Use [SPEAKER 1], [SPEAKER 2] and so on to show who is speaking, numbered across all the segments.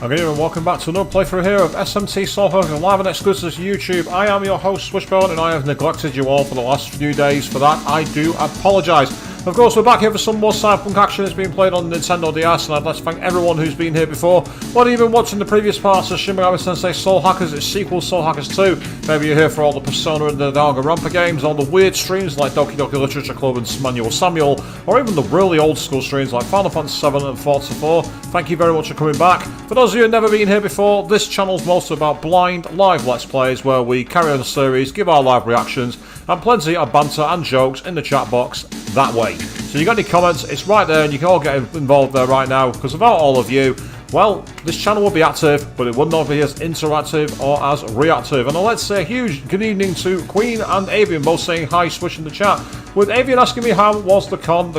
[SPEAKER 1] Okay, and welcome back to another playthrough here of SMT Soft live and exclusive to YouTube. I am your host, Swishbone, and I have neglected you all for the last few days. For that, I do apologise. Of course, we're back here for some more cyberpunk action that's been played on Nintendo DS, and I'd like to thank everyone who's been here before. Whether you've been watching the previous parts of Shin Megami Tensei Soul Hackers, its sequel, Soul Hackers 2, maybe you're here for all the Persona and the Danganronpa games, all the weird streams like Doki Doki Literature Club and Manual Samuel, or even the really old school streams like Final Fantasy 7 and Forza 4. Thank you very much for coming back. For those of you who've never been here before, this channel's mostly about blind live Let's Plays where we carry on the series, give our live reactions, and plenty of banter and jokes in the chat box that way. So you got any comments, it's right there and you can all get involved there right now, because without all of you, well, this channel will be active, but it would not be as interactive or as reactive. And let's say a huge good evening to Queen and Avian, both saying hi, Swish in the chat. With Avian asking me how was the con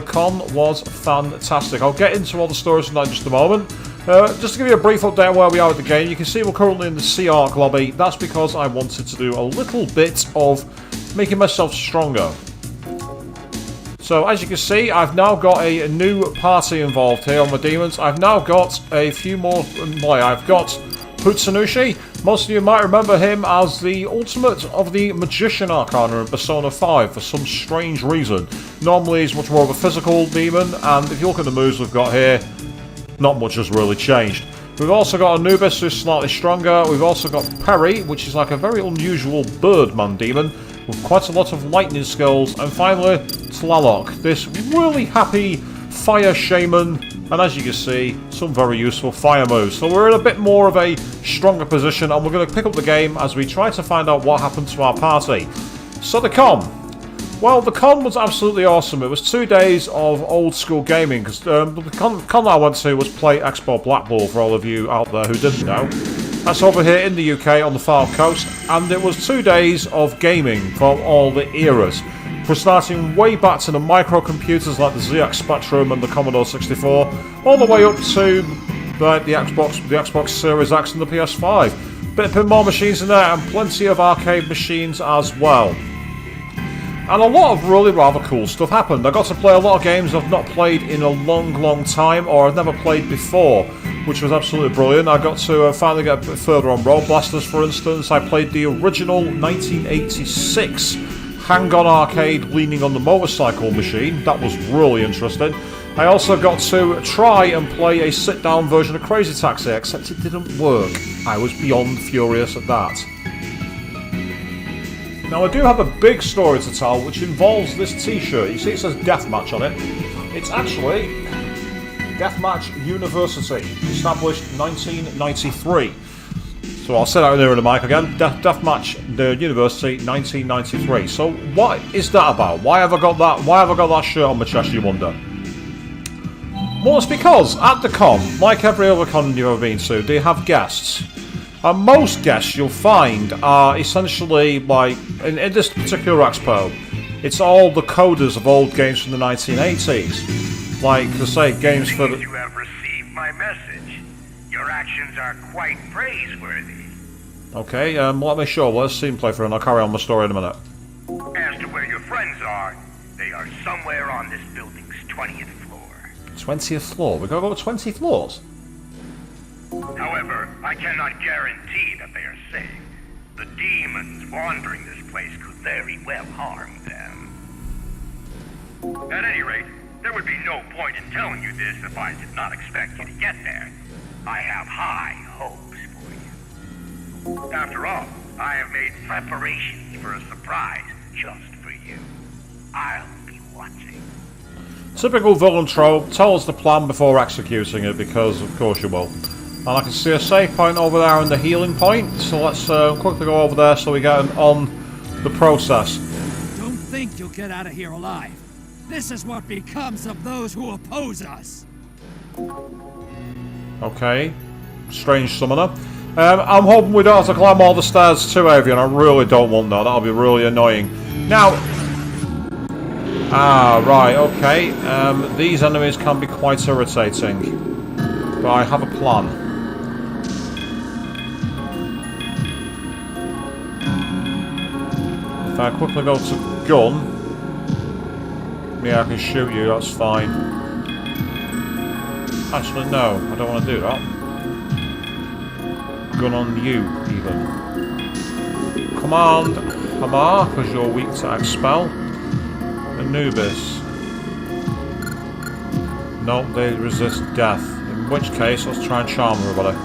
[SPEAKER 1] was fantastic. I'll get into all the stories in that in just a moment. Just to give you a brief update on where we are with the game, you can see we're currently in the Sea Arc lobby. That's because I wanted to do a little bit of making myself stronger. So as you can see, I've now got a new party involved here on my demons. I've now got a few more. I've got Putsanushi. Most of you might remember him as the ultimate of the Magician Arcana in Persona 5 for some strange reason. Normally he's much more of a physical demon, and if you look at the moves we've got here, not much has really changed. We've also got Anubis, who's slightly stronger. We've also got Perry, which is like a very unusual birdman demon with quite a lot of lightning skills. And finally, Tlaloc, this really happy fire shaman. And as you can see, some very useful fire moves. So we're in a bit more of a stronger position, and we're going to pick up the game as we try to find out what happened to our party. So the con. Well, the con was absolutely awesome. It was 2 days of old school gaming, because the con I went to was Play Expo Blackpool, for all of you out there who didn't know. That's over here in the UK on the far coast, and it was 2 days of gaming from all the eras. We're starting way back to the microcomputers like the ZX Spectrum and the Commodore 64, all the way up to the Xbox Series X and the PS5. Bit of pinball machines in there, and plenty of arcade machines as well. And a lot of really rather cool stuff happened. I got to play a lot of games I've not played in a long time, or I've never played before, which was absolutely brilliant. I got to finally get a bit further on Road Blasters, for instance. I played the original 1986 hang-on arcade leaning on the motorcycle machine. That was really interesting. I also got to try and play a sit-down version of Crazy Taxi, except it didn't work. I was beyond furious at that. Now I do have a big story to tell which involves this t-shirt. You see it says Deathmatch on it. It's actually Deathmatch University, established 1993. So I'll say that in there in the mic again. Deathmatch University 1993. So what is that about? Why have I got that? Why have I got that shirt on my chest, you wonder? Well, it's because at the con, like every other con you've ever been to, they have guests. And most guests you'll find are essentially, like, in this particular expo, it's all the coders of old games from the 1980s. Like, to say, games for the...
[SPEAKER 2] You have received my message. Your actions are quite praiseworthy.
[SPEAKER 1] Okay, let me show. Let's see him play through and I'll carry on my story in a minute.
[SPEAKER 2] As to where your friends are, they are somewhere on this building's 20th floor.
[SPEAKER 1] 20th floor? We've got to go to 20 floors?
[SPEAKER 2] However, I cannot guarantee that they are safe. The demons wandering this place could very well harm them. At any rate, there would be no point in telling you this if I did not expect you to get there. I have high hopes for you. After all, I have made preparations for a surprise just for you. I'll be watching.
[SPEAKER 1] Typical villain trope, tell us the plan before executing it, because of course you will. And I can see a save point over there and the healing point, so let's quickly go over there so we get on the process.
[SPEAKER 3] Don't think you'll get out of here alive. This is what becomes of those who oppose us.
[SPEAKER 1] Okay, strange summoner. I'm hoping we don't have to climb all the stairs too, Avian. I really don't want that. That'll be really annoying. Now, right, okay. These enemies can be quite irritating, but I have a plan. If I quickly go to gun, yeah, I can shoot you, that's fine. Actually, no, I don't want to do that. gun on you, even. Command Hamar, because you're weak to Expel. Anubis. Nope, they resist death. In which case, let's try and charm everybody.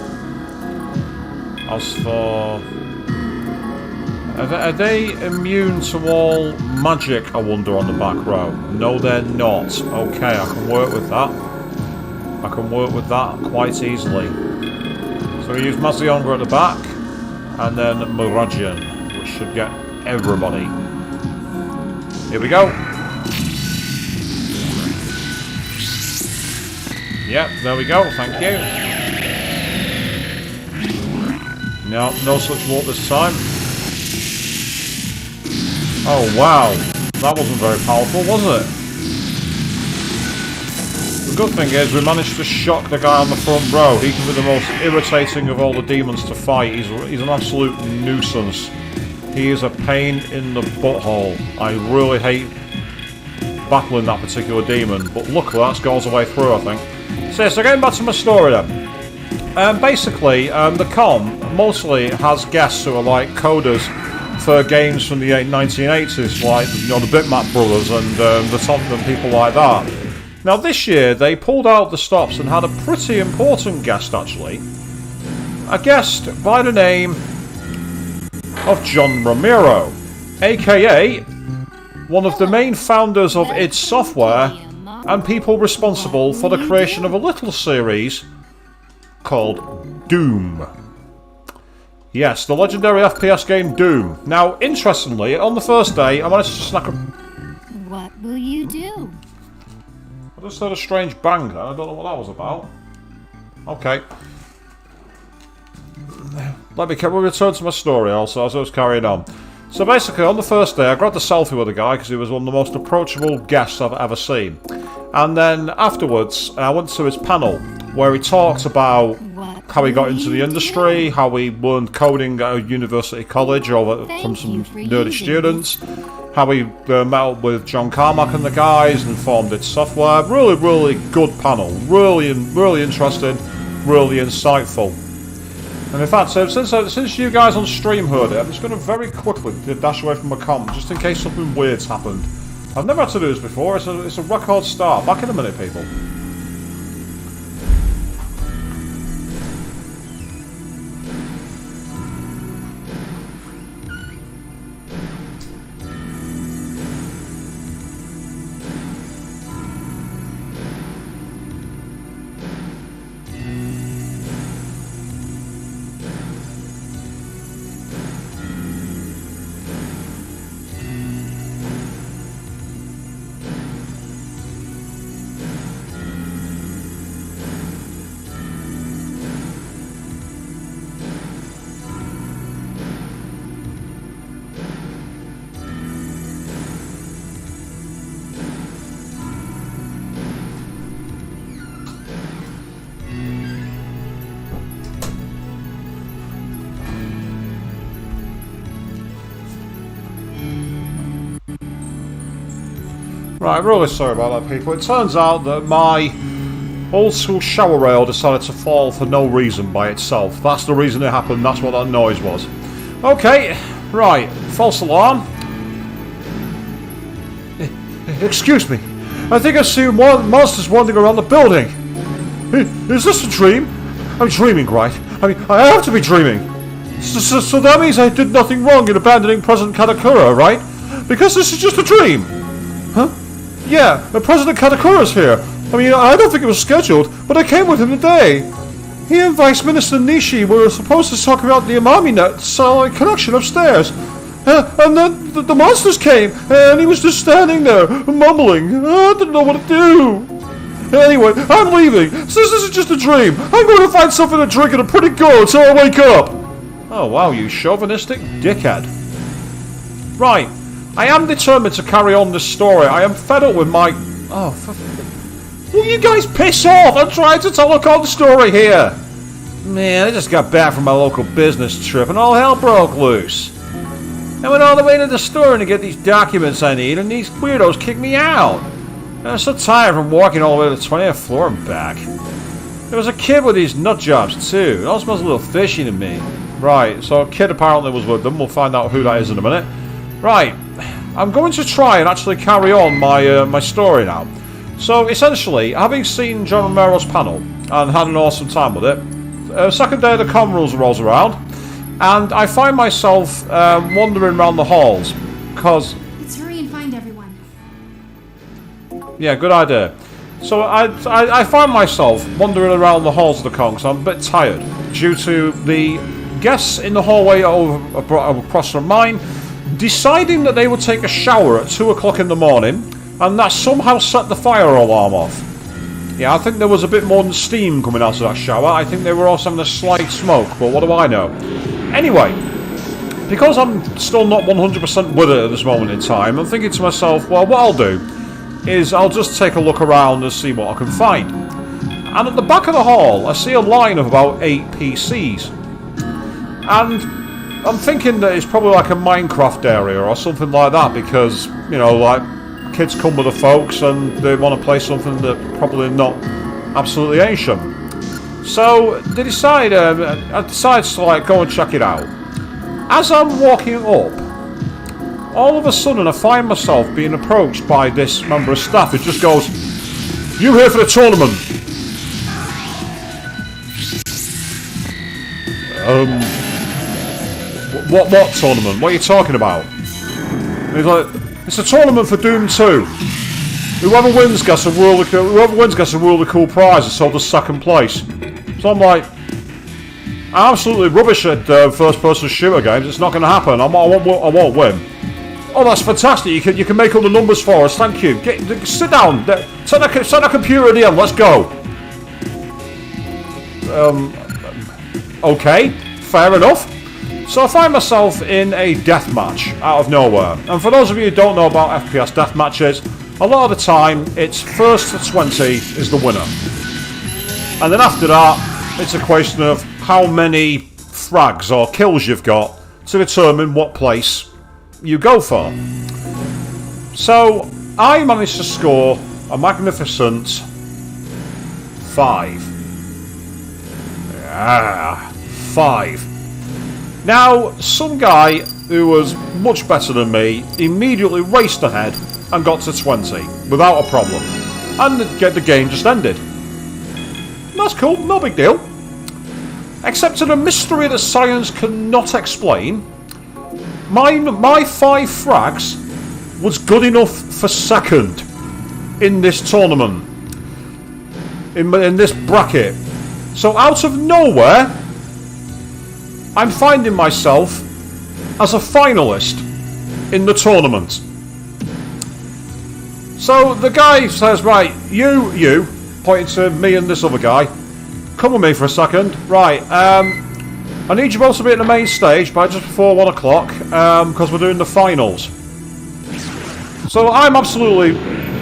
[SPEAKER 1] As for... Are they immune to all magic, I wonder, on the back row? No, they're not. Okay, I can work with that. I can work with that quite easily. So we use Mazionga at the back, and then Muragian, which should get everybody. Here we go. Yep, there we go, thank you. No, no such luck this time. Oh wow, that wasn't very powerful, was it? The good thing is we managed to shock the guy on the front row. He can be the most irritating of all the demons to fight. He's an absolute nuisance. He is a pain in the butthole. I really hate battling that particular demon, but luckily that's got us away through, I think. So getting back to my story then. Basically, the con mostly has guests who are like coders for games from the 1980s, like the Bitmap Brothers and the Tottenham people like that. Now this year they pulled out the stops and had a pretty important guest actually. A guest by the name of John Romero, aka one of the main founders of id Software and people responsible for the creation of a little series called Doom. Yes, the legendary FPS game Doom. Now, interestingly, on the first day, I managed to snack a...
[SPEAKER 4] What will you do?
[SPEAKER 1] I just heard a strange bang there. I don't know what that was about. Okay. We'll return to my story also as I was carrying on. So basically, on the first day, I grabbed a selfie with a guy because he was one of the most approachable guests I've ever seen. And then afterwards, I went to his panel where he talked about how he got into the industry, how he learned coding at a university college from some nerdy students, how he met up with John Carmack and the guys and formed id Software. Really, really good panel. Really interesting, really insightful. And in fact, since you guys on stream heard it, I'm just going to very quickly dash away from my comp, just in case something weird's happened. I've never had to do this before. It's a record start. Back in a minute, people. Right, I'm really sorry about that, people. It turns out that my old school shower rail decided to fall for no reason by itself. That's the reason it happened, that's what that noise was. Okay, right, false alarm. Excuse me, I think I see monsters wandering around the building. Is this a dream? I'm dreaming, right? I mean, I have to be dreaming. So that means I did nothing wrong in abandoning President Katakura, right? Because this is just a dream. Huh? Yeah, President Katakura's here. I mean, I don't think it was scheduled, but I came with him today. He and Vice Minister Nishi were supposed to talk about the Amami Net satellite connection upstairs. And then the monsters came, and he was just standing there, mumbling. I didn't know what to do. Anyway, I'm leaving. Since this is just a dream, I'm going to find something to drink and I'm pretty good until I wake up. Oh wow, you chauvinistic dickhead. Right. I am determined to carry on this story. I am fed up with my... Oh, will you guys piss off? I'm trying to tell a con story here. Man, I just got back from my local business trip and all hell broke loose. I went all the way to the store to get these documents I need and these weirdos kicked me out. I'm so tired from walking all the way to the 20th floor and back. There was a kid with these nut jobs too. It all smells a little fishy to me. Right, so a kid apparently was with them. We'll find out who that is in a minute. Right, I'm going to try and actually carry on my story now. So essentially, having seen John Romero's panel and had an awesome time with it, second day of the con rules rolls around, and I find myself wandering around the halls because.
[SPEAKER 5] Let's hurry and find everyone.
[SPEAKER 1] Yeah, good idea. So I find myself wandering around the halls of the con because I'm a bit tired due to the guests in the hallway across from mine deciding that they would take a shower at 2 o'clock in the morning, and that somehow set the fire alarm off. Yeah, I think there was a bit more than steam coming out of that shower. I think they were also having a slight smoke, but what do I know? Anyway, because I'm still not 100% with it at this moment in time, I'm thinking to myself, well, what I'll do is I'll just take a look around and see what I can find. And at the back of the hall, I see a line of about 8 PCs. And I'm thinking that it's probably like a Minecraft area or something like that, because, you know, like, kids come with the folks and they want to play something that probably not absolutely ancient. So they decide, I decide to like go and check it out. As I'm walking up, all of a sudden I find myself being approached by this member of staff who just goes, "You here for the tournament?" What tournament? What are you talking about? And he's like, "It's a tournament for Doom 2. Whoever wins gets a really cool prize and sold the second place." So I'm like, I'm absolutely rubbish at first-person shooter games. It's not going to happen. I won't win. "Oh, that's fantastic. You can make all the numbers for us. Thank you. Sit down. Set that computer at the end. Let's go." Okay, fair enough. So I find myself in a death match out of nowhere. And for those of you who don't know about FPS death matches, a lot of the time it's first to 20 is the winner. And then after that, it's a question of how many frags or kills you've got to determine what place you go for. So I managed to score a magnificent 5. Yeah, 5. Now, some guy who was much better than me immediately raced ahead and got to 20 without a problem. And the game just ended. That's cool, no big deal. Except in a mystery that science cannot explain, my 5 frags was good enough for second in this tournament. In this bracket. So out of nowhere, I'm finding myself as a finalist in the tournament. So the guy says, "Right, you," pointing to me and this other guy, "come with me for a second. Right, I need you both to be at the main stage by just before 1 o'clock, because we're doing the finals." So I'm absolutely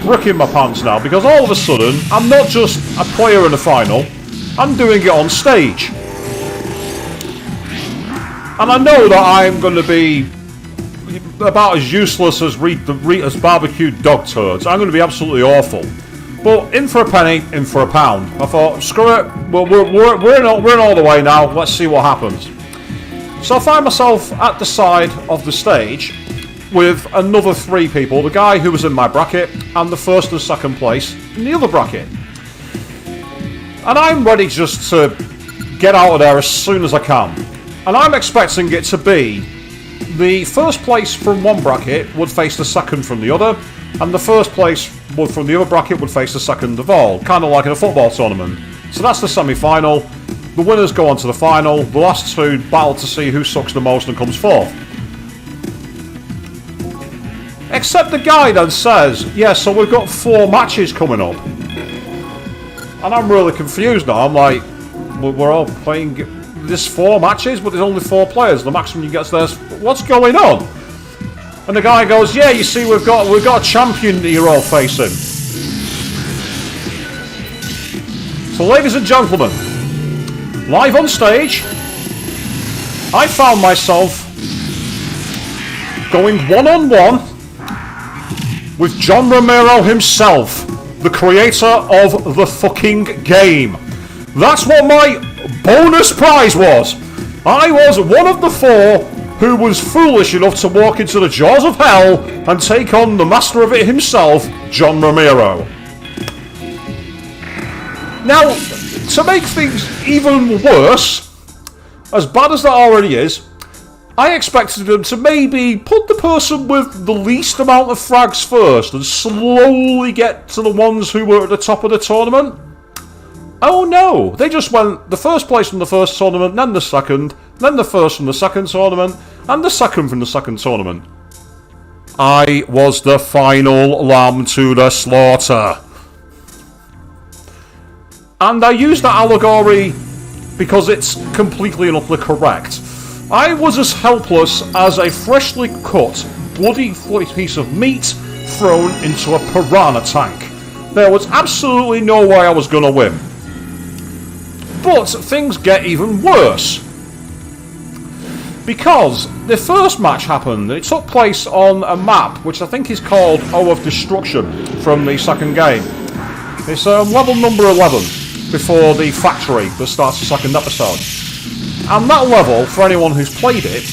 [SPEAKER 1] bricking my pants now, because all of a sudden, I'm not just a player in the final, I'm doing it on stage. And I know that I'm going to be about as useless as Rita's barbecued dog turds. I'm going to be absolutely awful. But in for a penny, in for a pound. I thought, screw it, we're in all the way now, let's see what happens. So I find myself at the side of the stage with another 3 people, the guy who was in my bracket, and the first and second place in the other bracket. And I'm ready just to get out of there as soon as I can. And I'm expecting it to be the first place from one bracket would face the second from the other, and the first place from the other bracket would face the second of all, kind of like in a football tournament. So that's the semi-final. The winners go on to the final. The last 2 battle to see who sucks the most and comes fourth. Except the guy then says, "Yeah, so we've got 4 matches coming up." And I'm really confused now. I'm like, we're all playing this 4 matches, but there's only 4 players. The maximum you get is this. What's going on? And the guy goes, "Yeah, you see, we've got a champion that you're all facing." So, ladies and gentlemen, live on stage, I found myself going one-on-one with John Romero himself, the creator of the fucking game. That's what my bonus prize was. I was one of the 4 who was foolish enough to walk into the jaws of hell and take on the master of it himself, John Romero. Now, to make things even worse, as bad as that already is, I expected them to maybe put the person with the least amount of frags first and slowly get to the ones who were at the top of the tournament. Oh no, they just went the first place from the first tournament, then the second, then the first from the second tournament, and the second from the second tournament. I was the final lamb to the slaughter. And I use that allegory because it's completely and utterly correct. I was as helpless as a freshly cut, bloody piece of meat thrown into a piranha tank. There was absolutely no way I was going to win. But things get even worse. Because the first match happened, it took place on a map which I think is called O of Destruction from the second game. It's level number 11 before the factory that starts the second episode. And that level, for anyone who's played it,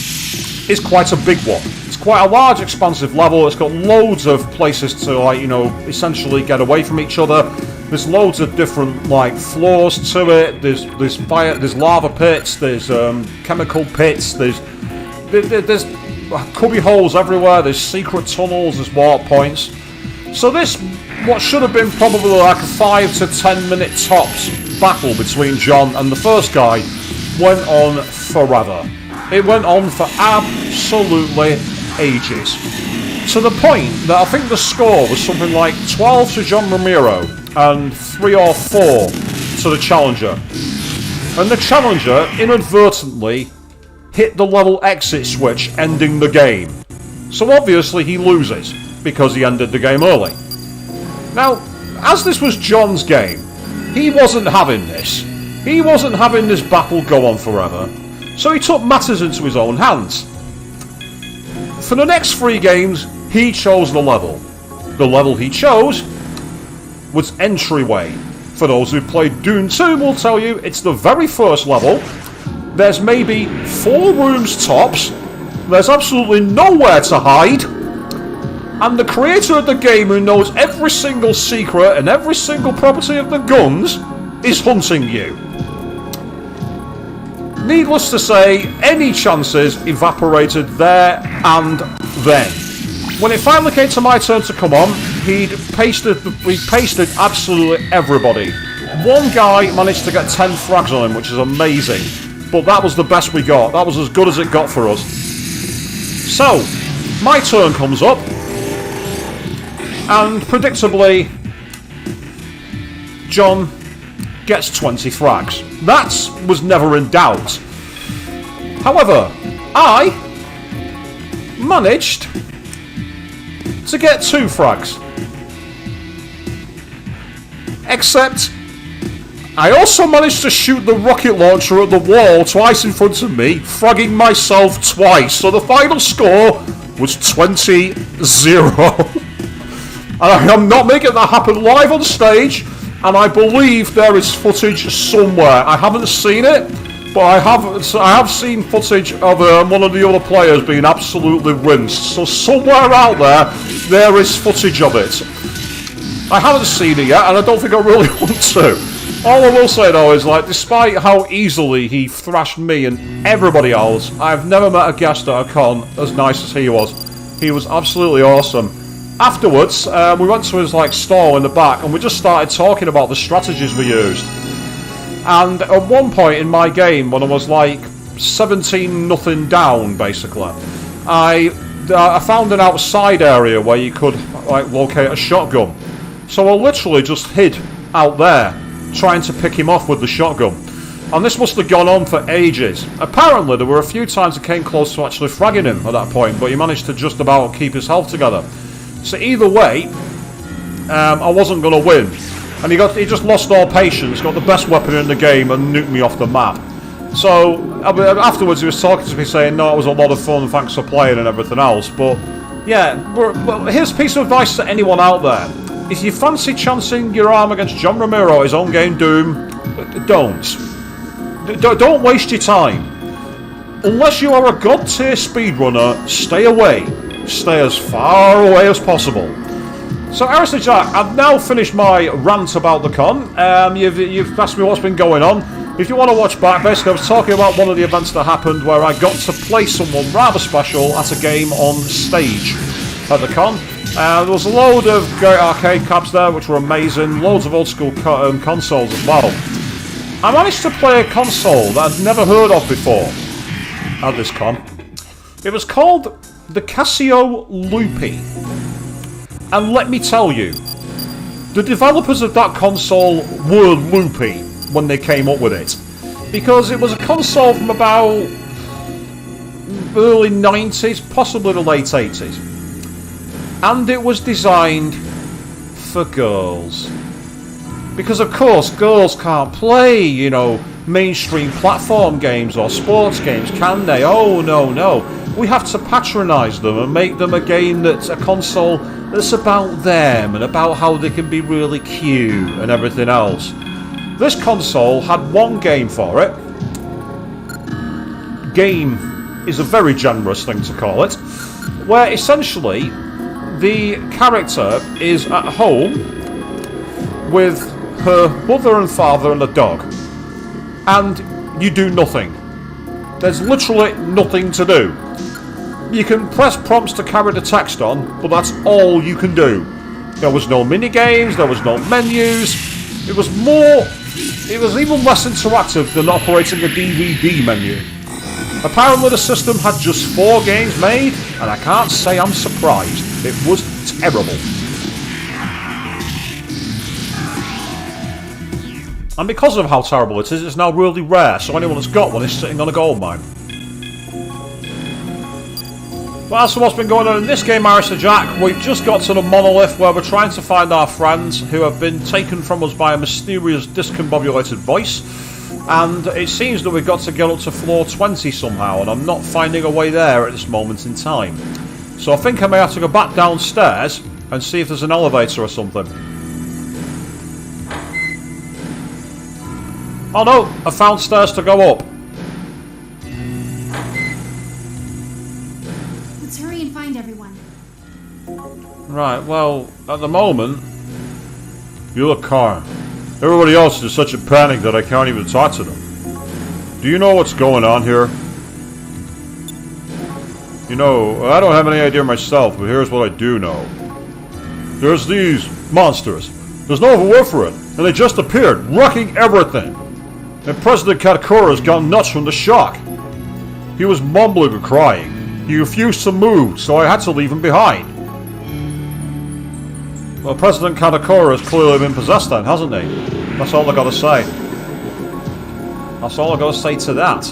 [SPEAKER 1] is quite a big one. It's quite a large, expansive level. It's got loads of places to, like, you know, essentially get away from each other. There's loads of different, like, floors to it. There's fire. There's lava pits. There's chemical pits. There's cubby holes everywhere. There's secret tunnels. There's warp points. So this, what should have been probably like a 5 to 10 minute tops battle between John and the first guy, went on forever. It went on for absolutely ages. To the point that I think the score was something like 12 to John Romero and 3 or 4 to the challenger. And the challenger inadvertently hit the level exit switch, ending the game. So obviously he loses, because he ended the game early. Now, as this was John's game, he wasn't having this. He wasn't having this battle go on forever, so he took matters into his own hands. For the next 3 games, he chose the level. The level he chose was Entryway. For those who played Dune 2 will tell you it's the very first level. There's maybe 4 rooms tops. There's absolutely nowhere to hide. And the creator of the game, who knows every single secret and every single property of the guns, is hunting you. Needless to say, any chances evaporated there and then. When it finally came to my turn to come on, we pasted absolutely everybody. One guy managed to get 10 frags on him, which is amazing. But that was the best we got. That was as good as it got for us. So, my turn comes up. And predictably, John gets 20 frags. That was never in doubt. However, I managed to get 2 frags. Except, I also managed to shoot the rocket launcher at the wall twice in front of me, fragging myself twice. So the final score was 20-0. And I'm not making that happen live on stage, and I believe there is footage somewhere. I haven't seen it, but I have seen footage of one of the other players being absolutely rinsed. So somewhere out there is footage of it. I haven't seen it yet, and I don't think I really want to. All I will say though is, like, despite how easily he thrashed me and everybody else, I've never met a guest at a con as nice as he was. He was absolutely awesome. Afterwards, we went to his stall in the back, and we just started talking about the strategies we used. And at one point in my game, when I was 17-0 down, basically, I found an outside area where you could locate a shotgun. So I literally just hid out there, trying to pick him off with the shotgun. And this must have gone on for ages. Apparently, there were a few times I came close to actually fragging him at that point, but he managed to just about keep his health together. So either way, I wasn't going to win. And he just lost all patience, got the best weapon in the game, and nuked me off the map. So afterwards he was talking to me saying, no, it was a lot of fun, thanks for playing and everything else. But yeah, well, here's a piece of advice to anyone out there. if you fancy chancing your arm against John Romero, his own game Doom, don't. Don't waste your time. Unless you are a god-tier speedrunner, stay away. Stay as far away as possible. So, Arrested Jack, I've now finished my rant about the con. You've asked me what's been going on. If you want to watch back, basically I was talking about one of the events that happened where I got to play someone rather special at a game on stage at the con. There was a load of great arcade cabs there, which were amazing. Loads of old school consoles as well. I managed to play a console that I'd never heard of before at this con. It was called the Casio Loopy. And let me tell you, the developers of that console were loopy when they came up with it. Because it was a console from about early 90s, possibly the late 80s. And it was designed for girls. Because of course, girls can't play, you know, mainstream platform games or sports games, can they? Oh, no, no. We have to patronise them and make them a game that's a console that's about them and about how they can be really cute and everything else. This console had one game for it. Game is a very generous thing to call it. Where essentially the character is at home with her mother and father and a dog. And you do nothing. There's literally nothing to do. You can press prompts to carry the text on, but that's all you can do. There was no mini games, there was no menus. It was even less interactive than operating a DVD menu. Apparently the system had just 4 games made, and I can't say I'm surprised. It was terrible. And because of how terrible it is, it's now really rare, so anyone that's got one is sitting on a goldmine. But as for what's been going on in this game, Arrested Jack, we've just got to the monolith where we're trying to find our friends who have been taken from us by a mysterious discombobulated voice. And it seems that we've got to get up to floor 20 somehow, and I'm not finding a way there at this moment in time. So I think I may have to go back downstairs and see if there's an elevator or something. Oh no, I found stairs to go up.
[SPEAKER 5] Let's hurry and find everyone.
[SPEAKER 1] Right, well, at the moment, you look calm. Everybody else is in such a panic that I can't even talk to them. Do you know what's going on here? You know, I don't have any idea myself, but here's what I do know. There's these monsters. There's no other word for it. And they just appeared, wrecking everything. And President Katakura's gone nuts from the shock. He was mumbling and crying. He refused to move, so I had to leave him behind. Well, President Katakura has clearly been possessed then, hasn't he? That's all I gotta say. That's all I gotta say to that.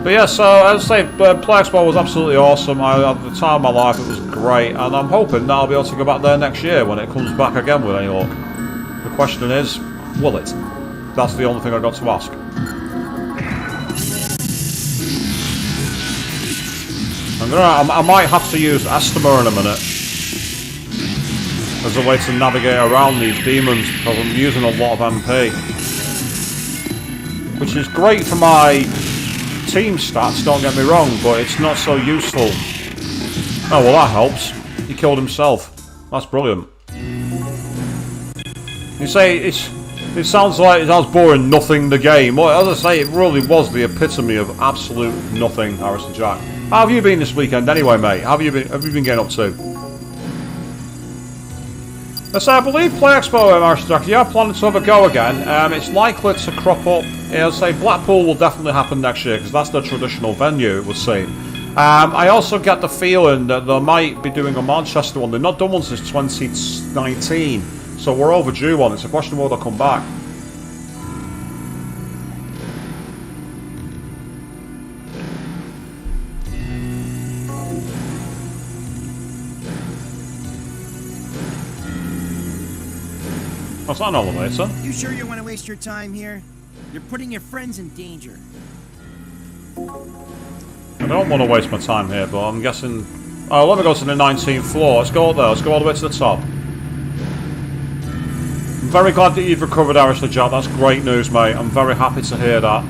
[SPEAKER 1] But yeah, so as I say, Play Expo was absolutely awesome. At the time of my life, it was great, and I'm hoping that I'll be able to go back there next year when it comes back again with any luck. The question is, will it? That's the only thing I've got to ask. I might have to use Estima in a minute as a way to navigate around these demons because I'm using a lot of MP, which is great for my team stats, don't get me wrong, but it's not so useful. Oh well, that helps. He killed himself. That's brilliant. You say it sounds like it has boring nothing the game. Well, as I say, it really was the epitome of absolute nothing, Harrison Jack. How have you been this weekend anyway, mate? How have you been getting up to? So I believe Play Expo, Harrison Jack, you are planning to have a go again. It's likely to crop up. I'll say Blackpool will definitely happen next year because that's the traditional venue, it would seem. I also get the feeling that they might be doing a Manchester one. They've not done one since 2019, so we're overdue on it. It's a question of whether they'll come back. What's that, an elevator?
[SPEAKER 6] You sure you want to waste your time here? You're putting your friends in danger.
[SPEAKER 1] I don't want to waste my time here, but I'm guessing Oh, let me go to the 19th floor. Let's go up there. Let's go all the way to the top. I'm very glad that you've recovered, Arishly Jack. That's great news, mate. I'm very happy to hear that.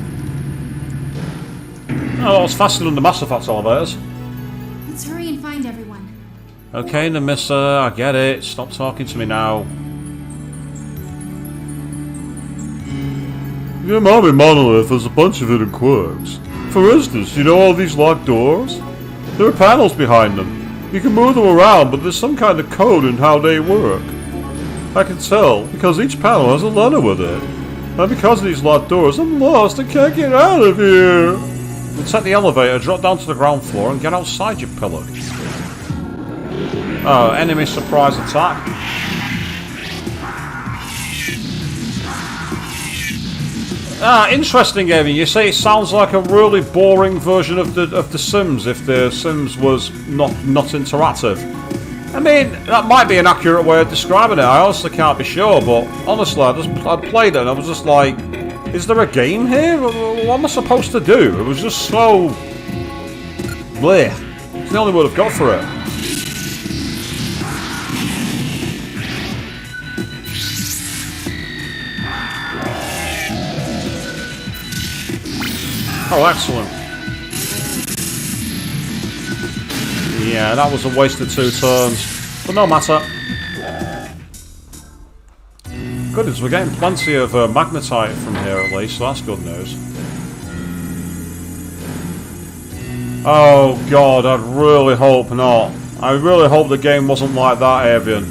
[SPEAKER 1] Oh, that was faster than the Mass Effect elevators.
[SPEAKER 5] Let's hurry and find everyone.
[SPEAKER 1] Okay, Nemissa, I get it. Stop talking to me now. Yeah, Mommy Monolith has a bunch of hidden quirks. For instance, you know all these locked doors? There are panels behind them. You can move them around, but there's some kind of code in how they work. I can tell, because each panel has a letter with it. And because of these locked doors, I'm lost. I can't get out of here. Then take the elevator, drop down to the ground floor, and get outside, you pillock. Oh, enemy surprise attack. Interesting gaming. You say it sounds like a really boring version of the Sims if the Sims was not interactive. I mean, that might be an accurate way of describing it. I honestly can't be sure, but honestly, I played it and I was just like, is there a game here? What am I supposed to do? It was just so bleh. It's the only word I've got for it. Oh, excellent. Yeah, that was a waste of 2 turns. But no matter. Goodness, we're getting plenty of magnetite from here at least, so that's good news. Oh god, I really hope not. I really hope the game wasn't like that, Avian.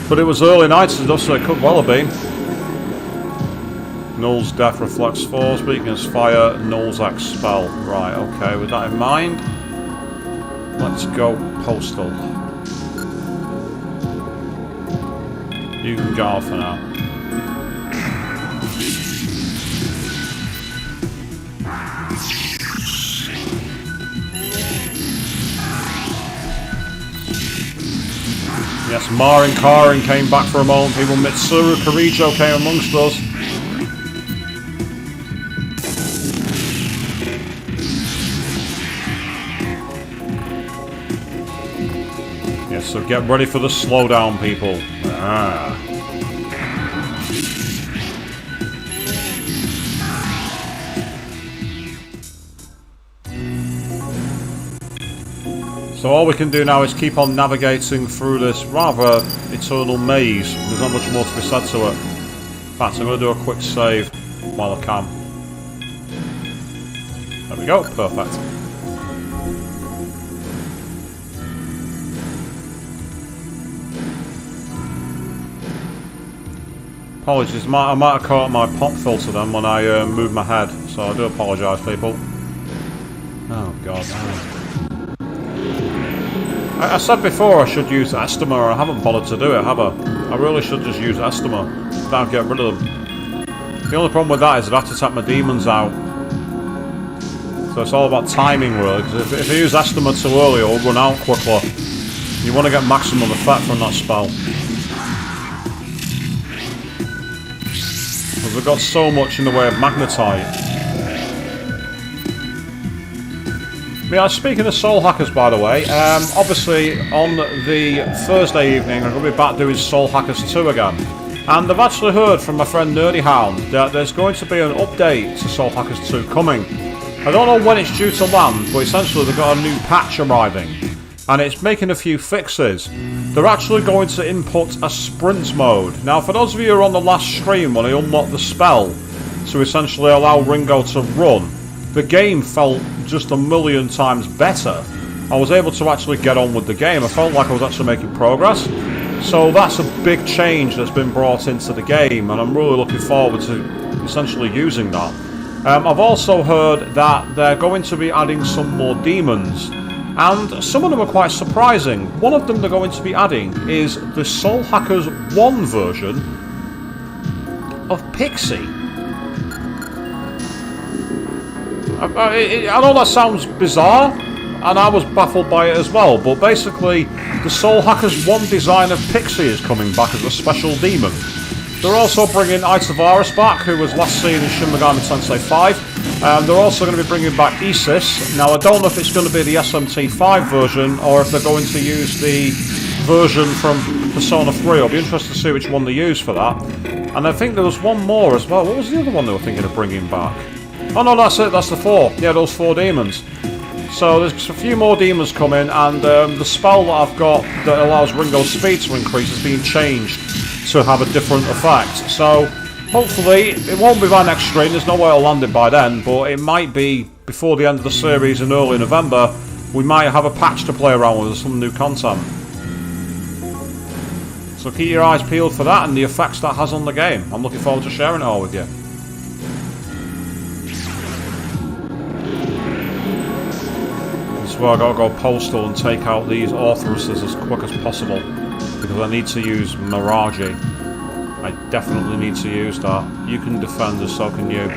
[SPEAKER 1] But it was early night enough, so it could well have been. Null's Death reflects force, but against fire, Null's expel. Right, okay, with that in mind, let's go postal. You can go off for now. Yes, Marin Karin came back for a moment. People Mitsuru Karijo came amongst us. So get ready for the slowdown, people. So all we can do now is keep on navigating through this rather eternal maze. There's not much more to be said to it. In fact, I'm going to do a quick save while I can. There we go, perfect. Apologies, I might have caught my pop filter then when I moved my head, so I do apologise, people. Oh god. I said before I should use Estima, and I haven't bothered to do it, have I? I really should just use Estima. That'll get rid of them. The only problem with that is I'd have to take my demons out. So it's all about timing, really, because if I use Estima too early, it'll run out quickly. You want to get maximum effect from that spell. Because we've got so much in the way of magnetite. Yeah, speaking of Soul Hackers, by the way, obviously on the Thursday evening I'm going to be back doing Soul Hackers 2 again. And I've actually heard from my friend Nerdy Hound that there's going to be an update to Soul Hackers 2 coming. I don't know when it's due to land, but essentially they've got a new patch arriving. And it's making a few fixes. They're actually going to input a sprint mode. Now, for those of you who are on the last stream when I unlocked the spell to essentially allow Ringo to run, the game felt just a million times better. I was able to actually get on with the game. I felt like I was actually making progress. So that's a big change that's been brought into the game, and I'm really looking forward to essentially using that. I've also heard that they're going to be adding some more demons. And some of them are quite surprising. One of them they're going to be adding is the Soul Hackers 1 version of Pixie. I know that sounds bizarre, and I was baffled by it as well, but basically the Soul Hackers 1 design of Pixie is coming back as a special demon. They're also bringing Itavaris back, who was last seen in Shin Megami Tensei 5. They're also going to be bringing back Isis. Now, I don't know if it's going to be the SMT5 version, or if they're going to use the version from Persona 3. I'll be interested to see which one they use for that. And I think there was one more as well. What was the other one they were thinking of bringing back? Oh no, that's it, that's the 4. Yeah, those 4 demons. So there's a few more demons coming, and the spell that I've got that allows Ringo's speed to increase is being changed to have a different effect. So hopefully it won't be by next stream, there's no way I'll land it by then, but it might be before the end of the series in early November. We might have a patch to play around with, some new content. So keep your eyes peeled for that and the effects that has on the game. I'm looking forward to sharing it all with you. This is where I've got to go postal and take out these Orthruses as quick as possible, because I need to use Miraji. I definitely need to use that. You can defend us, so can you.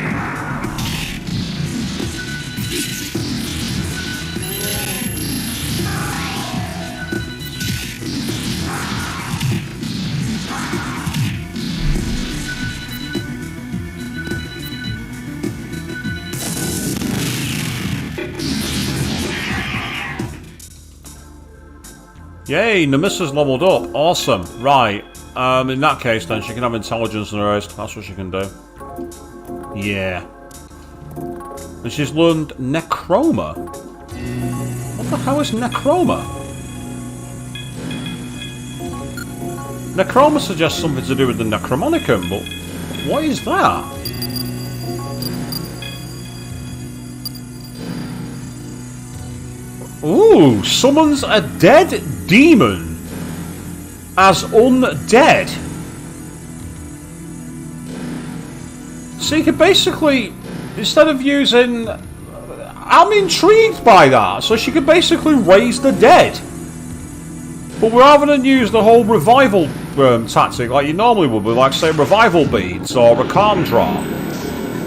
[SPEAKER 1] Yay, Nemissa's leveled up. Awesome. Right. In that case, then, she can have intelligence and raised. That's what she can do. Yeah. And she's learned Necroma. What the hell is Necroma? Necroma suggests something to do with the Necromonicon, but what is that? Ooh, summons a dead demon as undead. So you can basically, instead of using... I'm intrigued by that. So she could basically raise the dead. But rather than use the whole revival tactic like you normally would with, like, say, revival beads or a calm draw,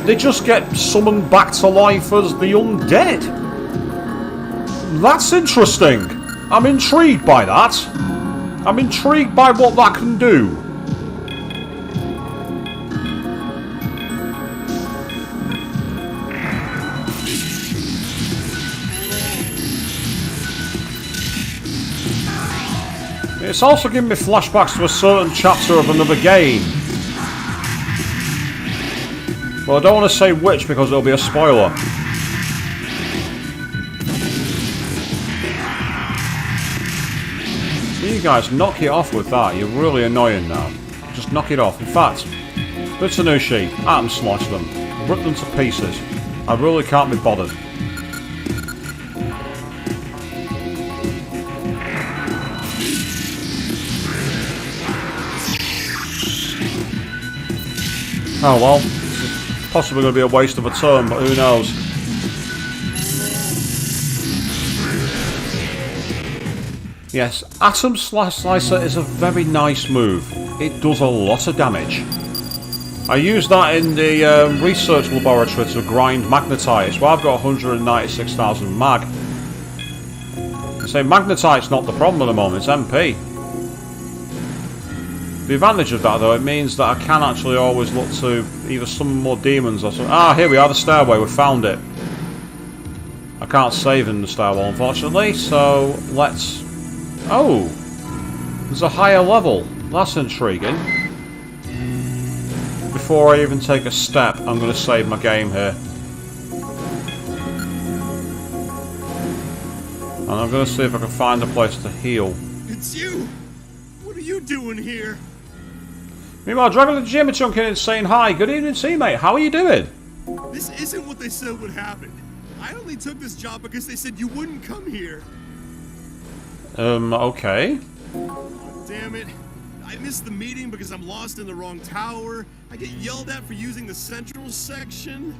[SPEAKER 1] they just get summoned back to life as the undead. That's interesting. I'm intrigued by that. I'm intrigued by what that can do. It's also giving me flashbacks to a certain chapter of another game. Well, I don't want to say which because it'll be a spoiler. You guys, knock it off with that. You're really annoying now. Just knock it off. In fact, bits of new sheep. Atom slash them. Rip them to pieces. I really can't be bothered. Oh well. It's possibly going to be a waste of a turn, but who knows. Yes, Atom Slicer is a very nice move. It does a lot of damage. I used that in the research laboratory to grind magnetite. Well, I've got 196,000 mag. I say magnetite's not the problem at the moment, it's MP. The advantage of that, though, it means that I can actually always look to either summon more demons or something. Ah, here we are, the stairway, we found it. I can't save in the stairwell, unfortunately, so let's... Oh, there's a higher level. That's intriguing. Before I even take a step, I'm going to save my game here. And I'm going to see if I can find a place to heal.
[SPEAKER 7] It's you! What are you doing here?
[SPEAKER 1] Meanwhile, Dragon the Gym chunking in saying hi. Good evening, teammate. How are you doing?
[SPEAKER 7] This isn't what they said would happen. I only took this job because they said you wouldn't come here.
[SPEAKER 1] Okay.
[SPEAKER 7] Oh, damn it. I missed the meeting because I'm lost in the wrong tower. I get yelled at for using the central section.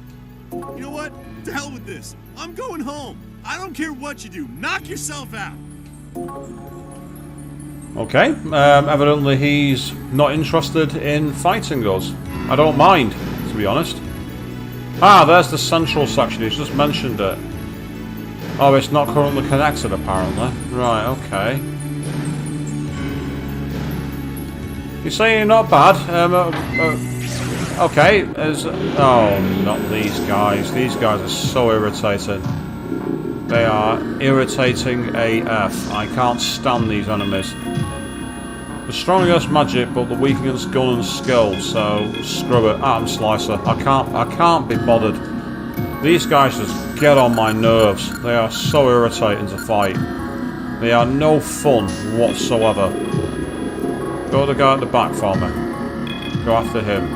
[SPEAKER 7] You know what? To hell with this. I'm going home. I don't care what you do. Knock yourself out.
[SPEAKER 1] Okay. Evidently he's not interested in fighting us. I don't mind, to be honest. Ah, there's the central section. He's just mentioned it. Oh, it's not currently connected, apparently. Right, okay. You're saying not bad. Okay. Oh, not these guys. These guys are so irritating. They are irritating AF. I can't stand these enemies. The strong against magic, but the weak against gun and skill. So screw it. Atom slicer. I can't be bothered. These guys just get on my nerves. They are so irritating to fight. They are no fun whatsoever. Go to the guy at the back for me. Go after him.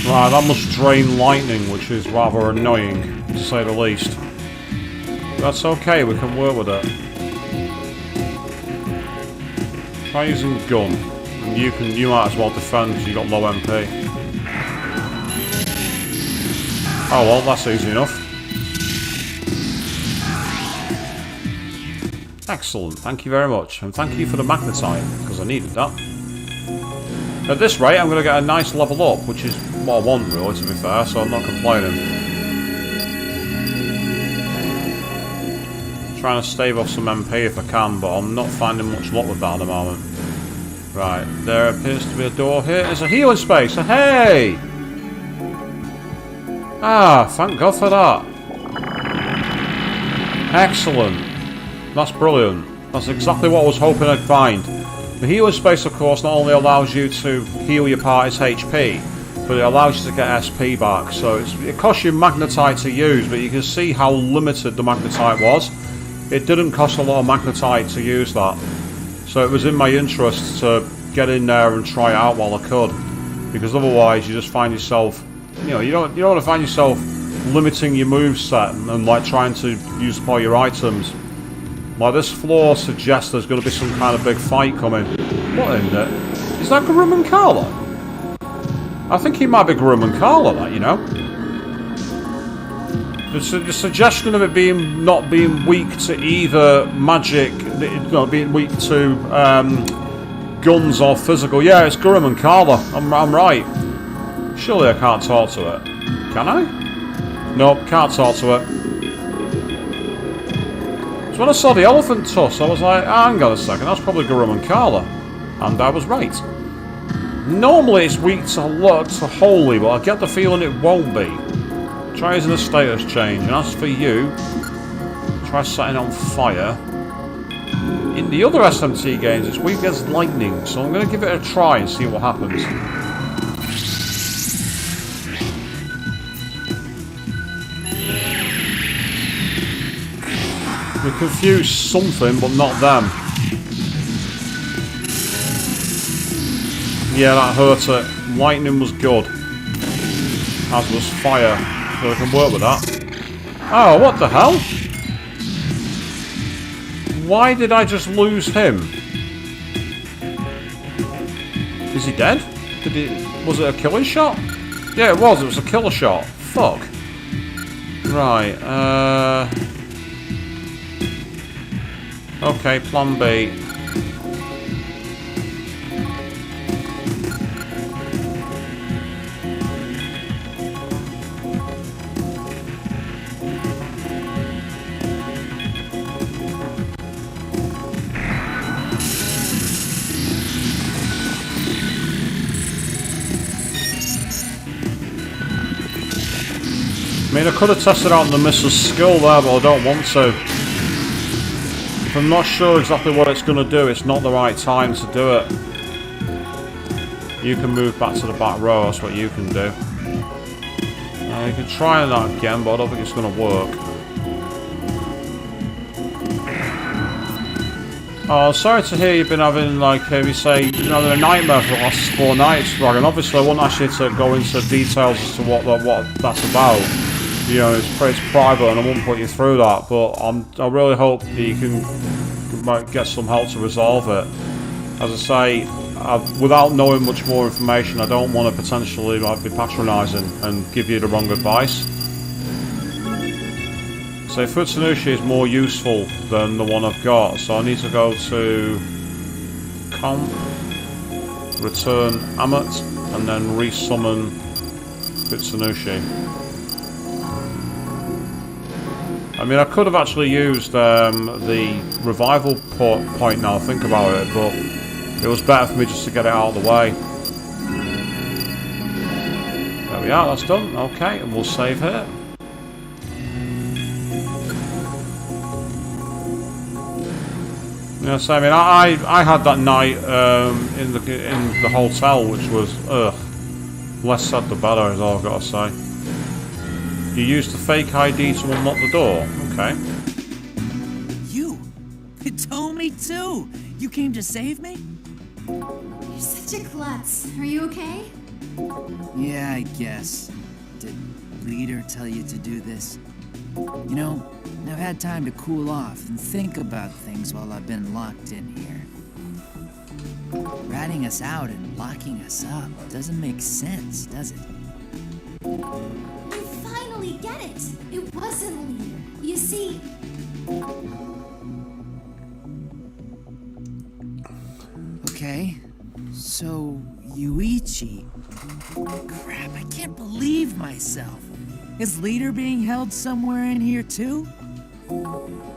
[SPEAKER 1] Right, that must drain lightning, which is rather annoying, to say the least. That's okay, we can work with it. Try using gun. And you might as well defend because you got low MP. Oh well, that's easy enough. Excellent, thank you very much. And thank you for the magnetite, because I needed that. At this rate, I'm going to get a nice level up, which is what I want, really, to be fair, so I'm not complaining. Trying to stave off some MP if I can, but I'm not finding much luck with that at the moment. Right, there appears to be a door here. There's a healing space! Hey! Ah, thank God for that. Excellent. That's brilliant. That's exactly what I was hoping I'd find. The healing space, of course, not only allows you to heal your party's HP, but it allows you to get SP back. So it costs you magnetite to use, but you can see how limited the magnetite was. It didn't cost a lot of magnetite to use that. So it was in my interest to get in there and try it out while I could. Because otherwise you just find yourself, you don't want to find yourself limiting your moveset and like trying to use up all your items. Like this floor suggests there's going to be some kind of big fight coming. What in it? Is that Grim and Carla? I think he might be Grim and Carla, that, you know? The suggestion of it not being weak to either magic, being weak to guns or physical. Yeah, it's Grim and Carla. I'm right. Surely I can't talk to it. Can I? Nope, can't talk to it. So when I saw the elephant tusk, I was like, hang on a second, that's probably Guru and Carla. And I was right. Normally it's weak to holy, but I get the feeling it won't be. Try using a status change, and as for you, try setting on fire. In the other SMT games, it's weak against lightning, so I'm going to give it a try and see what happens. We confused something, but not them. Yeah, that hurt it. Lightning was good. As was fire. So we can work with that. Oh, what the hell? Why did I just lose him? Is he dead? Was it a killer shot? Yeah, it was. It was a killer shot. Fuck. Right, okay, plan B. I mean, I could have tested out Nemissa's skill there, but I don't want to. If I'm not sure exactly what it's going to do, it's not the right time to do it. You can move back to the back row, that's what you can do. You can try that again, but I don't think it's going to work. Oh, sorry to hear you've been having, like, you say, you've been having a nightmare for the last 4 nights, Dragon. Obviously, I wouldn't ask you to go into details as to what that's about. You know, it's private and I won't put you through that, but I really hope that you might get some help to resolve it. As I say, without knowing much more information, I don't want to potentially be patronising and give you the wrong advice. So Futsunushi is more useful than the one I've got, so I need to go to comp, return Ammit, and then resummon Futsunushi. I mean, I could have actually used the revival point now, think about it, but it was better for me just to get it out of the way. There we are, that's done. Okay, and we'll save here. Yeah, so I mean, I had that night in the hotel, which was less said the better, is all I've got to say. You used the fake ID to unlock the door. Okay.
[SPEAKER 8] You told me too. You came to save me?
[SPEAKER 5] You're such a klutz. Are you okay?
[SPEAKER 8] Yeah, I guess. Did Leader tell you to do this? You know, I've had time to cool off and think about things while I've been locked in here. Ratting us out and locking us up doesn't make sense, does it?
[SPEAKER 5] You finally get it. It wasn't Leader. You see...
[SPEAKER 8] Okay, so Yuichi. Crap, I can't believe myself. Is Leader being held somewhere in here too?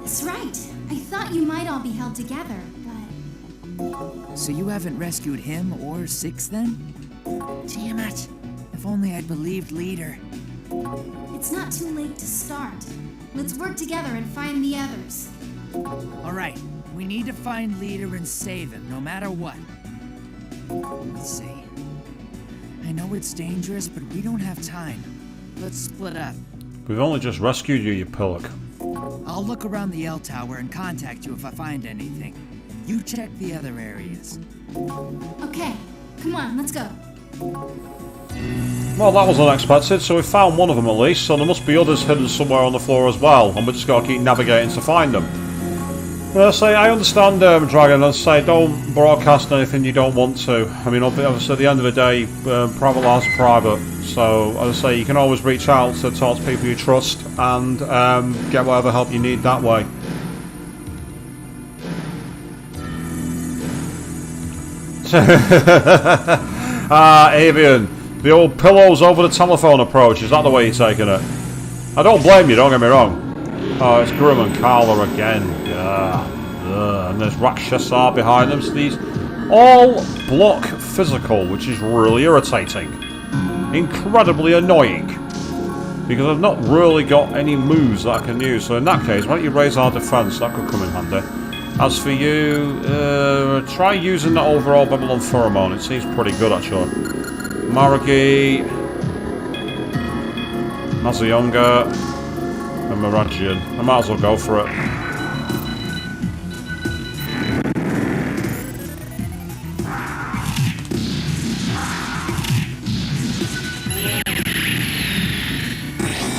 [SPEAKER 5] That's right. I thought you might all be held together, but...
[SPEAKER 8] So you haven't rescued him or Six then? Damn it. If only I'd believed Leader.
[SPEAKER 5] It's not too late to start. Let's work together and find the others.
[SPEAKER 8] Alright, we need to find Leader and save him, no matter what. Let's see. I know it's dangerous, but we don't have time. Let's split up.
[SPEAKER 1] We've only just rescued you, you pillock.
[SPEAKER 8] I'll look around the L Tower and contact you if I find anything. You check the other areas.
[SPEAKER 5] Okay, come on, let's go.
[SPEAKER 1] Well, that was unexpected, so we found one of them at least, so there must be others hidden somewhere on the floor as well, and we just got to keep navigating to find them. I understand, Dragon, and say don't broadcast anything you don't want to. I mean, obviously, at the end of the day, private lives are private, so as I say, you can always reach out to talk to people you trust and get whatever help you need that way. Avian, the old pillows over the telephone approach, is that the way you're taking it? I don't blame you, don't get me wrong. Oh, it's Grim and Carla again. And there's Rakshasa behind them, so these all block physical, which is really irritating. Incredibly annoying. Because I've not really got any moves that I can use, so in that case, why don't you raise our defense, that could come in handy. As for you, try using the overall Babylon pheromone, it seems pretty good actually. Maragi, Mazayonga, and Miragian. I might as well go for it.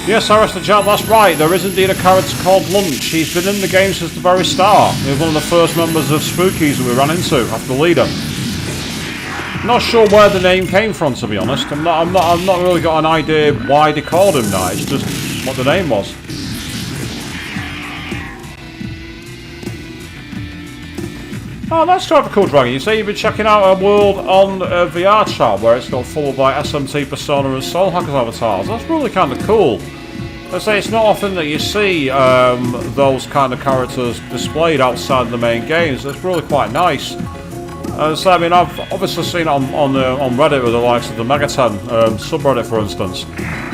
[SPEAKER 1] Yes, Arrested Chat, that's right. There is indeed a character called Lunch. He's been in the game since the very start. He was one of the first members of Spookies that we ran into after the leader. Not sure where the name came from, to be honest. I've not really got an idea why they called him that. It's just what the name was. Oh, that's kind of a cool, Dragon. You say you've been checking out a world on VR chat where it's got full of like SMT, Persona and Soul Hackers avatars. That's really kind of cool. I say it's not often that you see those kind of characters displayed outside of the main games. It's really quite nice. So I mean, I've obviously seen it on Reddit with the likes of the Megaten subreddit, for instance.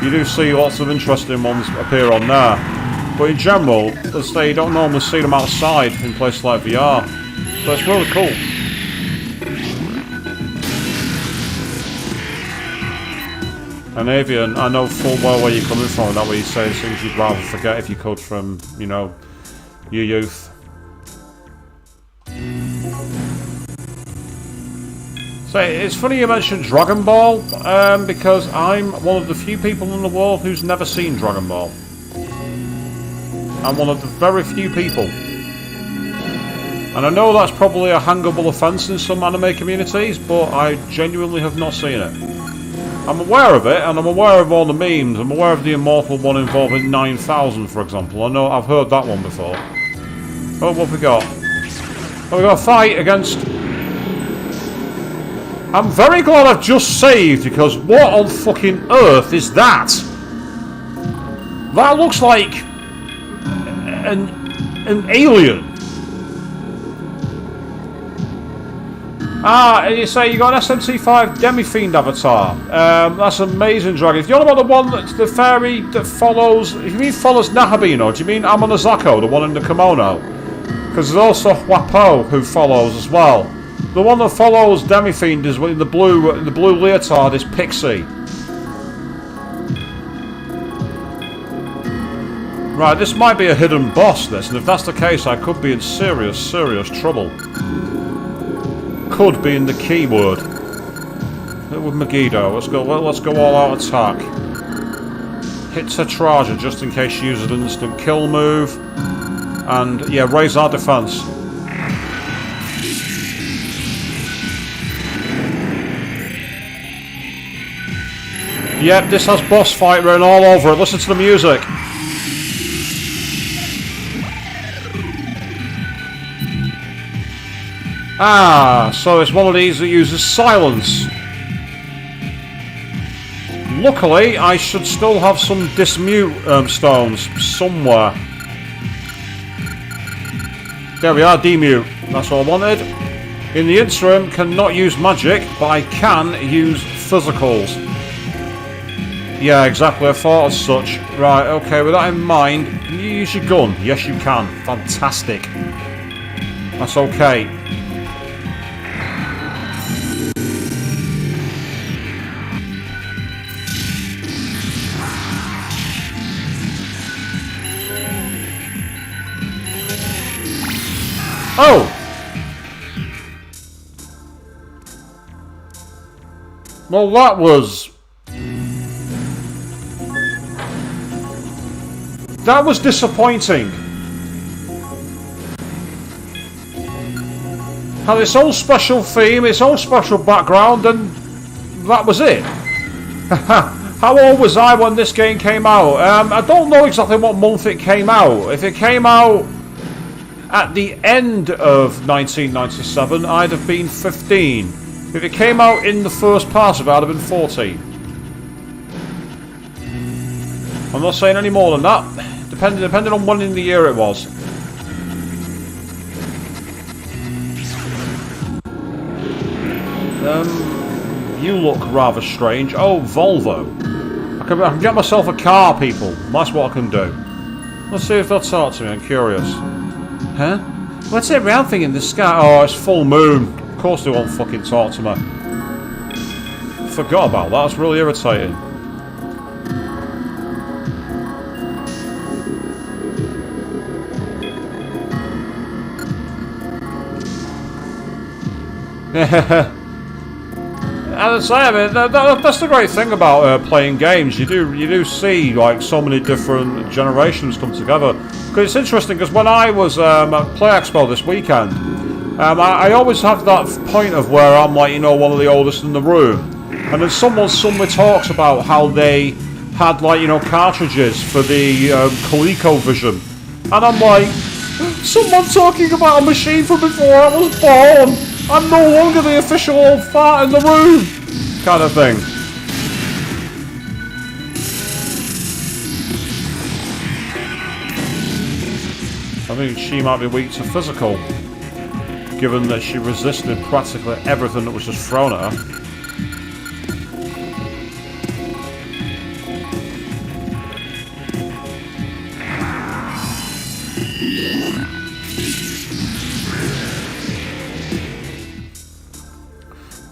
[SPEAKER 1] You do see lots of interesting ones appear on there. But in general, as they don't normally see them outside in places like VR. So it's really cool. And Avian, I know full well where you're coming from, that way you say things you'd rather forget if you could from, you know, your youth. So it's funny you mentioned Dragon Ball, because I'm one of the few people in the world who's never seen Dragon Ball. I'm one of the very few people. And I know that's probably a hangable offence in some anime communities, but I genuinely have not seen it. I'm aware of it, and I'm aware of all the memes. I'm aware of the immortal one involving 9,000, for example. I know I've heard that one before. Oh, what have we got? Oh, we got a fight against... I'm very glad I've just saved, because what on fucking earth is that? That looks like... an alien. Ah, and you say you got an SMT5 Demi-Fiend avatar. That's amazing, Dragon. If you're about the one that's the fairy that follows... If you mean follows Nahabino, do you mean Amonozako, the one in the kimono? Because there's also Huapo who follows as well. The one that follows Demi-Fiend is in the blue leotard is Pixie. Right, this might be a hidden boss, this, and if that's the case, I could be in serious, serious trouble. Could be in the keyword. With Megiddo, let's go all out attack. Hit Tetraja just in case she uses an instant kill move. And yeah, raise our defense. Yep, this has boss fight written all over it. Listen to the music. Ah, so it's one of these that uses silence. Luckily, I should still have some dismute stones somewhere. There we are, demute. That's all I wanted. In the interim, cannot use magic, but I can use physicals. Yeah, exactly, I thought as such. Right, okay, with that in mind, can you use your gun? Yes, you can. Fantastic. That's okay. Oh! Well, that was... That was disappointing. Had its own special theme, its own special background, and that was it. How old was I when this game came out? I don't know exactly what month it came out. If it came out at the end of 1997, I'd have been 15. If it came out in the first part of it, I'd have been 14. I'm not saying any more than that, depending on when in the year it was. You look rather strange. Oh, Volvo. I can get myself a car, people. That's what I can do. Let's see if they'll talk to me, I'm curious. Huh? What's that round thing in the sky? Oh, it's full moon. Of course they won't fucking talk to me. Forgot about that, that's really irritating. And I say, I mean, that's the great thing about playing games. You do see like so many different generations come together. Because it's interesting. Because when I was at Play Expo this weekend, I always have that point of where I'm like, you know, one of the oldest in the room, and then someone suddenly talks about how they had like, you know, cartridges for the ColecoVision, and I'm like, someone talking about a machine from before I was born. I'm no longer the official old fart in the room, kind of thing. I think she might be weak to physical, given that she resisted practically everything that was just thrown at her.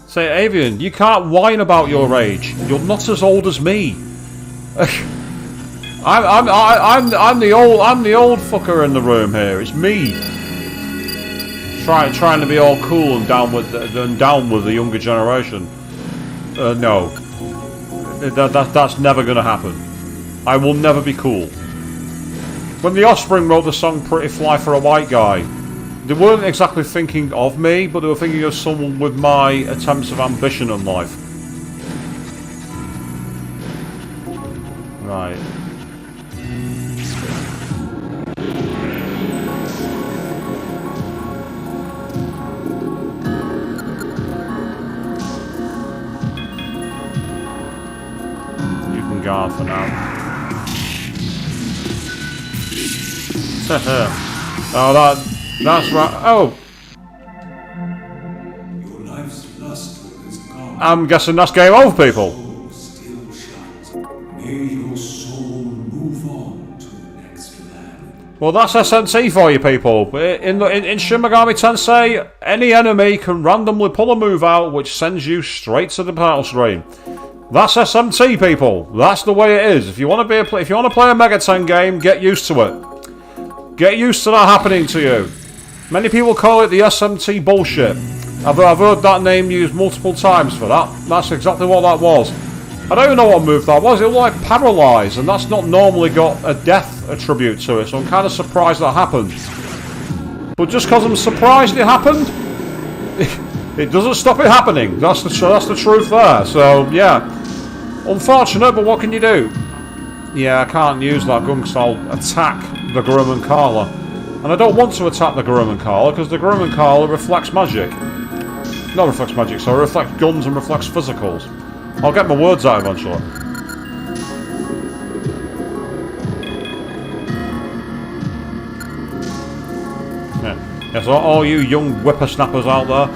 [SPEAKER 1] Say, Avian, you can't whine about your age. You're not as old as me. I'm the old fucker in the room here. It's me. Trying to be all cool and down with the younger generation. No, that's never gonna happen. I will never be cool. When the Offspring wrote the song "Pretty Fly for a White Guy," they weren't exactly thinking of me, but they were thinking of someone with my attempts of ambition in life. Right. You can guard for now. Oh, that's right. Oh! I'm guessing that's game over, people. Well, that's SMT for you, people. In Shin Megami Tensei, any enemy can randomly pull a move out which sends you straight to the battle screen. That's SMT, people. That's the way it is. If you want to play a Megaten game, get used to it. Get used to that happening to you. Many people call it the SMT bullshit. I've heard that name used multiple times for that. That's exactly what that was. I don't even know what move that was. It was like Paralyze, and that's not normally got a death attribute to it, so I'm kind of surprised that happened. But just because I'm surprised it happened, it doesn't stop it happening. That's the truth there. So, yeah. Unfortunate, but what can you do? Yeah, I can't use that gun because I'll attack the Gurman Kala. And I don't want to attack the Gurman Kala because the Gurman Kala reflects magic. Not reflects magic, sorry, reflects guns and reflects physicals. I'll get my words out eventually. Yeah, so all you young whippersnappers out there.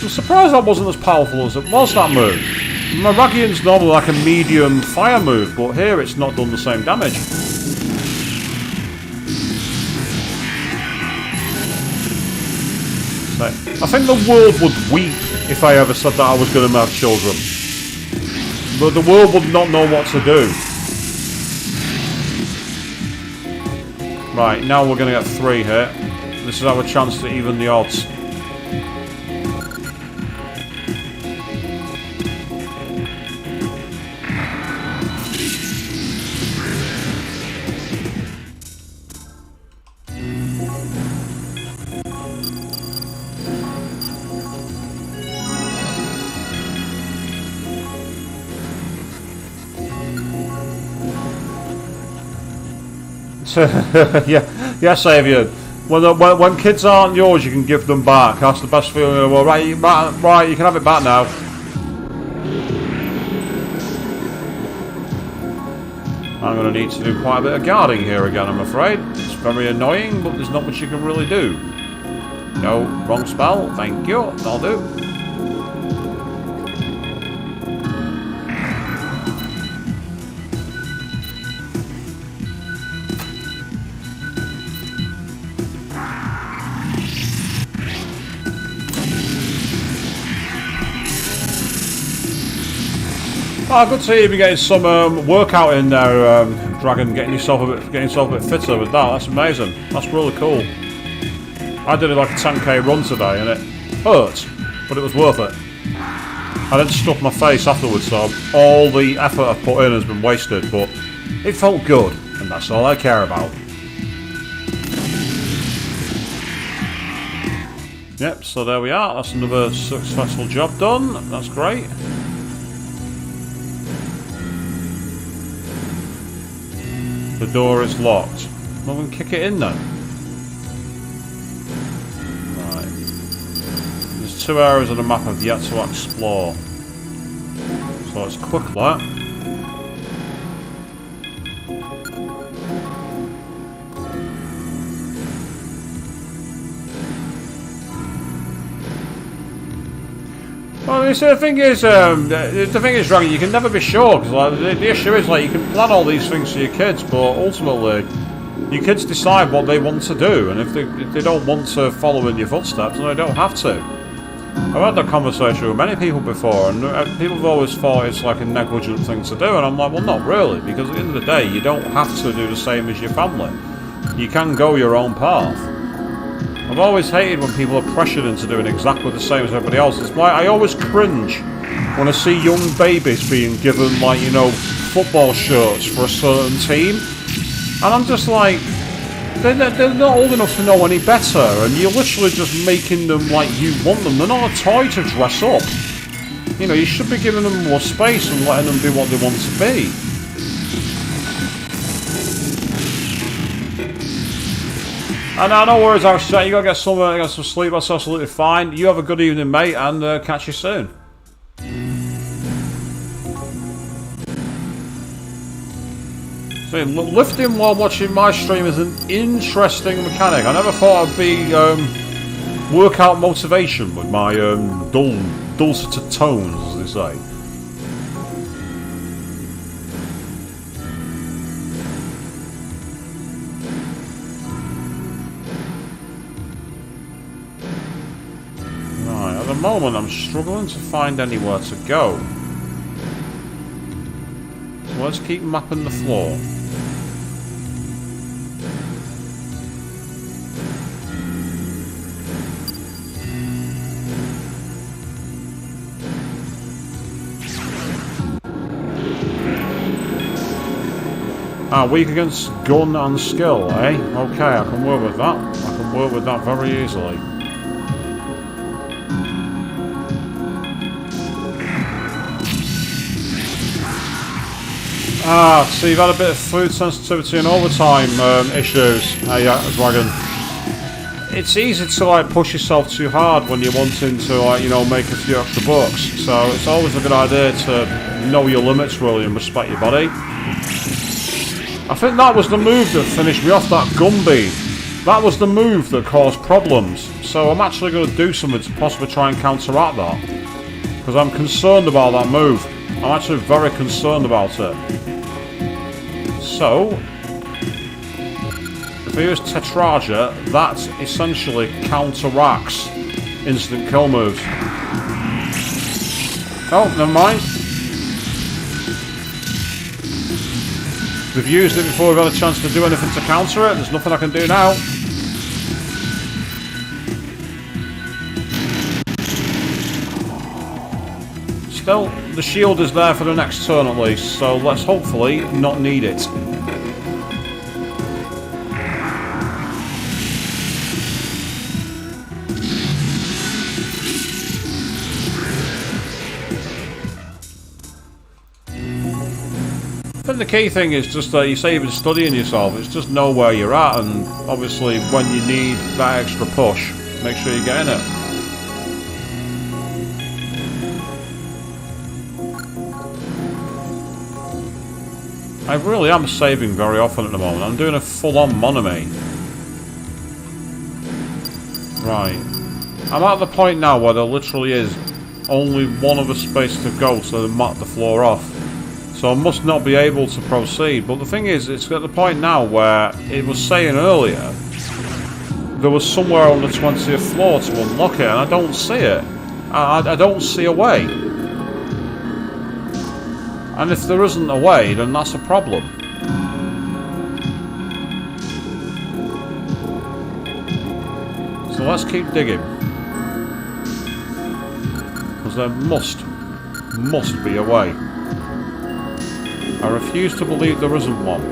[SPEAKER 1] I'm surprised that wasn't as powerful as it was, that move. Maragian's normally like a medium fire move, but here it's not done the same damage. I think the world would weep if I ever said that I was going to have children. But the world would not know what to do. Right, now we're going to get 3 here. This is our chance to even the odds. yeah, Saviour. When kids aren't yours, you can give them back. That's the best feeling in the world. Right, you can have it back now. I'm going to need to do quite a bit of guarding here again, I'm afraid. It's very annoying, but there's not much you can really do. No, wrong spell. Thank you. That'll do. Good to see you getting some workout in there, Dragon. Getting yourself a bit fitter with that. That's amazing. That's really cool. I did like a 10k run today, and it hurt, but it was worth it. I didn't stuff my face afterwards, so all the effort I've put in has been wasted. But it felt good, and that's all I care about. Yep. So there we are. That's another successful job done. That's great. The door is locked. Well, we can kick it in then. Right. There's 2 areas of the map I've yet to explore. So let's quick that. Well, you see, the thing is, Dragon, you can never be sure, because like, the issue is, like, you can plan all these things for your kids, but ultimately, your kids decide what they want to do, and if they don't want to follow in your footsteps, then they don't have to. I've had that conversation with many people before, and people have always thought it's like a negligent thing to do, and I'm like, well, not really, because at the end of the day, you don't have to do the same as your family. You can go your own path. I've always hated when people are pressured into doing exactly the same as everybody else. It's why I always cringe when I see young babies being given, like, you know, football shirts for a certain team. And I'm just like, They're not old enough to know any better, and you're literally just making them like you want them. They're not a toy to dress up. You know, you should be giving them more space and letting them be what they want to be. And now, no worries, Irish chat. You gotta get some sleep. That's absolutely fine. You have a good evening, mate, and catch you soon. See, lifting while watching my stream is an interesting mechanic. I never thought I'd be workout motivation with my dulcet tones, as they say. Right, at the moment I'm struggling to find anywhere to go. So let's keep mapping the floor. Weak against gun and skill, eh? Okay, I can work with that. I can work with that very easily. So you've had a bit of food sensitivity and overtime issues, Dragon. It's easy to like push yourself too hard when you're wanting to like, you know, make a few extra bucks. So it's always a good idea to know your limits really and respect your body. I think that was the move that finished me off, that Gumby. That was the move that caused problems. So I'm actually going to do something to possibly try and counteract that. Because I'm concerned about that move. I'm actually very concerned about it. So, if I use Tetraja, that essentially counteracts instant kill moves. Oh, never mind. We've used it before we've had a chance to do anything to counter it. There's nothing I can do now. Still, the shield is there for the next turn at least, so let's hopefully not need it. I think the key thing is just that you say you've been studying yourself, it's just know where you're at, and obviously when you need that extra push, make sure you're getting it. I really am saving very often at the moment. I'm doing a full-on monomy. Right. I'm at the point now where there literally is only one other space to go to map the floor off. So I must not be able to proceed. But the thing is, it's at the point now where it was saying earlier there was somewhere on the 20th floor to unlock it, and I don't see it. I don't see a way. And if there isn't a way, then that's a problem. So let's keep digging. Because there must be a way. I refuse to believe there isn't one.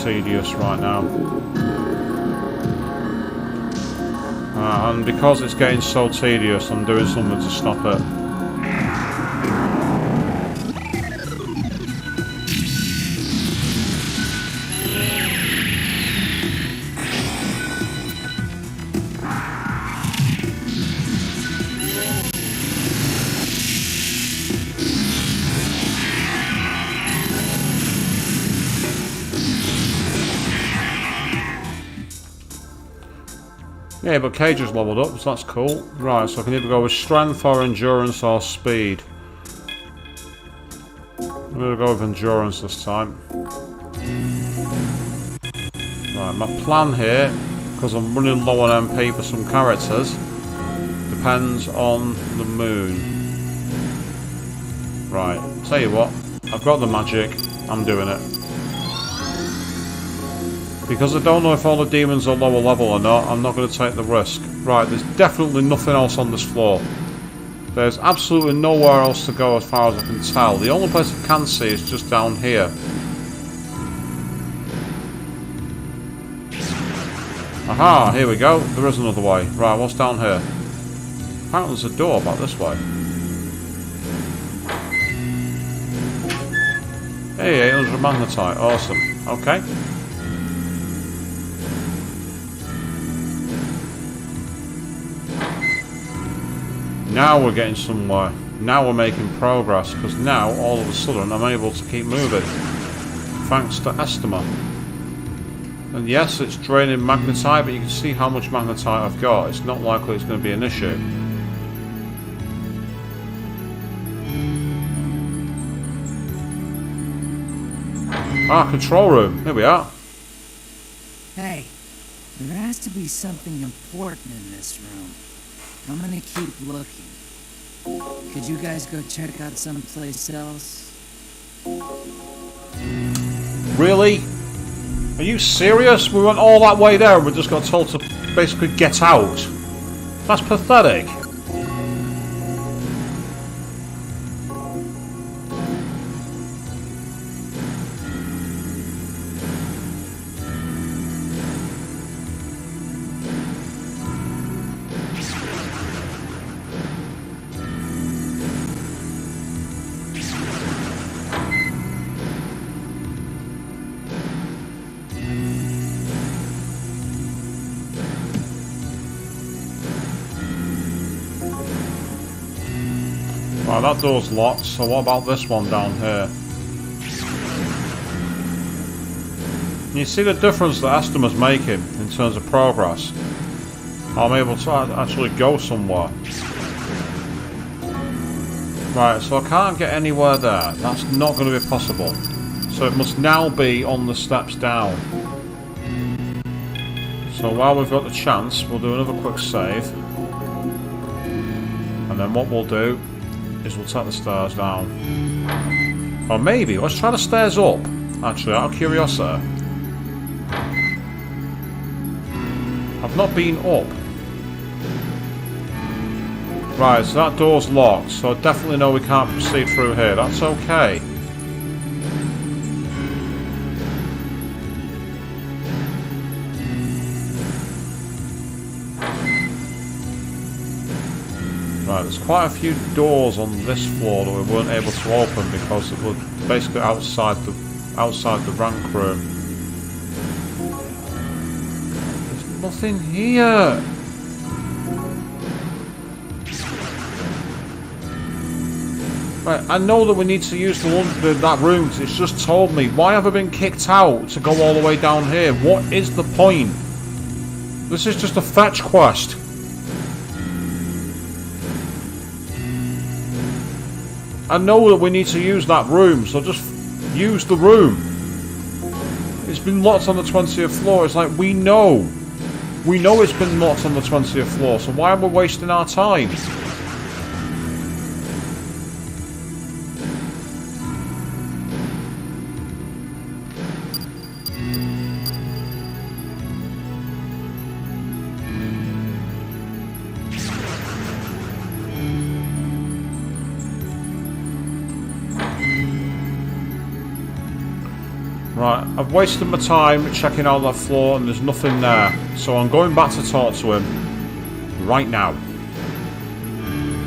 [SPEAKER 1] Tedious right now, and because it's getting so tedious, I'm doing something to stop it. Yeah, but Cage is leveled up, so that's cool. Right, so I can either go with strength or endurance or speed. I'm going to go with endurance this time. Right, my plan here, because I'm running low on MP for some characters, depends on the moon. Right, tell you what, I've got the magic, I'm doing it. Because I don't know if all the demons are lower level or not, I'm not going to take the risk. Right, there's definitely nothing else on this floor. There's absolutely nowhere else to go as far as I can tell. The only place I can see is just down here. Aha, here we go. There is another way. Right, what's down here? Apparently there's a door back this way. Hey, 800 magnetite. Awesome. Okay. Now we're getting somewhere. Now we're making progress, because now, all of a sudden, I'm able to keep moving. Thanks to Estima. And yes, it's draining magnetite, but you can see how much magnetite I've got. It's not likely it's going to be an issue. Ah, control room. Here we are.
[SPEAKER 8] Hey, there has to be something important in this room. I'm gonna keep looking. Could you guys go check out someplace else?
[SPEAKER 1] Really? Are you serious? We went all that way there and we just got told to basically get out. That's pathetic. Right, that door's locked, so what about this one down here? You see the difference that Estima's making in terms of progress? I'm able to actually go somewhere. Right, so I can't get anywhere there. That's not going to be possible. So it must now be on the steps down. So while we've got the chance, we'll do another quick save. And then what we'll do is we'll take the stairs down. Or maybe, let's try the stairs up. Actually, out of curiosity. I've not been up. Right, so that door's locked, so I definitely know we can't proceed through here. That's okay. Right, there's quite a few doors on this floor that we weren't able to open because it was basically outside the rank room. There's nothing here. Right, I know that we need to use that room because it's just told me. Why have I been kicked out to go all the way down here? What is the point? This is just a fetch quest. I know that we need to use that room, so just use the room. It's been locked on the 20th floor. It's like, we know it's been locked on the 20th floor, so why are we wasting our time? Right, I've wasted my time checking out that floor and there's nothing there. So I'm going back to talk to him right now.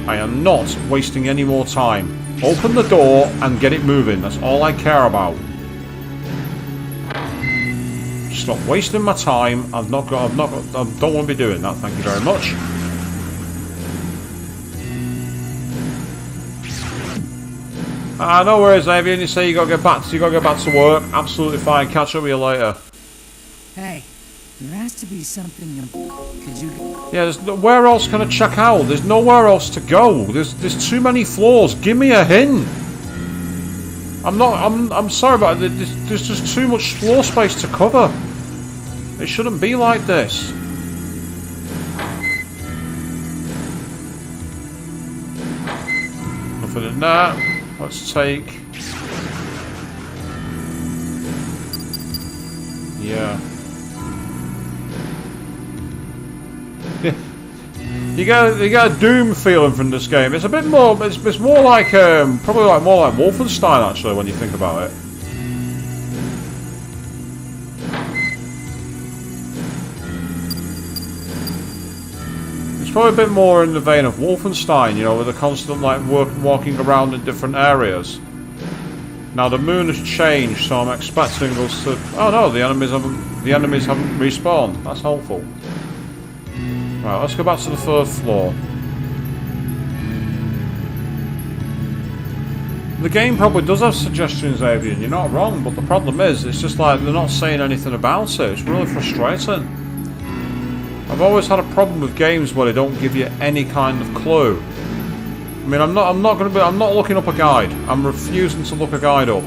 [SPEAKER 1] I am not wasting any more time. Open the door and get it moving. That's all I care about. Stop wasting my time. I don't want to be doing that. Thank you very much. No worries, Avian. You say you gotta get back to work. Absolutely fine. Catch up with you later.
[SPEAKER 8] Hey, There has to be something. Could you?
[SPEAKER 1] Yeah, where else can I check out? There's nowhere else to go. There's too many floors. Give me a hint. I'm sorry, but there's just too much floor space to cover. It shouldn't be like this. Nothing in there. Let's take. Yeah. You get a Doom feeling from this game. It's a bit more. It's more like probably more like Wolfenstein actually when you think about it. It's probably a bit more in the vein of Wolfenstein, you know, with the constant like walking around in different areas. Now the moon has changed, so I'm expecting us to. Oh no, the enemies haven't respawned. That's helpful. Right, let's go back to the 3rd floor. The game probably does have suggestions, Avian, you're not wrong, but the problem is, it's just like they're not saying anything about it. It's really frustrating. I've always had a problem with games where they don't give you any kind of clue. I mean, I'm not looking up a guide. I'm refusing to look a guide up.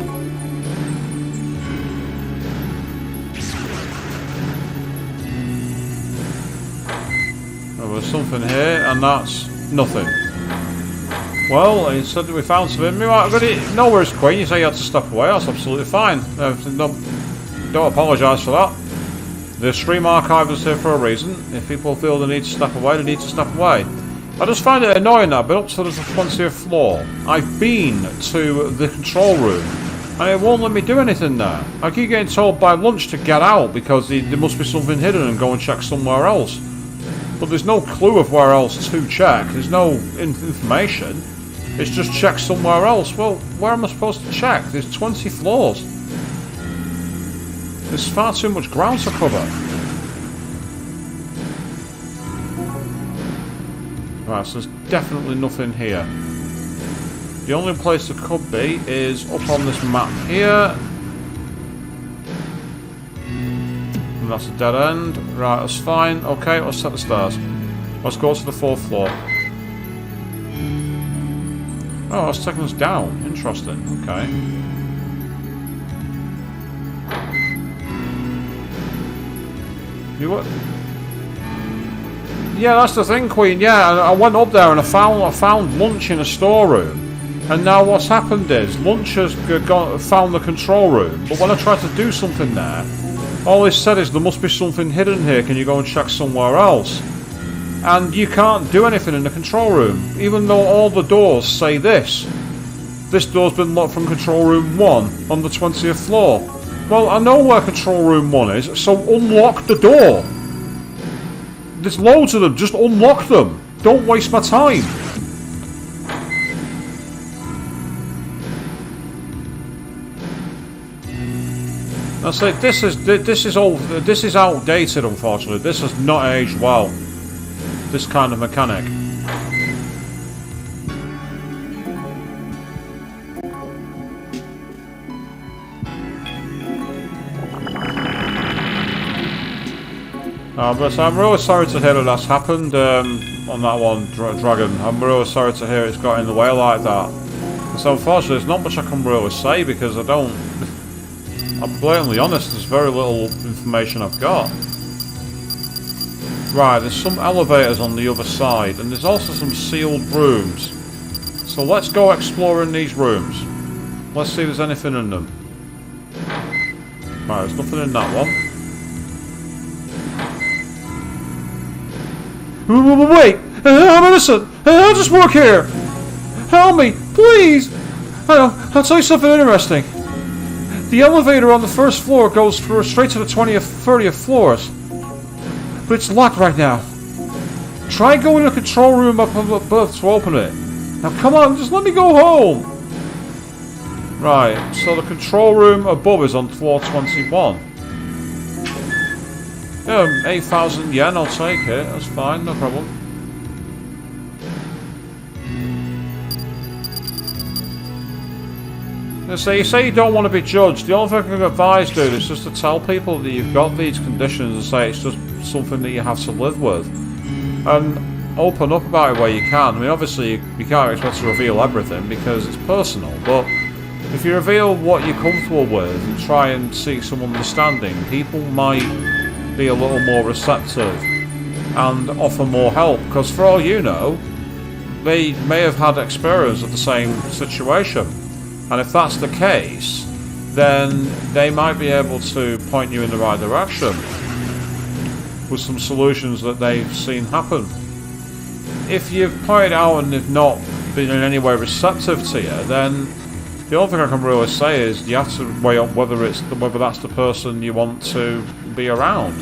[SPEAKER 1] There's something here, and that's nothing. Well, he said that we found something. No worries, Queen. You say you had to step away. That's absolutely fine. Don't apologise for that. The stream archive is here for a reason. If people feel they need to step away, they need to step away. I just find it annoying that I've been up to the 20th floor. I've been to the control room, and it won't let me do anything there. I keep getting told by lunch to get out because there must be something hidden and go and check somewhere else. But there's no clue of where else to check. There's no information. It's just check somewhere else. Well, where am I supposed to check? There's 20 floors. There's far too much ground to cover. Right, so there's definitely nothing here. The only place it could be is up on this map here. That's a dead end. Right, that's fine. Okay, let's set the stairs. Let's go to the 4th floor. Oh, that's taking us down. Interesting. Okay. You what? Yeah, that's the thing, Queen. Yeah, I went up there and I found lunch in a storeroom. And now what's happened is lunch has found the control room. But when I tried to do something there, all it said is there must be something hidden here, can you go and check somewhere else? And you can't do anything in the control room, even though all the doors say this. This door's been locked from control room 1 on the 20th floor. Well, I know where control room 1 is, so unlock the door. There's loads of them, just unlock them. Don't waste my time. I say this is outdated, unfortunately. This has not aged well. This kind of mechanic. But I'm really sorry to hear that that's happened on that one, Dragon. I'm really sorry to hear it's got in the way like that. So unfortunately, there's not much I can really say because I'm blatantly honest, there's very little information I've got. Right, there's some elevators on the other side, and there's also some sealed rooms. So let's go exploring these rooms. Let's see if there's anything in them. Right, there's nothing in that one. Wait! I'm innocent! I'll just work here! Help me! Please! I'll tell you something interesting. The elevator on the 1st floor goes straight to the 20th, 30th floors. But it's locked right now. Try going to the control room up above to open it. Now come on, just let me go home! Right, so the control room above is on floor 21. 8,000 yen, I'll take it. That's fine, no problem. So you say you don't want to be judged. The only thing I can advise, dude, is just to tell people that you've got these conditions and say it's just something that you have to live with. And open up about it where you can. I mean, obviously, you can't expect to reveal everything because it's personal, but if you reveal what you're comfortable with and try and seek some understanding, people might be a little more receptive and offer more help, because for all you know, they may have had experience of the same situation. And if that's the case, then they might be able to point you in the right direction with some solutions that they've seen happen. If you've pointed out and they've not been in any way receptive to you, then the only thing I can really say is you have to weigh up whether that's the person you want to be around.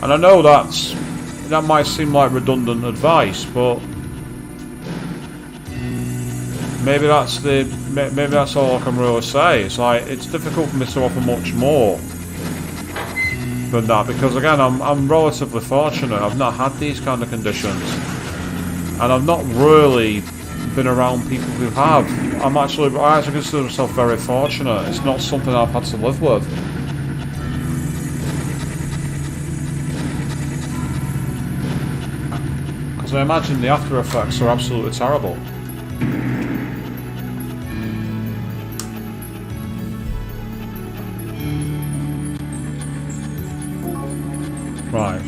[SPEAKER 1] And I know that might seem like redundant advice, but maybe that's all I can really say. It's like, it's difficult for me to offer much more than that, because again, I'm relatively fortunate. I've not had these kind of conditions, and I've not really been around people who have. I actually consider myself very fortunate. It's not something I've had to live with. Because I imagine the after effects are absolutely terrible. Right.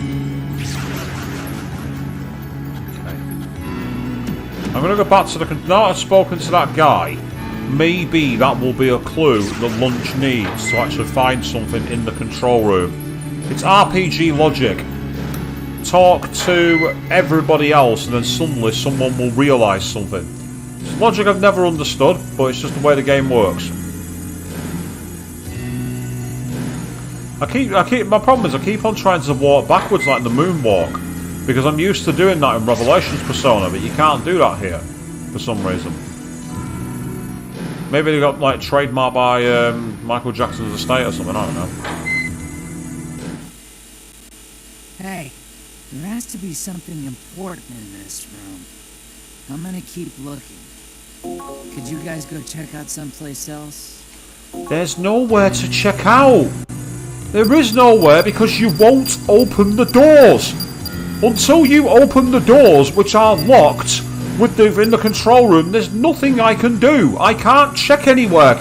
[SPEAKER 1] Okay. I'm going to go back to the... Now I've spoken to that guy, maybe that will be a clue that Lunch needs to actually find something in the control room. It's RPG logic. Talk to everybody else and then suddenly someone will realise something. It's logic I've never understood, but it's just the way the game works. My problem is I keep on trying to walk backwards like the moonwalk, because I'm used to doing that in Revelations Persona, but you can't do that here for some reason. Maybe they got like trademarked by Michael Jackson's estate or something. I don't know.
[SPEAKER 8] Hey, there has to be something important in this room. I'm gonna keep looking. Could you guys go check out someplace else?
[SPEAKER 1] There's nowhere to check out. There is nowhere because you won't open the doors. Until you open the doors, which are locked in the control room, there's nothing I can do. I can't check anywhere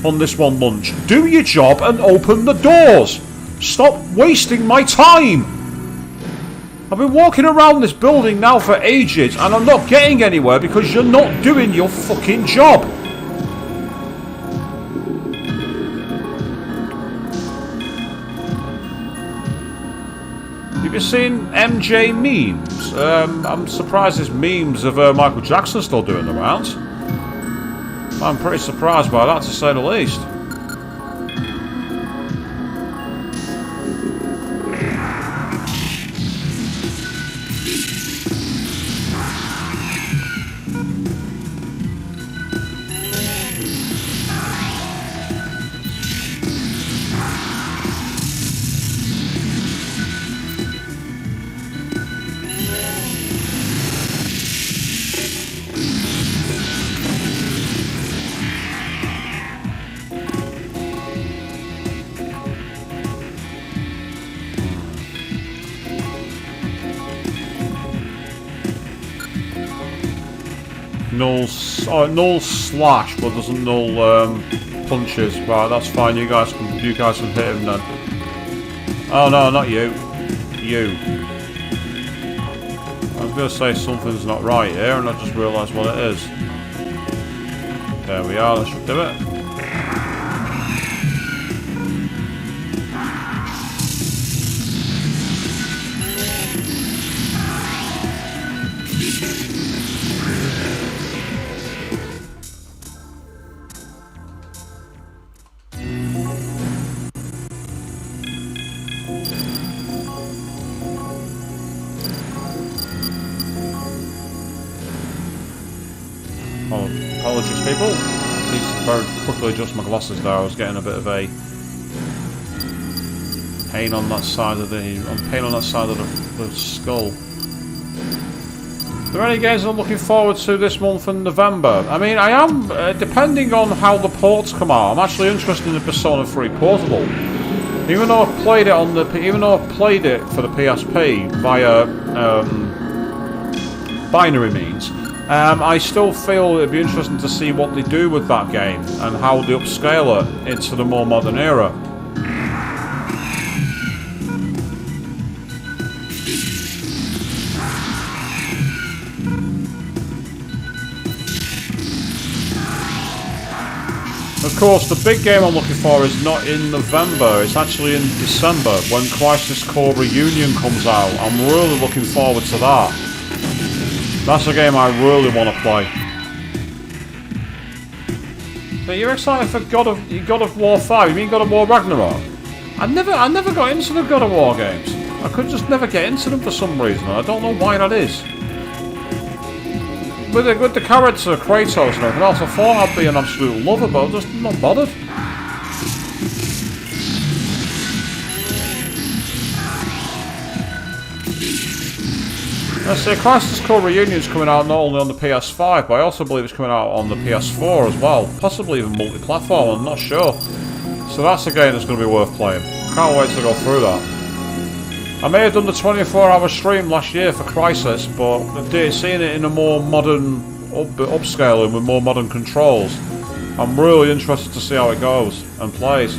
[SPEAKER 1] on this one, Lunch. Do your job and open the doors. Stop wasting my time. I've been walking around this building now for ages and I'm not getting anywhere because you're not doing your fucking job. Have you seen MJ memes? I'm surprised there's memes of Michael Jackson still doing the rounds. I'm pretty surprised by that, to say the least. Null slash, but doesn't null punches. Right, that's fine. You guys can hit him then. Oh no, not you. You. I was gonna say something's not right here, and I just realised what it is. There we are. That should do it. Apologies, people. I need to very quickly adjust my glasses there. I was getting a bit of a pain on that side of the skull. Are there any games I'm looking forward to this month in November? I mean, I am, depending on how the ports come out, I'm actually interested in the Persona 3 Portable. Even though I've played it on the, for the PSP via binary means, I still feel it'd be interesting to see what they do with that game and how they upscale it into the more modern era. Of course, the big game I'm looking for is not in November, it's actually in December, when Crisis Core Reunion comes out. I'm really looking forward to that. That's a game I really want to play. So you're excited for God of War 5? You mean God of War Ragnarok? I never got into the God of War games. I could just never get into them for some reason, and I don't know why that is. With the character Kratos and everything else, I thought I'd be an absolute lover, but I'm just not bothered. Let's say Crisis Core Reunion's coming out not only on the PS5, but I also believe it's coming out on the PS4 as well. Possibly even multi-platform, I'm not sure. So that's a game that's going to be worth playing. Can't wait to go through that. I may have done the 24-hour stream last year for Crisis, but seeing it in a more modern upscaling with more modern controls, I'm really interested to see how it goes and plays.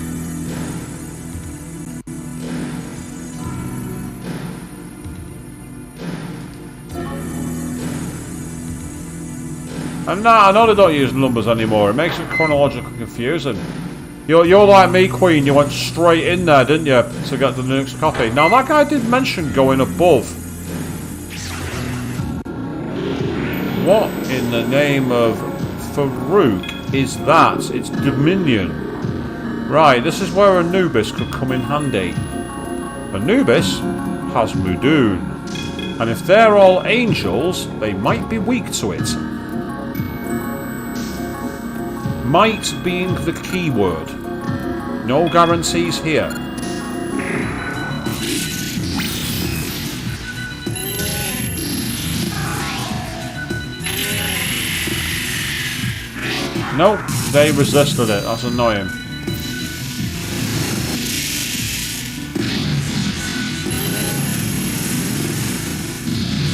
[SPEAKER 1] And now I know they don't use numbers anymore. It makes it chronologically confusing. You're like me, Queen. You went straight in there, didn't you, to get the next copy? Now, that guy did mention going above. What in the name of Farouk is that? It's Dominion. Right, this is where Anubis could come in handy. Anubis has Mudun. And if they're all angels, they might be weak to it. Might being the key word. No guarantees here. Nope, they resisted it. That's annoying.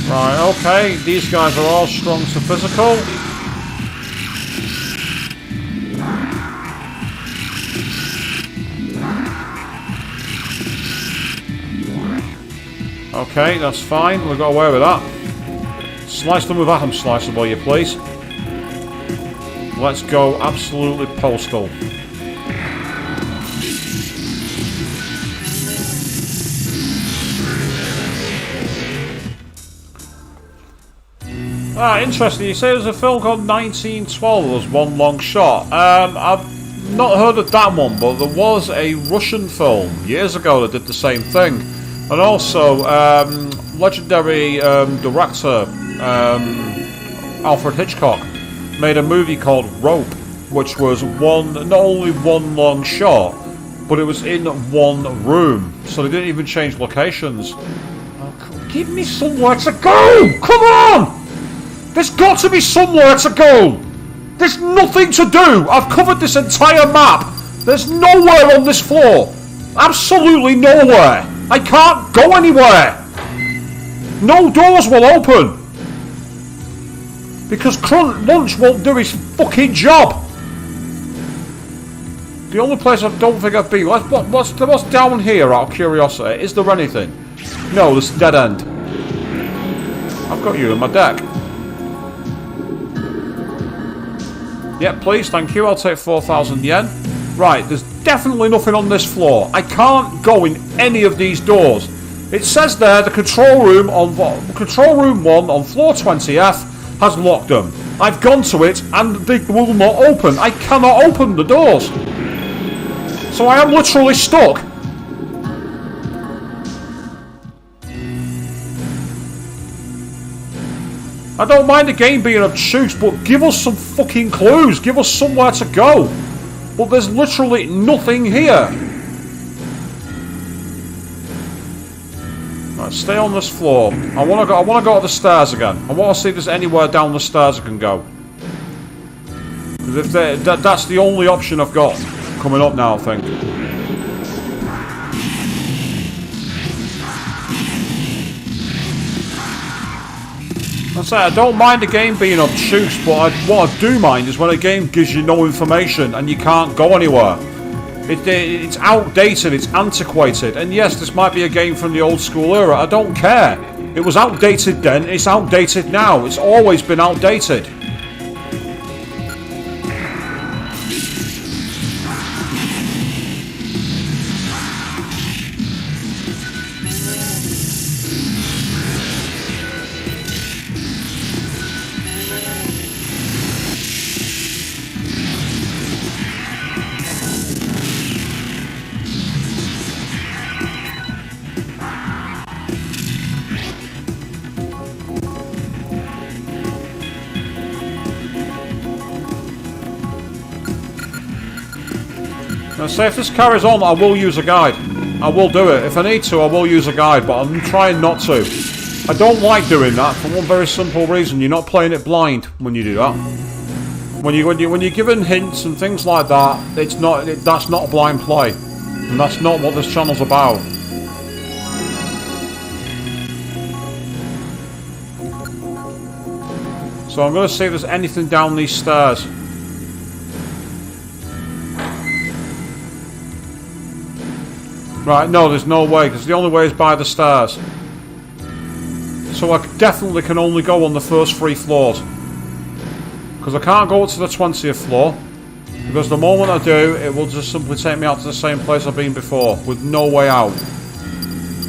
[SPEAKER 1] Right, okay. These guys are all strong to physical. Okay, that's fine. We've got away with that. Slice them with Atom Slicer, will you please? Let's go absolutely postal. Ah, interesting. You say there's a film called 1912. There's one long shot. I've not heard of that one, but there was a Russian film years ago that did the same thing. And also, legendary director Alfred Hitchcock made a movie called Rope, which was not only one long shot, but it was in one room, so they didn't even change locations. Oh, give me somewhere to go! Come on! There's got to be somewhere to go! There's nothing to do! I've covered this entire map! There's nowhere on this floor! Absolutely nowhere! I can't go anywhere! No doors will open! Because Lunch won't do his fucking job! The only place I don't think I've been... What's down here, out of curiosity? Is there anything? No, there's a dead end. I've got you in my deck. Yeah, please, thank you. I'll take 4,000 yen. Right, there's definitely nothing on this floor. I can't go in any of these doors. It says there the control room 1 on floor 20F has locked them. I've gone to it and they will not open. I cannot open the doors. So I am literally stuck. I don't mind the game being obtuse, but give us some fucking clues. Give us somewhere to go. But there's literally nothing here. Right, stay on this floor. I want to go to the stairs again. I want to see if there's anywhere down the stairs I can go. Because if that's the only option I've got coming up now, I think. I don't mind a game being obtuse, but what I do mind is when a game gives you no information and you can't go anywhere. It's outdated, it's antiquated, and yes, this might be a game from the old school era, I don't care. It was outdated then, it's outdated now, it's always been outdated. Now, say if this carries on, I will use a guide. I will do it. If I need to, I will use a guide, but I'm trying not to. I don't like doing that for one very simple reason. You're not playing it blind when you do that. When you're given hints and things like that, that's not a blind play, and that's not what this channel's about. So I'm going to see if there's anything down these stairs. Right, no, there's no way, because the only way is by the stairs. So I definitely can only go on the first 3 floors. Because I can't go up to the 20th floor. Because the moment I do, it will just simply take me out to the same place I've been before, with no way out.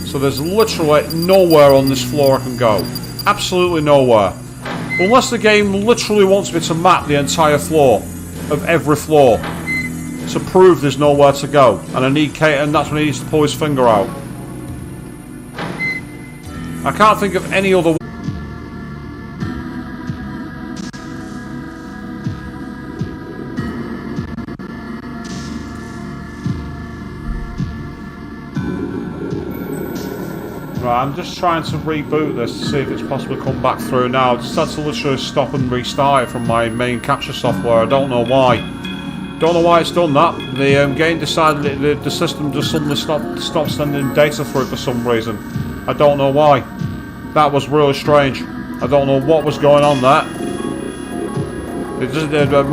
[SPEAKER 1] So there's literally nowhere on this floor I can go. Absolutely nowhere. Unless the game literally wants me to map the entire floor, of every floor, to prove there's nowhere to go, and that's when he needs to pull his finger out. I can't think of any other. Right, I'm just trying to reboot this to see if it's possibly come back through now. I just had to literally stop and restart it from my main capture software. I don't know why. Don't know why it's done that. The game decided the system just suddenly stopped sending data through for some reason. I don't know why. That was really strange. I don't know what was going on there.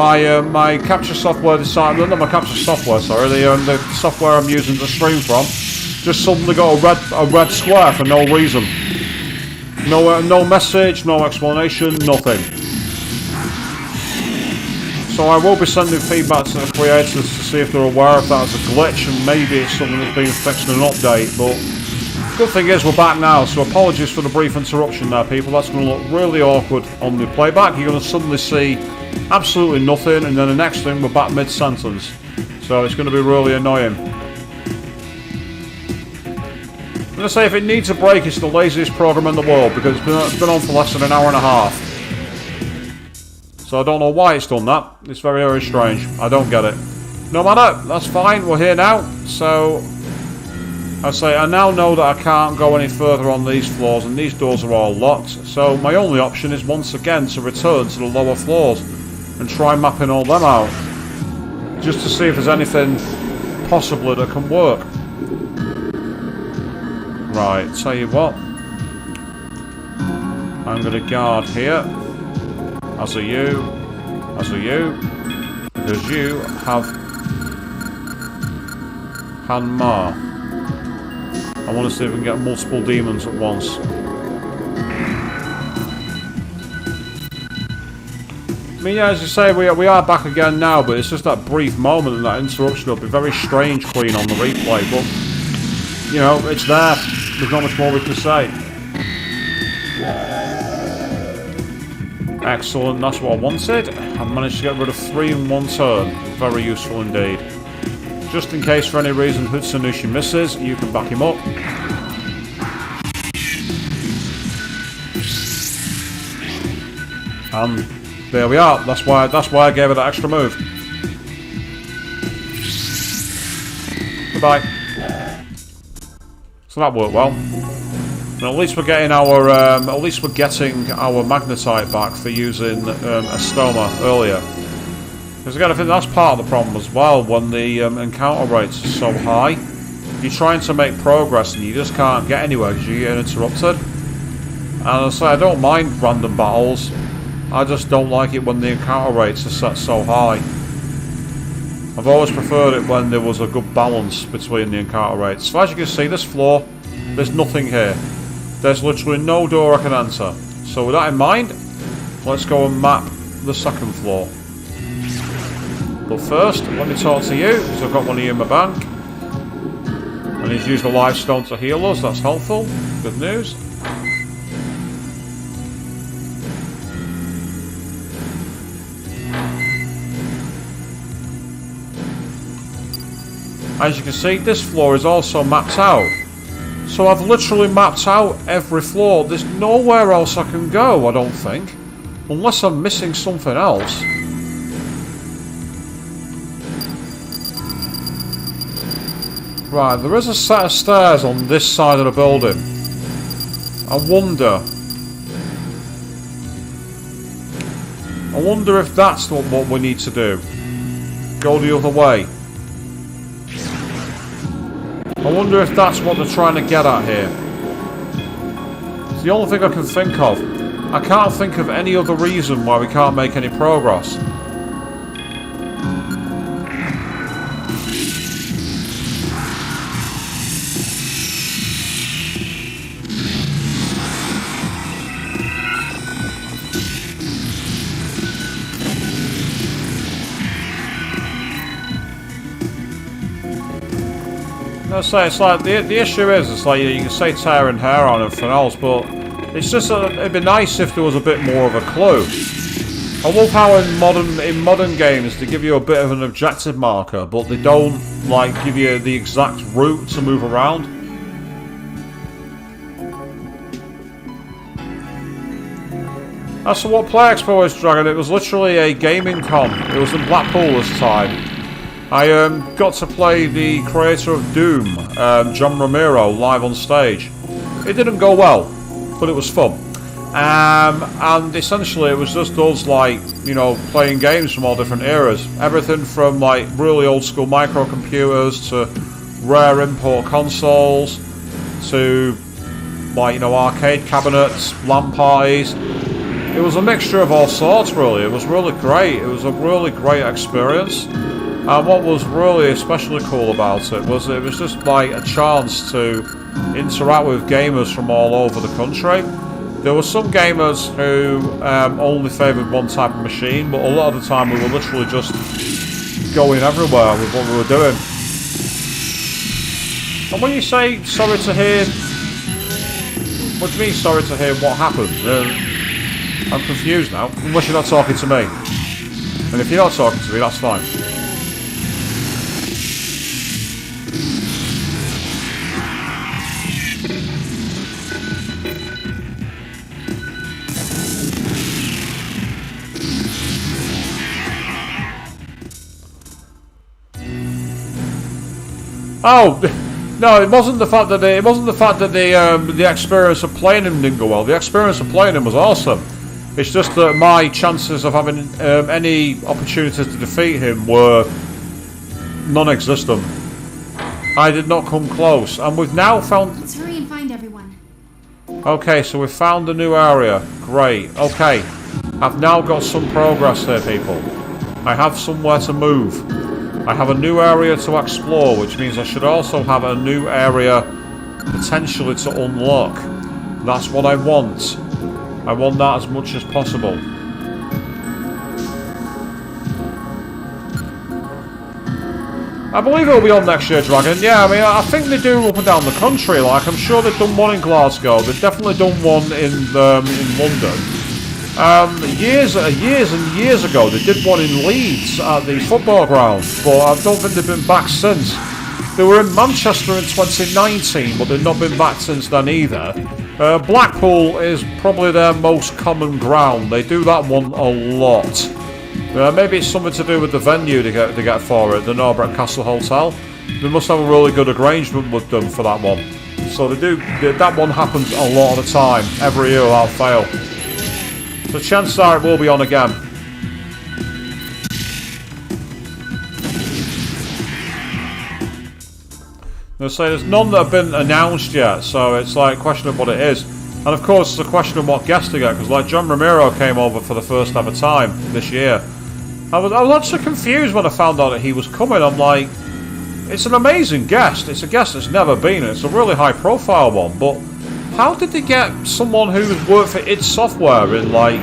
[SPEAKER 1] My capture software decided, not my capture software, sorry, the software I'm using to stream from, just suddenly got a red square for no reason. No message, no explanation, nothing. So I will be sending feedback to the creators to see if they're aware of that as a glitch, and maybe it's something that's been fixed in an update, but the good thing is we're back now, so apologies for the brief interruption there, people. That's going to look really awkward on the playback. You're going to suddenly see absolutely nothing, and then the next thing we're back mid-sentence. So it's going to be really annoying. I'm going to say if it needs a break, it's the laziest program in the world, because it's been on for less than an hour and a half. So I don't know why it's done that. It's very, very strange. I don't get it. No matter, that's fine. We're here now. So I now know that I can't go any further on these floors, and these doors are all locked. So my only option is once again to return to the lower floors and try mapping all them out, just to see if there's anything possibly that can work. Right, tell you what. I'm going to guard here. As are you, because you have Hanma. I want to see if we can get multiple demons at once. I mean, yeah, as you say, we are back again now, but it's just that brief moment and that interruption will be very strange clean on the replay, but, you know, it's there. There's not much more we can say. Excellent, that's what I wanted. I've managed to get rid of 3 in one turn. Very useful indeed. Just in case for any reason Hutsunushi misses, you can back him up. And there we are. That's why I gave her that extra move. Goodbye. So that worked well. And at least we're getting our magnetite back for using a stoma earlier. Because again, I think that's part of the problem as well. When the encounter rates are so high, you're trying to make progress and you just can't get anywhere because you get interrupted. And I say I don't mind random battles. I just don't like it when the encounter rates are set so high. I've always preferred it when there was a good balance between the encounter rates. So as you can see, this floor, there's nothing here. There's literally no door I can enter. So with that in mind, let's go and map the second floor. But first, let me talk to you, because I've got one of you in my bank. And he's used a live stone to heal us, that's helpful. Good news. As you can see, this floor is also mapped out. So I've literally mapped out every floor. There's nowhere else I can go, I don't think. Unless I'm missing something else. Right, there is a set of stairs on this side of the building. I wonder if that's what we need to do. Go the other way. I wonder if that's what they're trying to get at here. It's the only thing I can think of. I can't think of any other reason why we can't make any progress. I say it's like the issue is it's like you can say tearing hair on everything else, but it's just it'd be nice if there was a bit more of a clue. I love how in modern games they give you a bit of an objective marker, but they don't like give you the exact route to move around. As for what Play Expo is, Dragon, it was literally a gaming con. It was in Blackpool this time. I got to play the creator of Doom, John Romero, live on stage. It didn't go well, but it was fun. And essentially it was just us, like, you know, playing games from all different eras. Everything from, like, really old school microcomputers to rare import consoles to, like, you know, arcade cabinets, LAN parties. It was a mixture of all sorts, really. It was really great. It was a really great experience. And what was really especially cool about it was just like a chance to interact with gamers from all over the country. There were some gamers who only favoured one type of machine, but a lot of the time we were literally just going everywhere with what we were doing. And when you say sorry to hear, what do you mean sorry to hear what happened? I'm confused now, unless you're not talking to me. And if you're not talking to me, that's fine. Oh no! It wasn't the fact that the experience of playing him didn't go well. The experience of playing him was awesome. It's just that my chances of having any opportunities to defeat him were non-existent. I did not come close, and we've now found.
[SPEAKER 5] Let's hurry and find everyone.
[SPEAKER 1] Okay, so we've found a new area. Great. Okay, I've now got some progress here, people. I have somewhere to move. I have a new area to explore, which means I should also have a new area potentially to unlock. That's what I want. I want that as much as possible. I believe it'll be on next year, Dragon. Yeah, I mean, I think they do up and down the country. Like, I'm sure they've done one in Glasgow. They've definitely done one in London. Years and years ago, they did one in Leeds at the football ground, but I don't think they've been back since. They were in Manchester in 2019, but they've not been back since then either. Blackpool is probably their most common ground. They do that one a lot. Maybe it's something to do with the venue they get for it, the Norbert Castle Hotel. They must have a really good arrangement with them for that one. So that one happens a lot of the time, every year without fail. So chances are it will be on again. I'm going to say there's none that have been announced yet, so it's like a question of what it is. And of course it's a question of what guest to get, because like John Romero came over for the first ever time this year. I was actually confused when I found out that he was coming. I'm like, it's an amazing guest. It's a guest that's never been. It's a really high profile one, but how did they get someone who's worked for id Software in like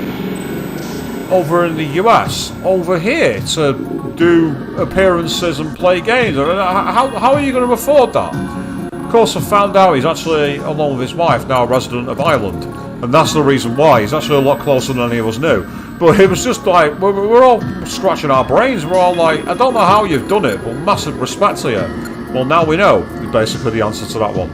[SPEAKER 1] over in the US over here to do appearances and play games? How are you going to afford that? Of course, I found out he's actually, along with his wife, now a resident of Ireland, and that's the reason why. He's actually a lot closer than any of us knew. But it was just like, we're all scratching our brains. We're all like, I don't know how you've done it, but massive respect to you. Well, now we know, basically, the answer to that one.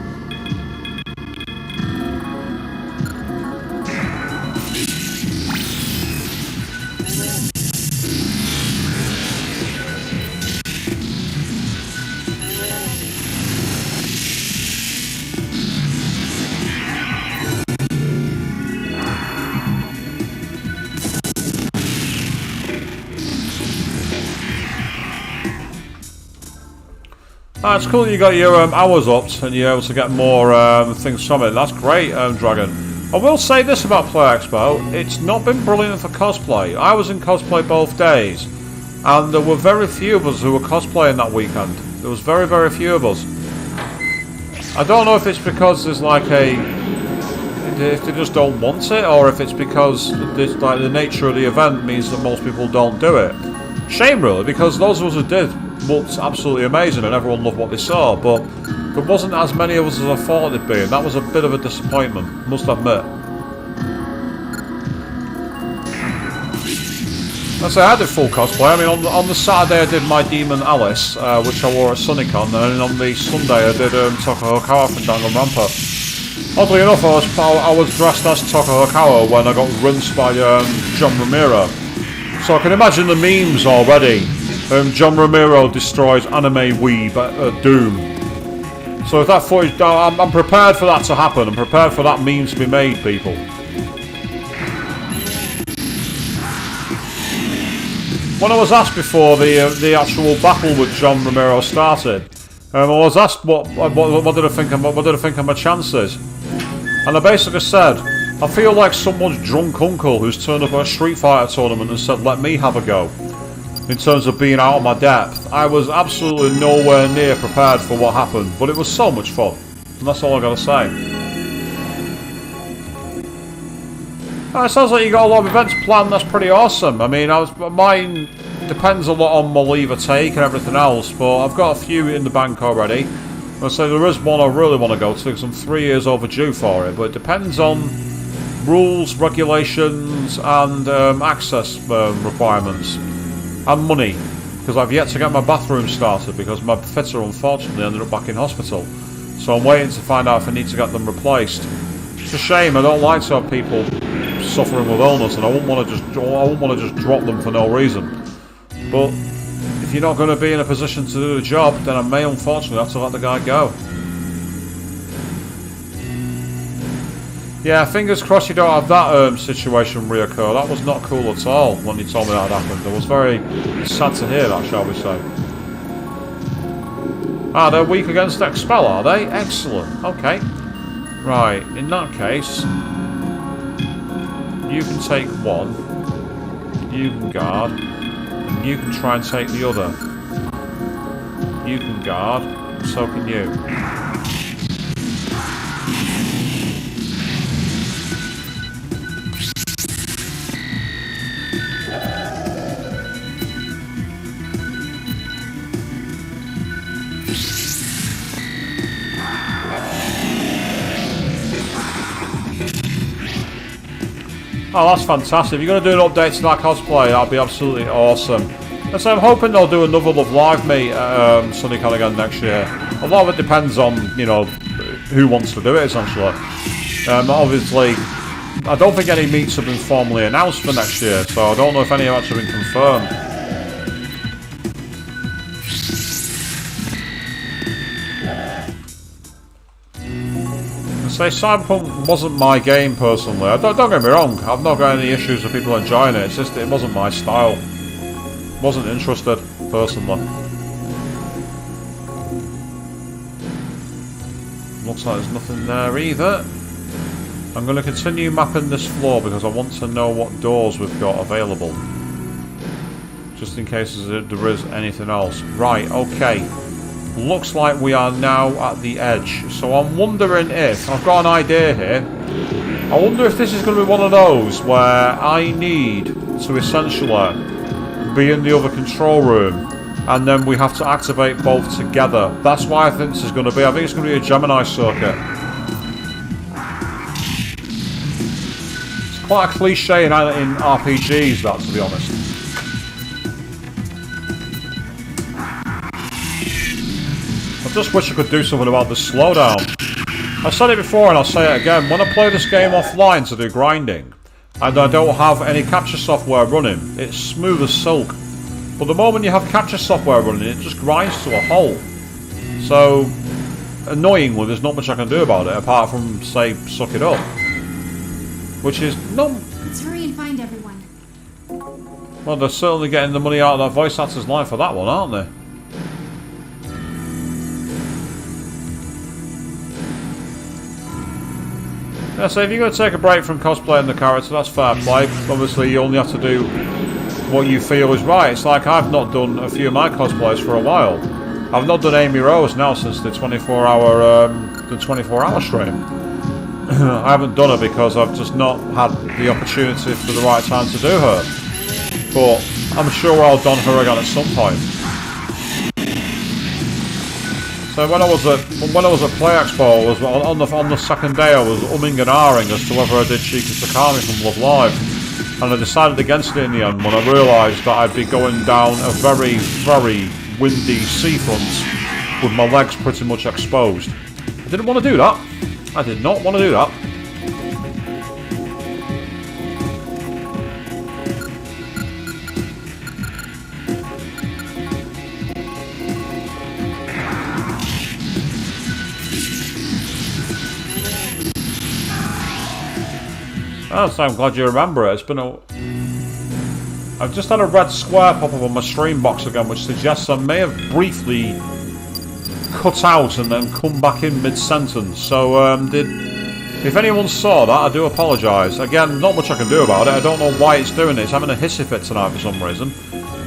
[SPEAKER 1] It's cool that you got your hours upped and you're able to get more things from it. That's great, Dragon. I will say this about Play Expo. It's not been brilliant for cosplay. I was in cosplay both days, and there were very few of us who were cosplaying that weekend. There was very, very few of us. I don't know if it's because there's like if they just don't want it, or if it's because like the nature of the event means that most people don't do it. Shame really, because those of us who did looked absolutely amazing and everyone loved what they saw, but there wasn't as many of us as I thought there'd be, and that was a bit of a disappointment, must admit. I say I did full cosplay. I mean, on the Saturday I did my Demon Alice, which I wore at SunnyCon, and then on the Sunday I did Tokuhokawa from Danganronpa. Oddly enough, I was dressed as Tokuhokawa when I got rinsed by John Romero. So I can imagine the memes already. John Romero destroys anime weeb at Doom. So if that footage, I'm prepared for that to happen. I'm prepared for that meme to be made, people. When I was asked before the actual battle with John Romero started, I was asked what did I think of my chances, and I basically said, I feel like someone's drunk uncle who's turned up at a Street Fighter tournament and said, let me have a go. In terms of being out of my depth, I was absolutely nowhere near prepared for what happened, but it was so much fun, and that's all I gotta say. It sounds like you got a lot of events planned. That's pretty awesome. I mean, mine depends a lot on my leave of take and everything else, but I've got a few in the bank already. I'll say there is one I really want to go to because I'm 3 years overdue for it, but it depends on rules, regulations, and access requirements. And money, because I've yet to get my bathroom started because my fitter unfortunately ended up back in hospital. So I'm waiting to find out if I need to get them replaced. It's a shame. I don't like to have people suffering with illness, and I wouldn't want to just drop them for no reason. But if you're not going to be in a position to do the job, then I may unfortunately have to let the guy go. Yeah, fingers crossed you don't have that situation reoccur. That was not cool at all when you told me that had happened. I was very sad to hear that, shall we say. Ah, they're weak against Expel, are they? Excellent. Okay. Right, in that case, you can take one, you can guard, and you can try and take the other. You can guard, and so can you. Oh, that's fantastic. If you're going to do an update to that cosplay, that'd be absolutely awesome. And so I'm hoping they'll do another Love Live meet at SunnyCon again next year. A lot of it depends on, you know, who wants to do it, essentially. Obviously, I don't think any meets have been formally announced for next year, so I don't know if any have actually been confirmed. Say, Cyberpunk wasn't my game personally. Don't get me wrong, I've not got any issues with people enjoying it, it's just it wasn't my style. Wasn't interested, personally. Looks like there's nothing there either. I'm going to continue mapping this floor because I want to know what doors we've got available. Just in case there is anything else. Right, okay. Looks like we are now at the edge. So I'm wondering if... I've got an idea here. I wonder if this is going to be one of those where I need to essentially be in the other control room and then we have to activate both together. That's why I think this is going to be. I think it's going to be a Gemini circuit. It's quite a cliche in RPGs, that, to be honest. I just wish I could do something about the slowdown. I've said it before and I'll say it again. When I play this game offline to do grinding, and I don't have any capture software running, it's smooth as silk. But the moment you have capture software running, it just grinds to a halt. So, annoyingly, there's not much I can do about it, apart from, say, suck it up. Which is not...
[SPEAKER 5] Let's hurry and find everyone.
[SPEAKER 1] Well, they're certainly getting the money out of that voice actor's line for that one, aren't they? Yeah, so if you're going to take a break from cosplaying the character, that's fair play. Obviously, you only have to do what you feel is right. It's like I've not done a few of my cosplays for a while. I've not done Amy Rose now since the 24-hour stream. I haven't done it because I've just not had the opportunity for the right time to do her. But I'm sure I'll don her again at some point. So when I was at Play Expo, I was on the second day I was umming and ahhing as to whether I did Chica Sakami from Love Live, and I decided against it in the end when I realised that I'd be going down a very, very windy seafront with my legs pretty much exposed. I didn't want to do that. I did not want to do that. Oh, so I'm glad you remember it. It's been a... I've just had a red square pop up on my stream box again, which suggests I may have briefly cut out and then come back in mid-sentence. So, if anyone saw that, I do apologise. Again, not much I can do about it. I don't know why it's doing it. It's having a hissy fit tonight for some reason.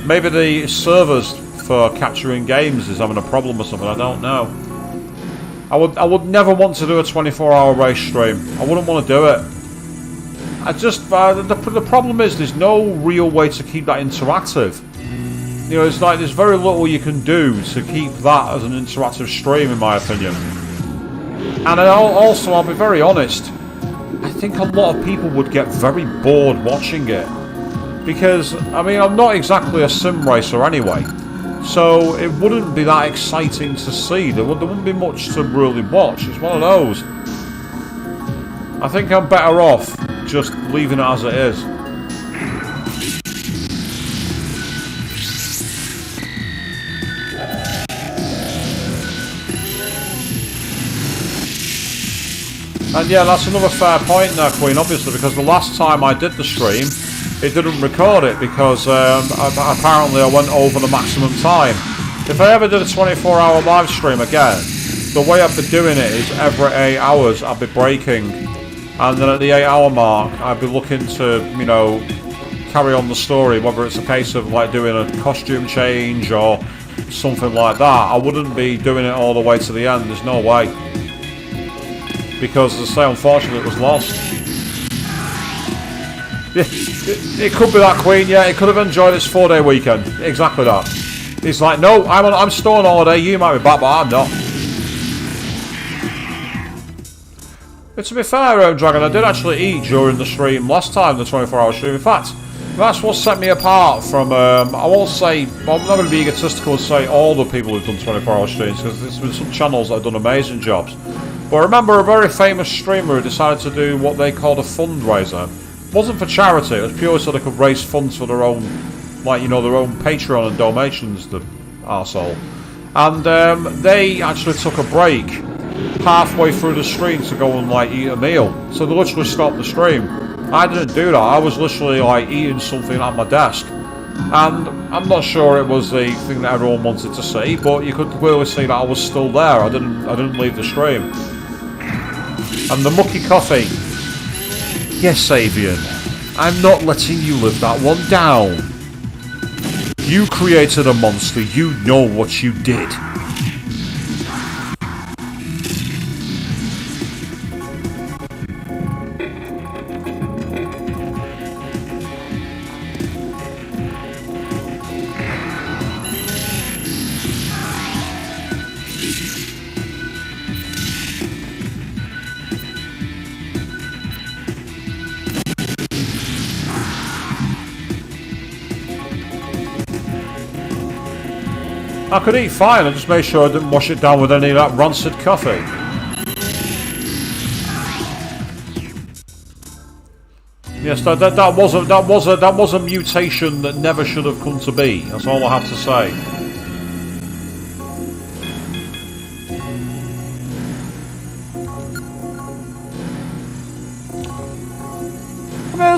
[SPEAKER 1] Maybe the servers for capturing games is having a problem or something. I don't know. I would never want to do a 24-hour race stream. I wouldn't want to do it. I just the problem is there's no real way to keep that interactive. You know, it's like there's very little you can do to keep that as an interactive stream, in my opinion. And I'll be very honest, I think a lot of people would get very bored watching it. Because, I mean, I'm not exactly a sim racer anyway, so it wouldn't be that exciting to see. There wouldn't be much to really watch. It's one of those. I think I'm better off just leaving it as it is. And yeah, that's another fair point there, Queen, obviously, because the last time I did the stream, it didn't record it because apparently I went over the maximum time. If I ever did a 24-hour live stream again, the way I'd be doing it is every 8 hours I'd be breaking, and then at the 8-hour mark I'd be looking to, you know, carry on the story, whether it's a case of like doing a costume change or something like that. I wouldn't be doing it all the way to the end, there's no way. Because, as I say, unfortunately it was lost. Yeah, it could be that, Queen, yeah, it could have enjoyed its 4-day weekend. Exactly that. He's like, no, I'm still on holiday, you might be back, but I'm not. But to be fair, Dragon, I did actually eat during the stream last time, the 24-hour stream. In fact, that's what set me apart from, I won't say, well, I'm not going to be egotistical and say all the people who've done 24-hour streams, because there's been some channels that have done amazing jobs. But I remember a very famous streamer who decided to do what they called a fundraiser. It wasn't for charity, it was purely so they could raise funds for their own, like, you know, their own Patreon and donations, the arsehole. And they actually took a break halfway through the stream to go and like eat a meal. So they literally stopped the stream. I didn't do that. I was literally like eating something at my desk. And I'm not sure it was the thing that everyone wanted to see, but you could clearly see that I was still there. I didn't leave the stream. And the mucky coffee. Yes, Avian. I'm not letting you live that one down. You created a monster. You know what you did. I could eat fine, I just made sure I didn't wash it down with any of that rancid coffee. Yes, that was a mutation that never should have come to be. That's all I have to say.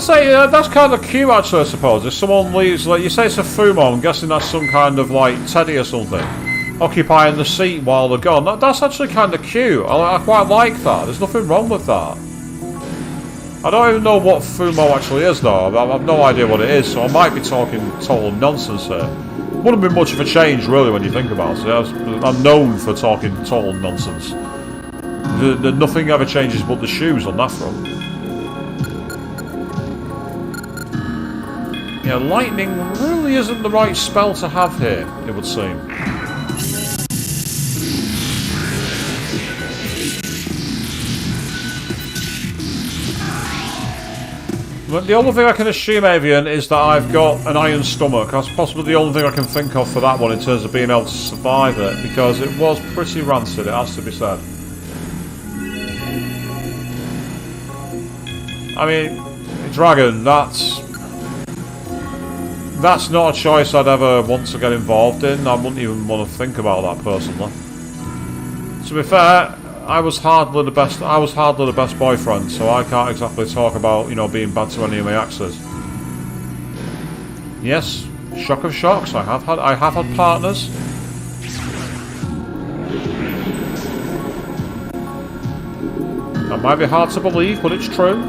[SPEAKER 1] That's kind of cute actually, I suppose. If someone leaves, like you say it's a Fumo, I'm guessing that's some kind of like teddy or something, occupying the seat while they're gone. That's actually kind of cute. I quite like that. There's nothing wrong with that. I don't even know what Fumo actually is though. I have no idea what it is, so I might be talking total nonsense here. Wouldn't be much of a change really when you think about it. I'm known for talking total nonsense. Nothing ever changes but the shoes on that front. Yeah, lightning really isn't the right spell to have here, it would seem. But the only thing I can assume, Avian, is that I've got an iron stomach. That's possibly the only thing I can think of for that one in terms of being able to survive it, because it was pretty rancid, it has to be said. I mean, Dragon, that's not a choice I'd ever want to get involved in. I wouldn't even want to think about that personally. To be fair, I was hardly the best boyfriend, so I can't exactly talk about, you know, being bad to any of my exes. Yes, shock of shocks. I have had partners. That might be hard to believe, but it's true.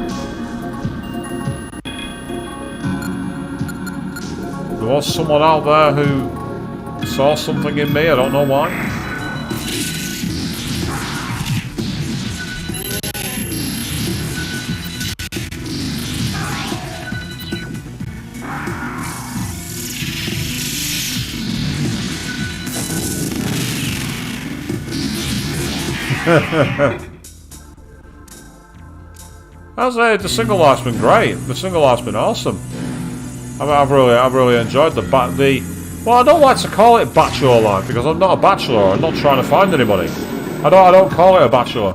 [SPEAKER 1] There was someone out there who saw something in me, I don't know why. The single life's been great. The single life's been awesome. I've really enjoyed well, I don't like to call it bachelor life because I'm not a bachelor. I'm not trying to find anybody. I don't call it a bachelor.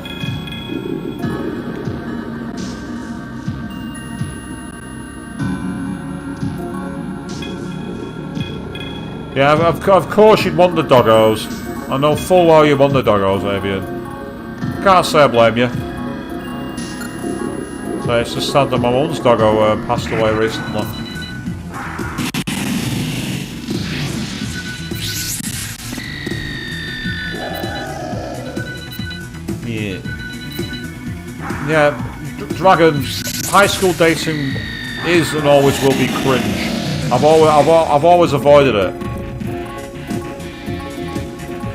[SPEAKER 1] Yeah, of course you'd want the doggos. I know full well you want the doggos, Avian. Can't say I blame you. So it's just sad that my mum's doggo passed away recently. Yeah, Dragon, high school dating is and always will be cringe. I've always avoided it.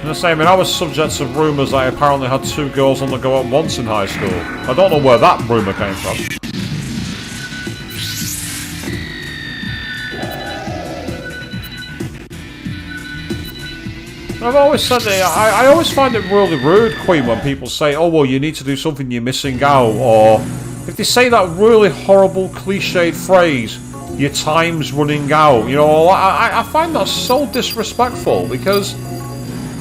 [SPEAKER 1] And the same, I was subject to rumours that I apparently had 2 girls on the go at once in high school. I don't know where that rumour came from. I've always said that I always find it really rude, Queen, when people say, oh, well, you need to do something, you're missing out, or if they say that really horrible cliched phrase, your time's running out, you know, I find that so disrespectful, because,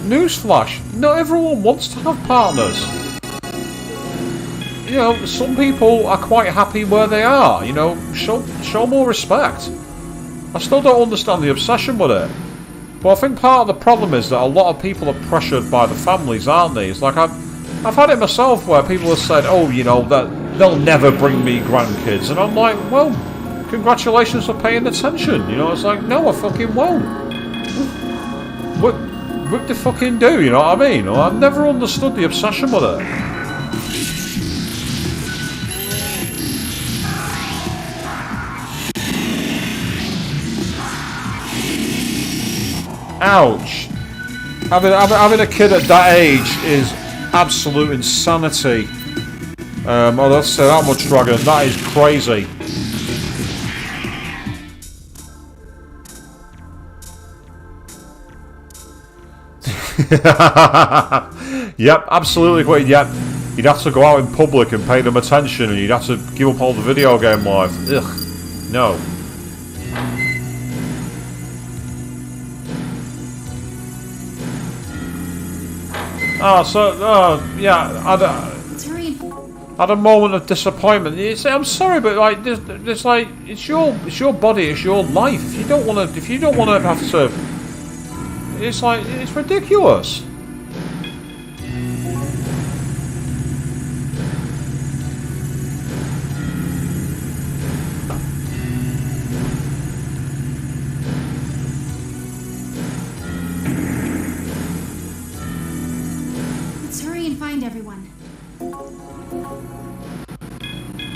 [SPEAKER 1] newsflash, not everyone wants to have partners. You know, some people are quite happy where they are, you know, show more respect. I still don't understand the obsession with it. But I think part of the problem is that a lot of people are pressured by the families, aren't they? It's like I've had it myself where people have said, oh, you know, that they'll never bring me grandkids. And I'm like, well, congratulations for paying attention. You know, it's like, no, I fucking won't. What the fucking do, you know what I mean? I've never understood the obsession with it. Ouch. Having a kid at that age is absolute insanity. Oh, that's that much dragon. That is crazy. Yep, absolutely. Yep, you'd have to go out in public and pay them attention, and you'd have to give up all the video game life. Ugh, no. Yeah, I had a moment of disappointment. I'm sorry, but like, there's like, it's your body, it's your life. If you don't want to have to, it's like, it's ridiculous.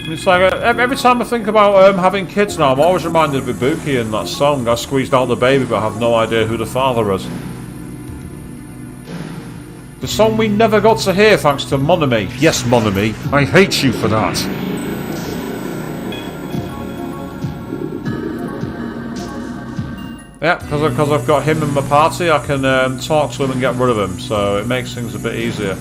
[SPEAKER 1] It's like every time I think about having kids now, I'm always reminded of Ibuki in that song. I squeezed out the baby, but I have no idea who the father is. The song we never got to hear thanks to Monami. Yes, Monami, I hate you for that. Yeah, because I've got him in my party, I can talk to him and get rid of him, so it makes things a bit easier.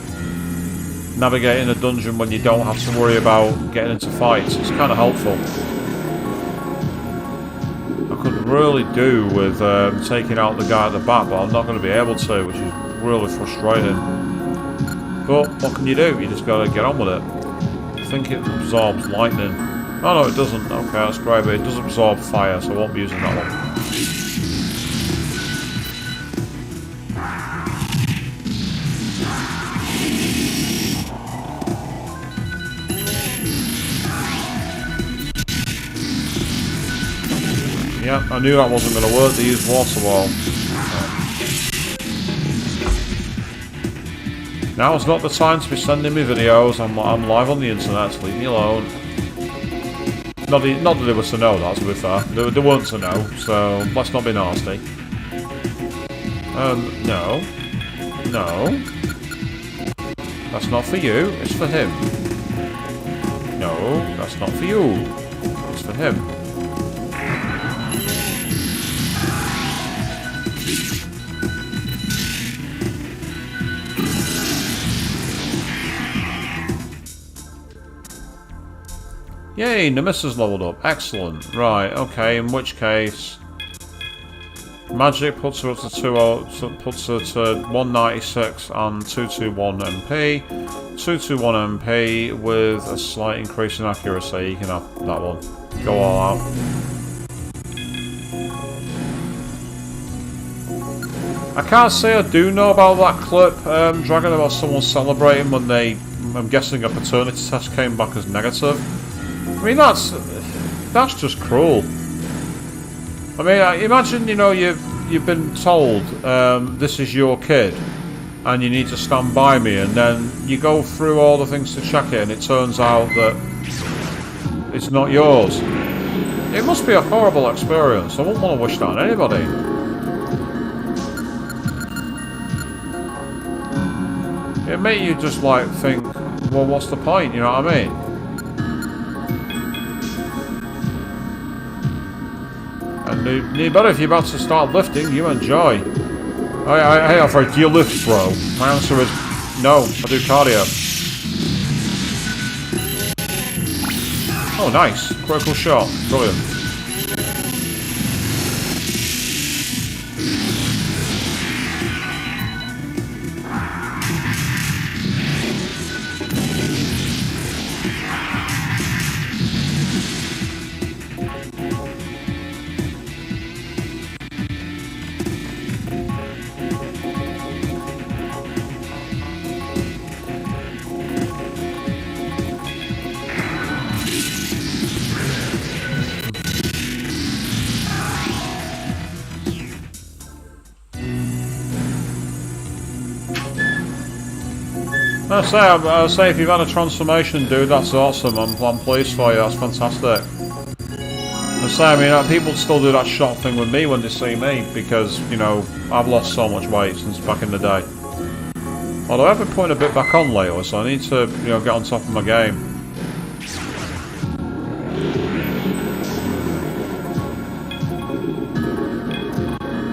[SPEAKER 1] Navigating a dungeon when you don't have to worry about getting into fights, it's kind of helpful. I could really do with taking out the guy at the back, but I'm not going to be able to, which is really frustrating. But what can you do? You just got to get on with it. I think it absorbs lightning. Oh no, it doesn't. Okay, that's great, but it does absorb fire, so I won't be using that one. Yeah, I knew that wasn't going to work, to use water wall. Now's not the time to be sending me videos, I'm live on the internet, so leave me alone. Not that they were to know that, to be fair. They weren't to know, so let's not be nasty. No. No. That's not for you, it's for him. No, that's not for you. It's for him. Yay, Nemissa's leveled up. Excellent. Right, okay, in which case... Magic puts her up to 196 and 221 MP. 221 MP with a slight increase in accuracy. You can have that one. Go all out. I can't say I do know about that clip, Dragon, about someone celebrating when they... I'm guessing a paternity test came back as negative. I mean, that's just cruel. I mean, imagine, you know, you've been told this is your kid and you need to stand by me, and then you go through all the things to check it and it turns out that it's not yours. It must be a horrible experience. I wouldn't want to wish that on anybody. It made you just like think, well, what's the point, you know what I mean? And better if you're about to start lifting, you enjoy. Hey Alfred, do you lift, bro? My answer is no, I do cardio. Oh, nice. Critical shot. Brilliant. I say if you've had a transformation, dude, that's awesome. I'm pleased for you. That's fantastic. I say, I mean, people still do that shock thing with me when they see me because, you know, I've lost so much weight since back in the day. Although I've been putting a bit back on lately, so I need to, you know, get on top of my game.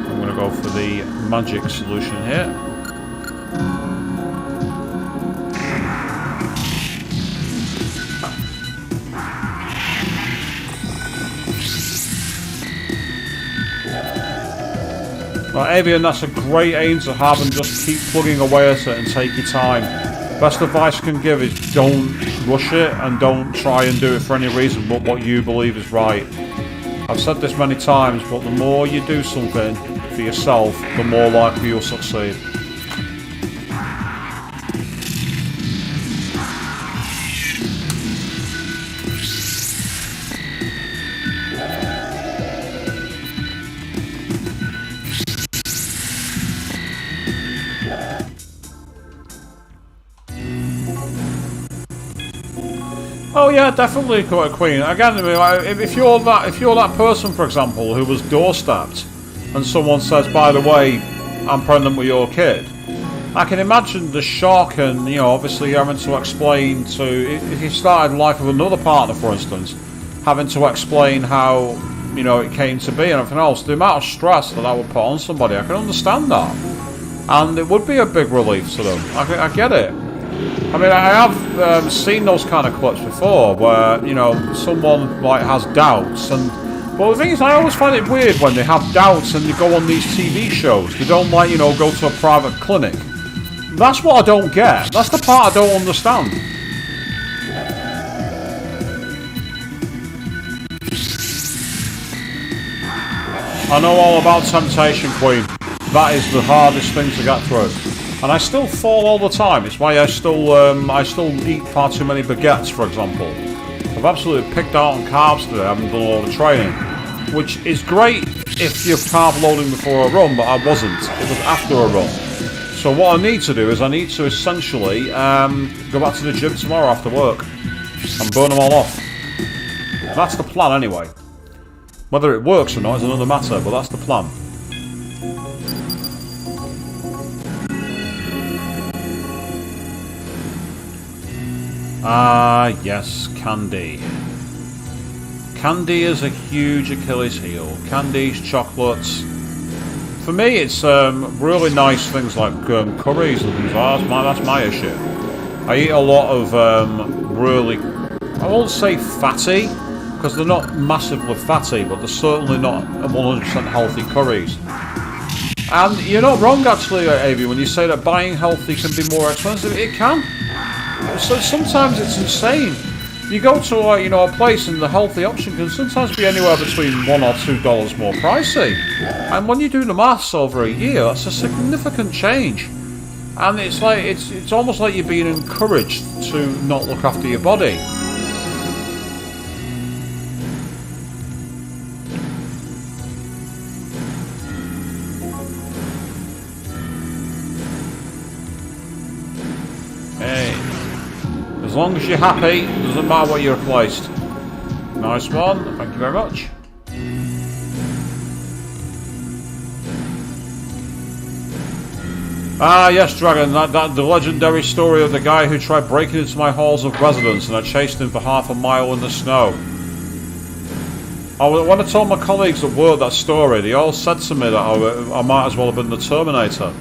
[SPEAKER 1] I'm gonna go for the magic solution here. Right, Avian, that's a great aim to have, and just keep plugging away at it and take your time. Best advice I can give is don't rush it and don't try and do it for any reason but what you believe is right. I've said this many times, but the more you do something for yourself, the more likely you'll succeed. Oh yeah, definitely, Queen. Again, if you're that person, for example, who was door-stabbed, and someone says, "By the way, I'm pregnant with your kid," I can imagine the shock, and you know, obviously having to explain to if you started life with another partner, for instance, having to explain how you know it came to be and everything else. The amount of stress that would put on somebody, I can understand that, and it would be a big relief to them. I get it. I mean, I have seen those kind of clips before, where you know someone like has doubts, and but the thing is, I always find it weird when they have doubts and they go on these TV shows. They don't like go to a private clinic. That's what I don't get. That's the part I don't understand. I know all about temptation, Queen. That is the hardest thing to get through. And I still fall all the time. It's why I still eat far too many baguettes, for example. I've absolutely picked out on carbs today. I haven't done all the training, which is great if you're carb loading before a run, but I wasn't. It was after a run. So what I need to do is I need to essentially go back to the gym tomorrow after work and burn them all off. That's the plan anyway. Whether it works or not is another matter, but that's the plan. Ah, yes, candy. Candy is a huge Achilles heel. Candies, chocolates. For me, it's really nice things like curries and things like that. That's my issue. I eat a lot of really, I won't say fatty, because they're not massively fatty, but they're certainly not 100% healthy curries. And you're not wrong, actually, Avi, when you say that buying healthy can be more expensive. It can. So sometimes it's insane. You go to a place and the healthy option can sometimes be anywhere between $1 or $2 more pricey. And when you do the maths over a year, that's a significant change. And it's like it's almost like you're being encouraged to not look after your body. As long as you're happy, doesn't matter what you replaced. Nice one, thank you very much. Ah yes, Dragon, the legendary story of the guy who tried breaking into my halls of residence and I chased him for half a mile in the snow. When I told my colleagues at work that story, they all said to me that I might as well have been the Terminator.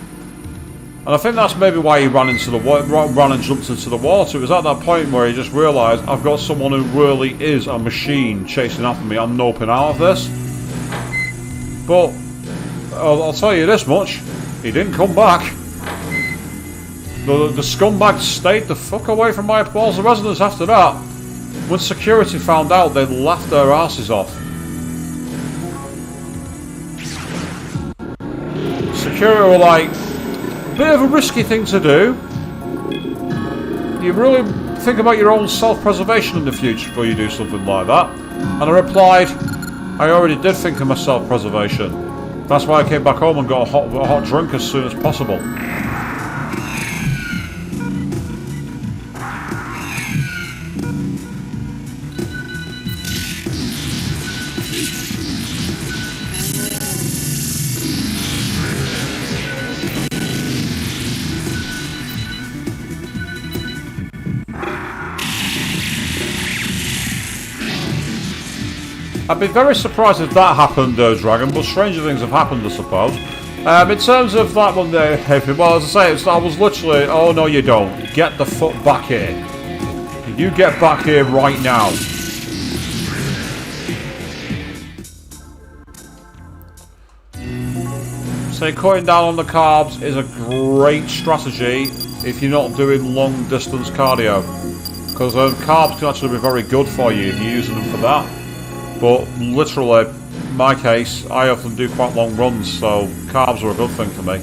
[SPEAKER 1] And I think that's maybe why he ran and jumped into the water. It was at that point where he just realised, I've got someone who really is a machine chasing after me. I'm noping out of this. But I'll tell you this much, he didn't come back. The scumbag stayed the fuck away from my halls of residence after that. When security found out, they laughed their asses off. Security were like, bit of a risky thing to do. You really think about your own self-preservation in the future before you do something like that. And I replied, I already did think of my self-preservation. That's why I came back home and got a hot drink as soon as possible. I'd be very surprised if that happened, Dragon, but stranger things have happened, I suppose. In terms of that one there, well, as I say, I was literally, oh no you don't, get the fuck back here. You get back here right now. So cutting down on the carbs is a great strategy if you're not doing long distance cardio. Because carbs can actually be very good for you if you're using them for that. But literally, in my case, I often do quite long runs, so carbs are a good thing for me.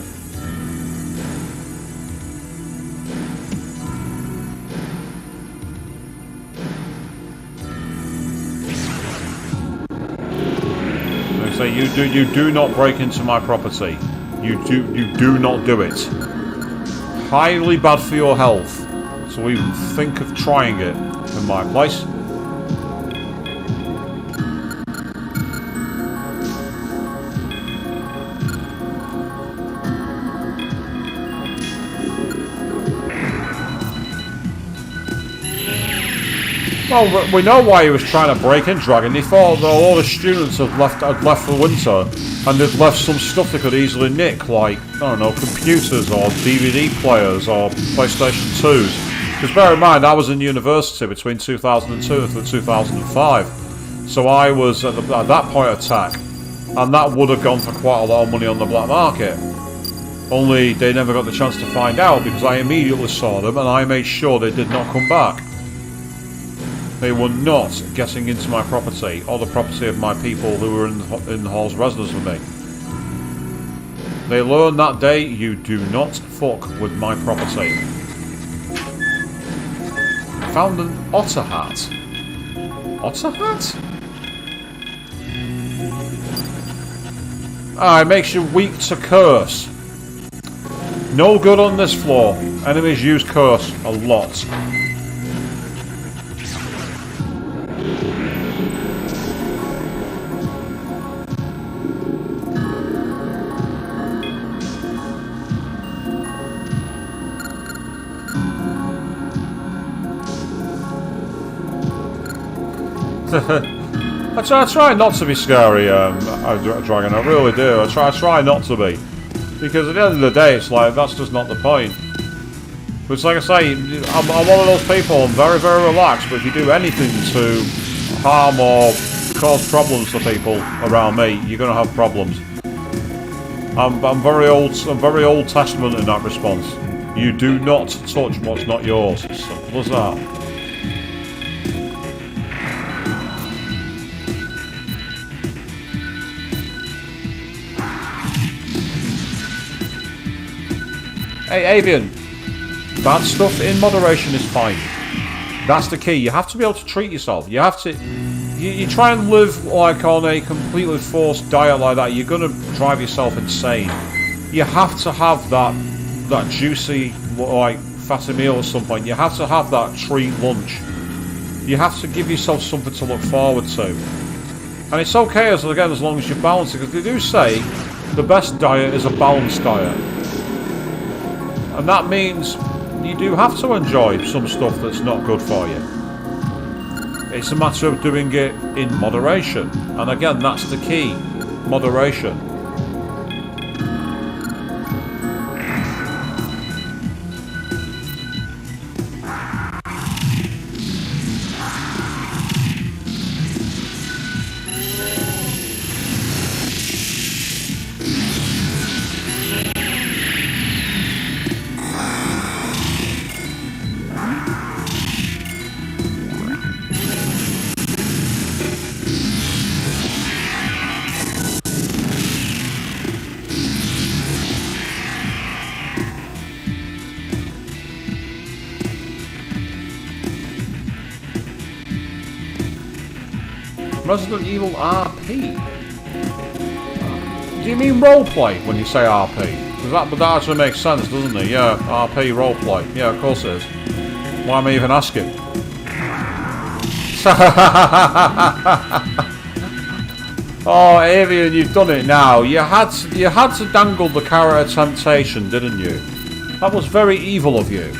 [SPEAKER 1] Like I say, you do not break into my property. You do not do it. Highly bad for your health. So even think of trying it in my place. Well, we know why he was trying to break in, Dragon. He thought that all the students had left for winter, and they'd left some stuff they could easily nick, like, I don't know, computers or DVD players or PlayStation 2s. Because bear in mind, I was in university between 2002 and 2005, so I was at that point of tech, and that would have gone for quite a lot of money on the black market. Only they never got the chance to find out because I immediately saw them and I made sure they did not come back. They were not getting into my property or the property of my people who were in the hall's residence with me. They learned that day, you do not fuck with my property. Found an otter hat. Otter hat? Ah, it makes you weak to curse. No good on this floor. Enemies use curse a lot. I try not to be scary, Dragon, I really do. I try not to be. Because at the end of the day, it's like, that's just not the point. But it's like I say, I'm one of those people, I'm very, very relaxed, but if you do anything to harm or cause problems to people around me, you're going to have problems. I'm very Old Testament in that response. You do not touch what's not yours. Simple as that. Hey, Avian, bad stuff in moderation is fine. That's the key. You have to be able to treat yourself. You have to... You try and live like on a completely forced diet like that, you're going to drive yourself insane. You have to have that juicy, like, fatty meal at some point. You have to have that treat lunch. You have to give yourself something to look forward to. And it's okay, as long as you balance it, because they do say the best diet is a balanced diet. And that means you do have to enjoy some stuff that's not good for you. It's a matter of doing it in moderation. And again, that's the key. Moderation. Resident Evil RP? Do you mean roleplay when you say RP? Because that actually makes sense, doesn't it? Yeah, RP roleplay. Yeah, of course it is. Why am I even asking? Oh, Avian, you've done it now. You had to dangle the carrot of temptation, didn't you? That was very evil of you.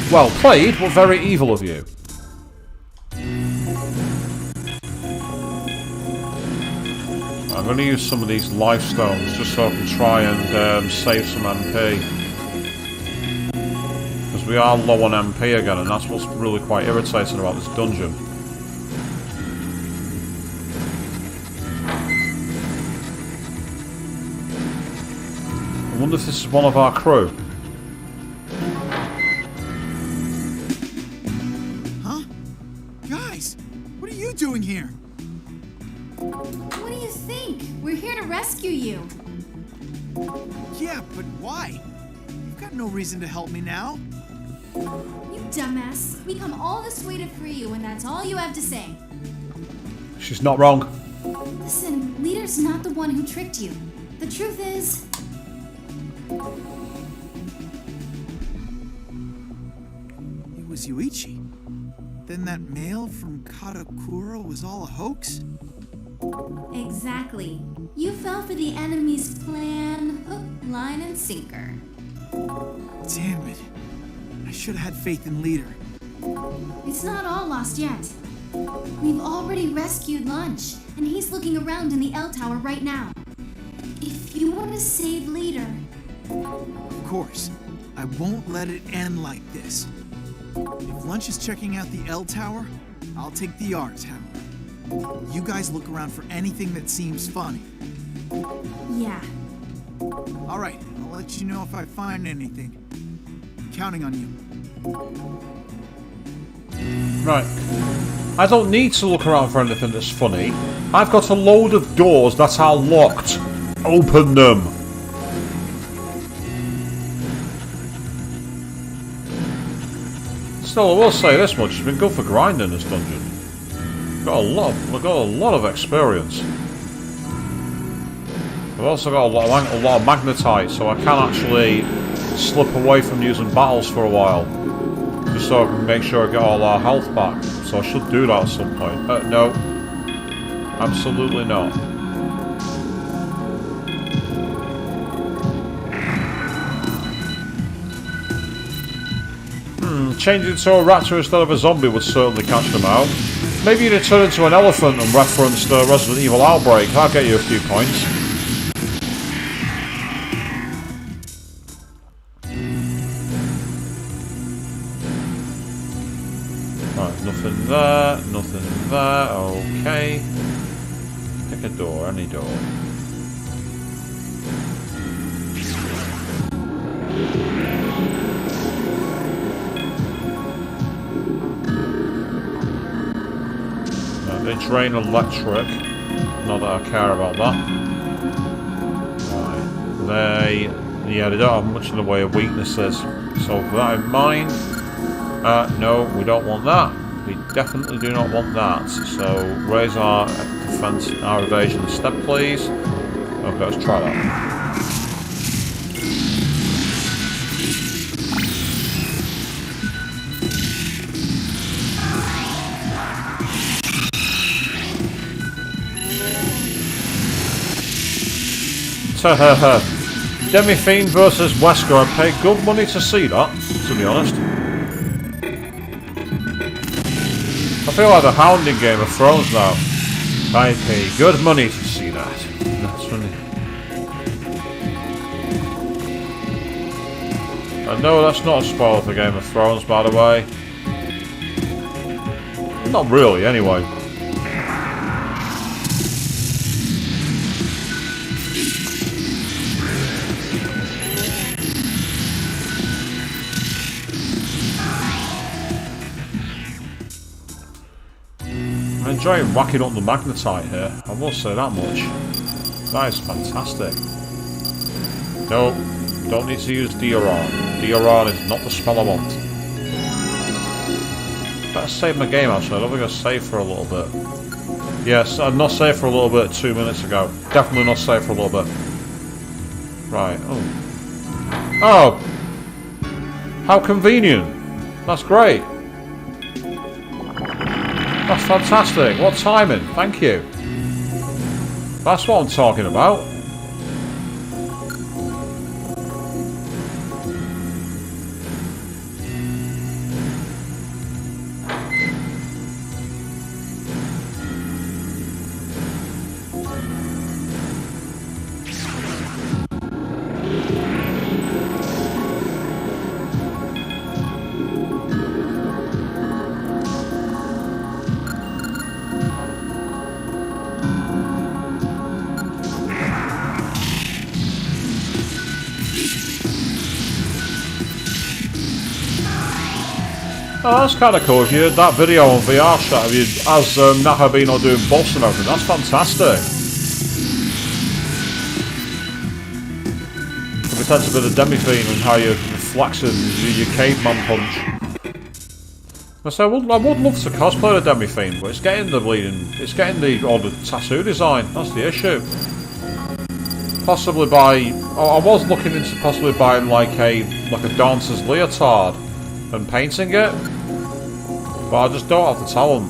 [SPEAKER 1] Well played, but very evil of you. I'm going to use some of these life stones just so I can try and save some MP. Because we are low on MP again, and that's what's really quite irritating about this dungeon. I wonder if this is one of our crew.
[SPEAKER 6] Huh? Guys, what are you doing here?
[SPEAKER 5] What do you think? We're here to rescue you.
[SPEAKER 6] Yeah, but why? You've got no reason to help me now.
[SPEAKER 5] You dumbass. We come all this way to free you, and that's all you have to say.
[SPEAKER 1] She's not wrong.
[SPEAKER 5] Listen, Leader's not the one who tricked you. The truth is...
[SPEAKER 6] It was Yuichi. Then that mail from Katakura was all a hoax?
[SPEAKER 5] Exactly. You fell for the enemy's plan, hook, line, and sinker.
[SPEAKER 6] Damn it. I should have had faith in Leader.
[SPEAKER 5] It's not all lost yet. We've already rescued Lunch, and he's looking around in the L Tower right now. If you want to save Leader...
[SPEAKER 6] Of course. I won't let it end like this. If Lunch is checking out the L Tower, I'll take the R Tower. You guys look around for anything that seems funny.
[SPEAKER 5] Yeah.
[SPEAKER 6] Alright, I'll let you know if I find anything. I'm counting on you.
[SPEAKER 1] Right. I don't need to look around for anything that's funny. I've got a load of doors that are locked. Open them. Still, I will say this much: it's been good for grinding this dungeon. We've got a lot of experience. We've also got a lot of magnetite, so I can actually slip away from using battles for a while, just so I can make sure I get all our health back. So I should do that at some point. No, absolutely not. Changing to a raptor instead of a zombie would certainly catch them out. Maybe you'd turn into an elephant and reference the Resident Evil Outbreak. That'll get you a few points. Right, nothing there, nothing there. Okay. Pick a door, any door. They drain electric. Not that I care about that. Right. They don't have much in the way of weaknesses. So with that in mind, no, we don't want that. We definitely do not want that. So raise our defense, our evasion step, please. Okay, let's try that. Demi-Fiend versus Wesker. I paid good money to see that, to be honest. I feel like the Hound in Game of Thrones now. I pay good money to see that. That's funny. I know that's not a spoiler for Game of Thrones, by the way. Not really, anyway. I'm enjoying whacking up the magnetite here, I will say that much. That is fantastic. No, don't need to use Dioran. Dioran is not the spell I want. Better save my game actually, I don't think I saved for a little bit. Yes, I've not saved for a little bit 2 minutes ago. Definitely not saved for a little bit. Right, oh. Oh! How convenient! That's great! That's fantastic. What timing. Thank you. That's what I'm talking about. Oh, that's kind of cool. If you did that video on VR chat, if you, as Naha been doing boss and everything, that's fantastic. It pretends a bit of Demi-Fiend and how you're flexing your caveman punch. So I would love to cosplay the Demi-Fiend, but it's getting the tattoo design. That's the issue. Possibly I was looking into possibly buying like a dancer's leotard and painting it, but I just don't have the talent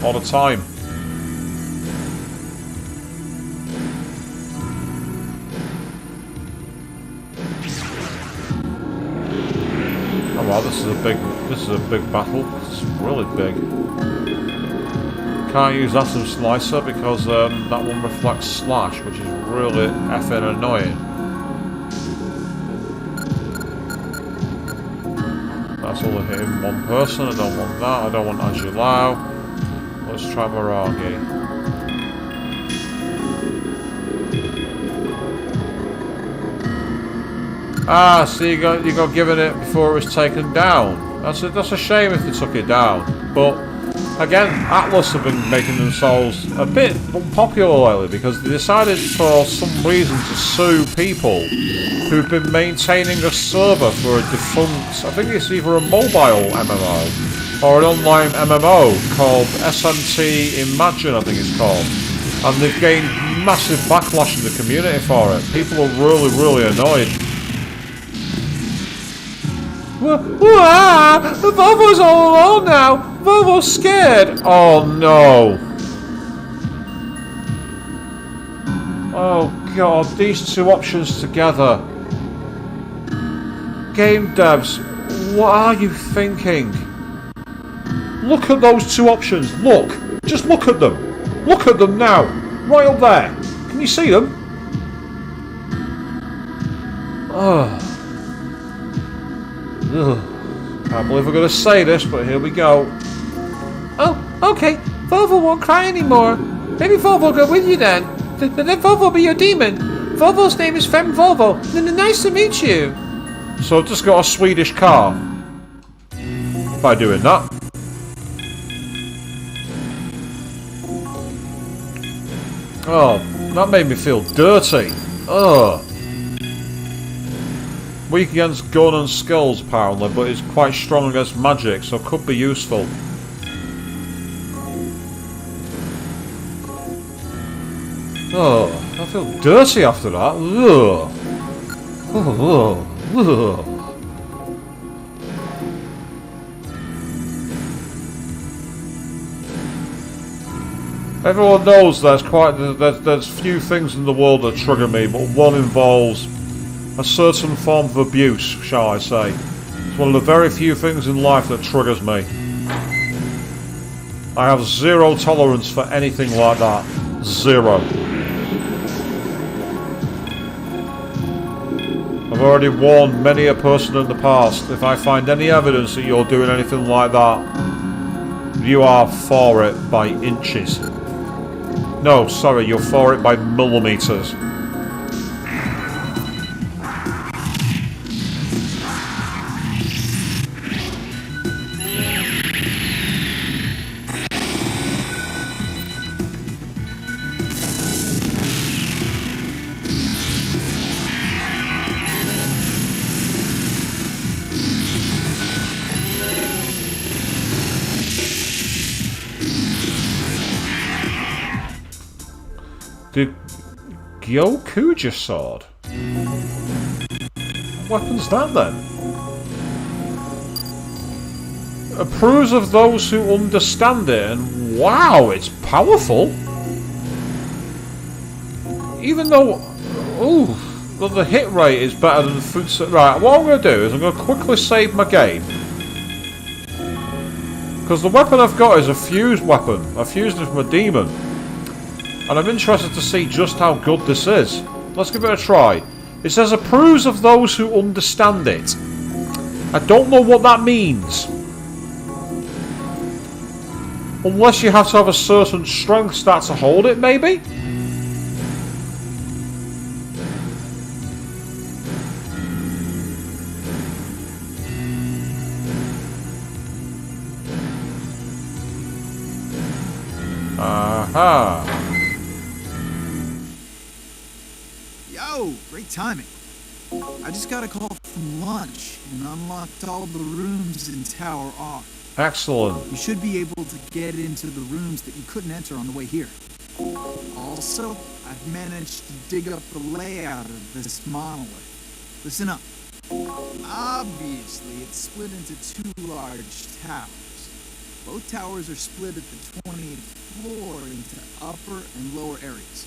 [SPEAKER 1] or the time. Oh wow, this is a big battle. It's really big. Can't use Atom Slicer because that one reflects Slash, which is really effing annoying. That's only hitting one person. I don't want that. I don't want Angelao. Let's try Miragi. Ah, so you got given it before it was taken down. That's a shame if they took it down. But again, Atlas have been making themselves a bit unpopular lately because they decided for some reason to sue people who've been maintaining a server for a defunct, I think it's either a mobile MMO or an online MMO called SMT Imagine, I think it's called. And they've gained massive backlash in the community for it. People are really annoyed. Volvo's all alone now! Volvo's scared! Oh no! Oh god, these two options together. Game devs, what are you thinking? Look at those two options, look! Just look at them! Look at them now! Right up there! Can you see them? Oh. Ugh. Can't believe we're going to say this, but here we go. Oh, okay. Volvo won't cry anymore. Maybe Volvo will go with you then. Then Volvo will be your demon. Volvo's name is Fem Volvo. Nice to meet you. So I've just got a Swedish car. By doing that. Oh, that made me feel dirty. Ugh. Weak against gun and skills apparently, but it's quite strong against magic, so could be useful. Oh, I feel dirty after that. Ugh. Ugh. Everyone knows there's few things in the world that trigger me, but one involves a certain form of abuse, shall I say. It's one of the very few things in life that triggers me. I have zero tolerance for anything like that. Zero. I've already warned many a person in the past, if I find any evidence that you're doing anything like that, you are for it by inches. No, sorry, you're for it by millimeters. The Gyokuja sword? What weapon's that then? Approves of those who understand it, and wow, it's powerful! Even though... ooh, well, the hit rate is better than food... Right, what I'm going to do is I'm going to quickly save my game. Because the weapon I've got is a fused weapon. I fused it from a demon. And I'm interested to see just how good this is. Let's give it a try. It says approves of those who understand it. I don't know what that means. Unless you have to have a certain strength stat to hold it, maybe? Aha!
[SPEAKER 6] Yo, great timing. I just got a call from lunch and unlocked all the rooms in Tower R.
[SPEAKER 1] Excellent.
[SPEAKER 6] You should be able to get into the rooms that you couldn't enter on the way here. Also, I've managed to dig up the layout of this monolith. Listen up. Obviously, it's split into two large towers. Both towers are split at the 20th floor into upper and lower areas.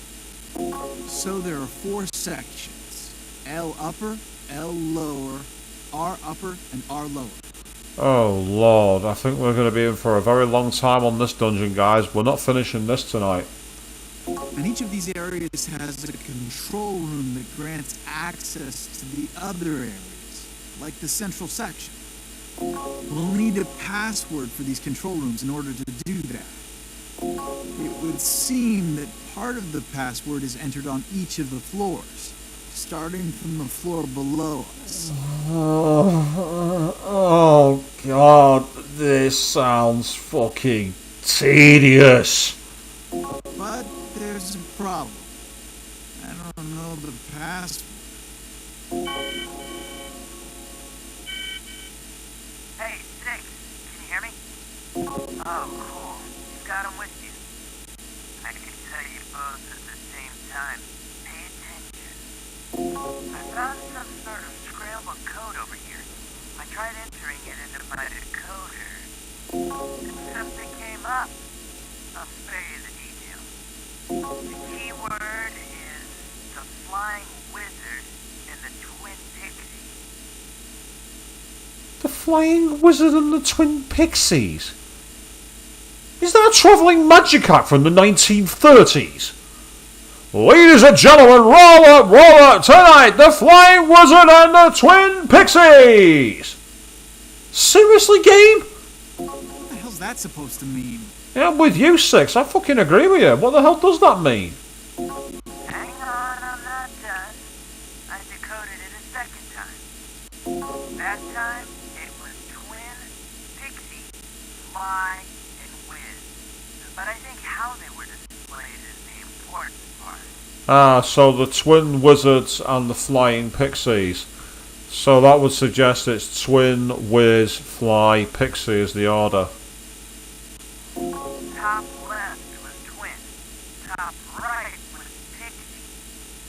[SPEAKER 6] So there are 4 sections. L upper, L lower, R upper, and R lower.
[SPEAKER 1] Oh lord, I think we're going to be in for a very long time on this dungeon, guys. We're not finishing this tonight.
[SPEAKER 6] And each of these areas has a control room that grants access to the other areas, like the central section. We'll need a password for these control rooms in order to do that. It would seem that part of the password is entered on each of the floors, starting from the floor below us.
[SPEAKER 1] Oh god, this sounds fucking tedious.
[SPEAKER 6] But there's a problem. I don't know the password.
[SPEAKER 9] Hey, Six, can you hear me? Oh, cool. You've got them with you. I can tell you both at the same time. Pay attention. I found some sort of scrambled code over here. I tried entering it into my decoder. And something came up. I'll spare you the details. The keyword is the Flying Wizard and the Twin Pixies.
[SPEAKER 1] The Flying Wizard and the Twin Pixies? Is that a travelling magic from the 1930s? Ladies and gentlemen, roll up tonight, the Flying Wizard and the Twin Pixies! Seriously, game?
[SPEAKER 6] What the hell's that supposed to mean?
[SPEAKER 1] Yeah, I'm with you, Six. I fucking agree with you. What the hell does that mean?
[SPEAKER 9] Hang on, I'm not done. I decoded it a second time. That time, it was Twin, Pixie, Fly, and Wiz. But I think how they were displayed is the important part.
[SPEAKER 1] Ah, so the Twin Wizards and the Flying Pixies. So that would suggest it's Twin, Wiz, Fly, Pixie is the order.
[SPEAKER 9] Top left was Twin. Top right was Pixie.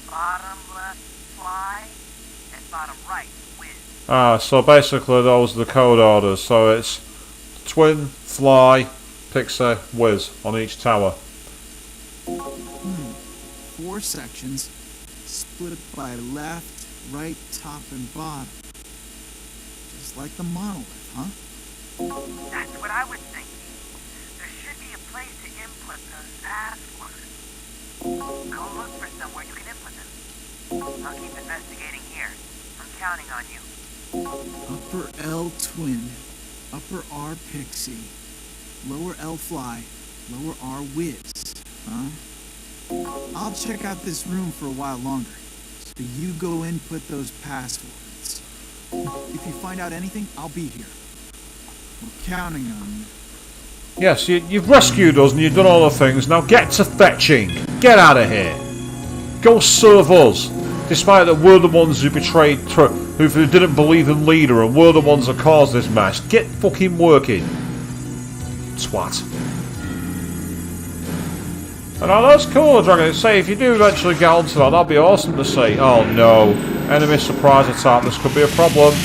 [SPEAKER 9] Bottom left, Fly. And bottom right, Wiz.
[SPEAKER 1] Ah, so basically those are the code orders. So it's Twin, Fly, Pixie, Wiz on each tower.
[SPEAKER 6] 4 sections, split by left, right, top, and bottom. Just like the monolith, huh?
[SPEAKER 9] That's what I was thinking. There should be a place to input those passwords. Go look for somewhere you can input them. I'll keep investigating here. I'm counting on you.
[SPEAKER 6] Upper L Twin, upper R Pixie, lower L Fly, lower R Wiz, huh? I'll check out this room for a while longer, so you go input those passwords. If you find out anything, I'll be here. We're counting on you.
[SPEAKER 1] Yes, you've rescued us and you've done all the things. Now get to fetching. Get out of here. Go serve us. Despite that we're the ones who betrayed, who didn't believe in Leader, and we're the ones that caused this mess. Get fucking working. Twat. And that's cool, Dragon. Say, if you do eventually get onto that, that'd be awesome to see. Oh no. Enemy surprise attack. This could be a problem.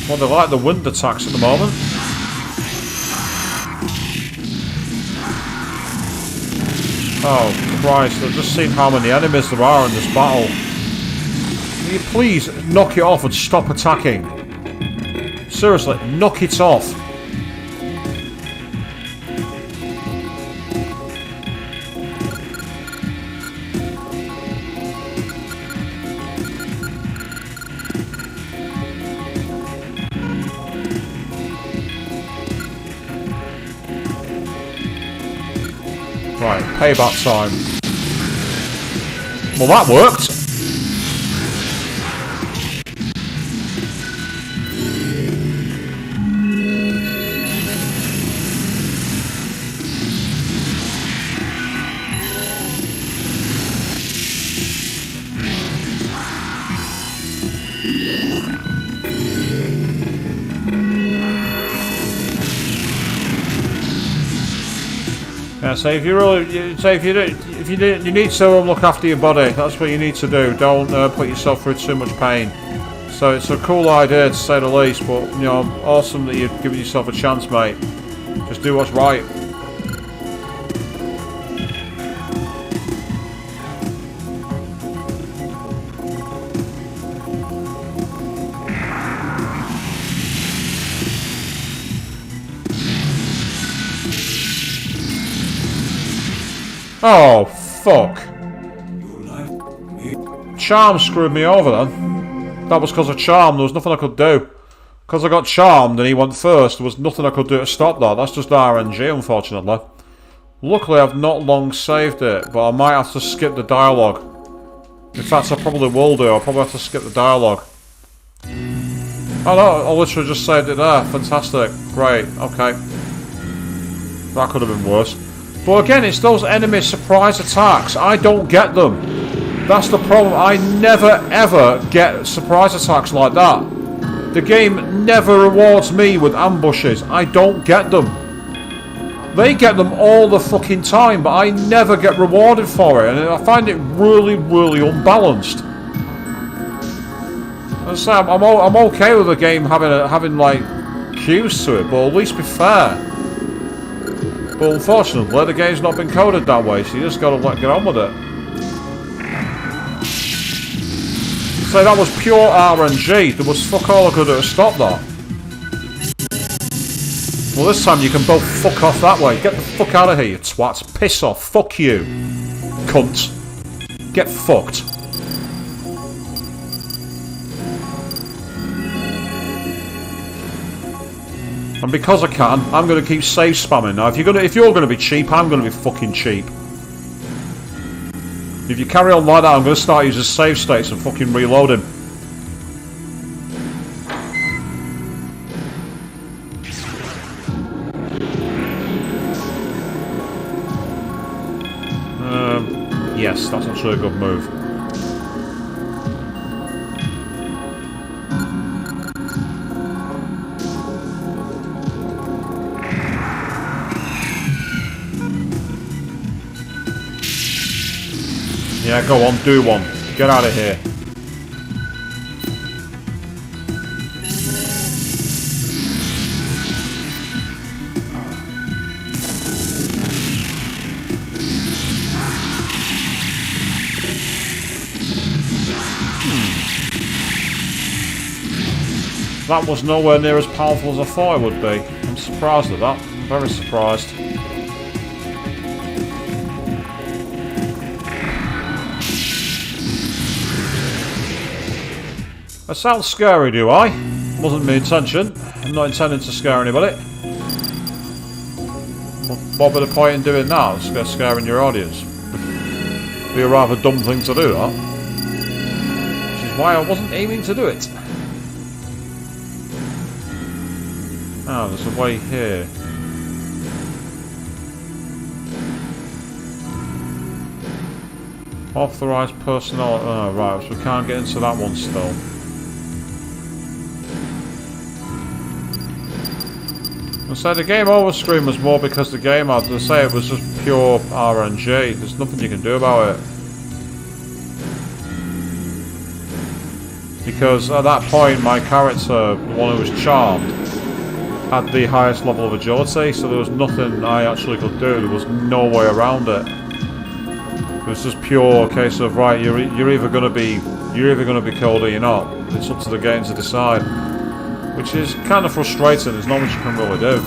[SPEAKER 1] Well, they like the wind attacks at the moment. Oh Christ, I've just seen how many enemies there are in this battle. Will you please knock it off and stop attacking? Seriously, knock it off. Right, payback time. Well, that worked. Yeah, so if you really, so if you need to look after your body, that's what you need to do. Don't put yourself through too much pain. So it's a cool idea to say the least, but you know, awesome that you've given yourself a chance, mate. Just do what's right. Oh, fuck. Charm screwed me over then. That was because of Charm, there was nothing I could do. Because I got charmed and he went first, there was nothing I could do to stop that. That's just RNG, unfortunately. Luckily, I've not long saved it, but I might have to skip the dialogue. In fact, I probably will do. I'll probably have to skip the dialogue. Oh no, I literally just saved it there. Fantastic. Great. Okay. That could have been worse. But again, it's those enemy surprise attacks. I don't get them. That's the problem. I never ever get surprise attacks like that. The game never rewards me with ambushes. I don't get them. They get them all the fucking time, but I never get rewarded for it, and I find it really, really unbalanced. As I say, I'm okay with the game having like cues to it, but at least be fair. But unfortunately, the game's not been coded that way, so you just gotta get on with it. So that was pure RNG. There was fuck all I could do to stop that. Well, this time you can both fuck off that way. Get the fuck out of here, you twats. Piss off. Fuck you. Cunt. Get fucked. And because I can, I'm going to keep save spamming. Now, if you're going to be cheap, I'm going to be fucking cheap. If you carry on like that, I'm going to start using save states and fucking reloading. Yes, that's actually a good move. Yeah, go on, do one. Get out of here. That was nowhere near as powerful as I thought it would be. I'm surprised at that. I'm very surprised. That sounds scary, do I? Wasn't my intention. I'm not intending to scare anybody. What would the point in doing that? Scaring your audience. Be a rather dumb thing to do, that. Which is why I wasn't aiming to do it. Oh, there's a way here. Authorised personnel. Oh, right, so we can't get into that one still. I say the game over screen was more because the game, as I say, it was just pure RNG. There's nothing you can do about it. Because at that point, my character, the one who was charmed, had the highest level of agility, so there was nothing I actually could do. There was no way around it. It was just pure case of right, you're either going to be killed or you're not. It's up to the game to decide, which is kind of frustrating. There's not much you can really do.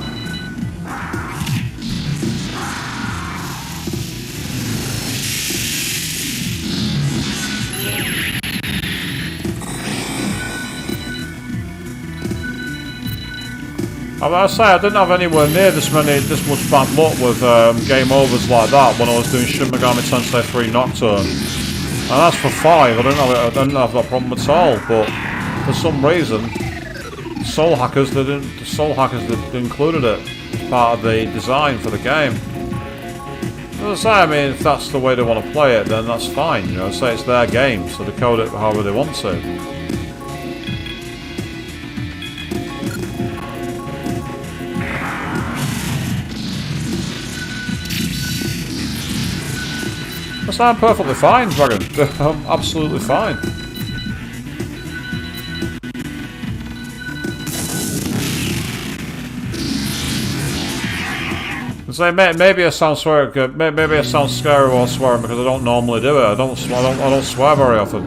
[SPEAKER 1] I say I didn't have anywhere near this much bad luck with game overs like that when I was doing Shin Megami Tensei 3 Nocturne, and that's for 5. I didn't have that problem at all. But for some reason, Soul Hackers included it as part of the design for the game. As I say, I mean, if that's the way they want to play it, then that's fine. You know, say it's their game, so they code it however they want to. Yes, I'm perfectly fine, Dragon. I'm absolutely fine. So maybe I sound swearing. Maybe I sound scary while swearing because I don't normally do it. I don't swear very often.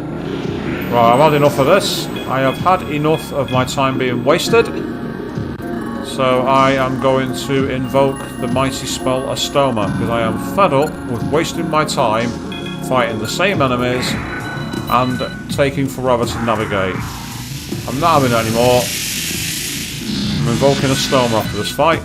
[SPEAKER 1] Right, I've had enough of this. I have had enough of my time being wasted. So I am going to invoke the mighty spell Astoma because I am fed up with wasting my time fighting the same enemies and taking forever to navigate. I'm not having it anymore. I'm invoking Astoma after this fight.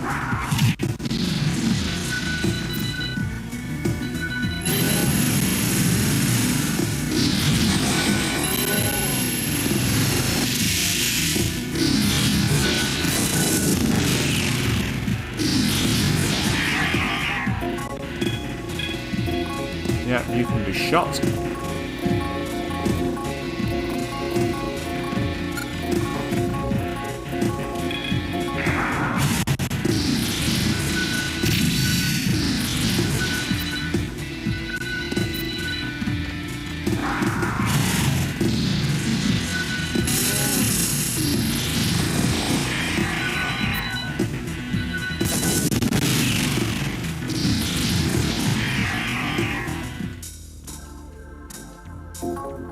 [SPEAKER 1] Yeah, you can be shot.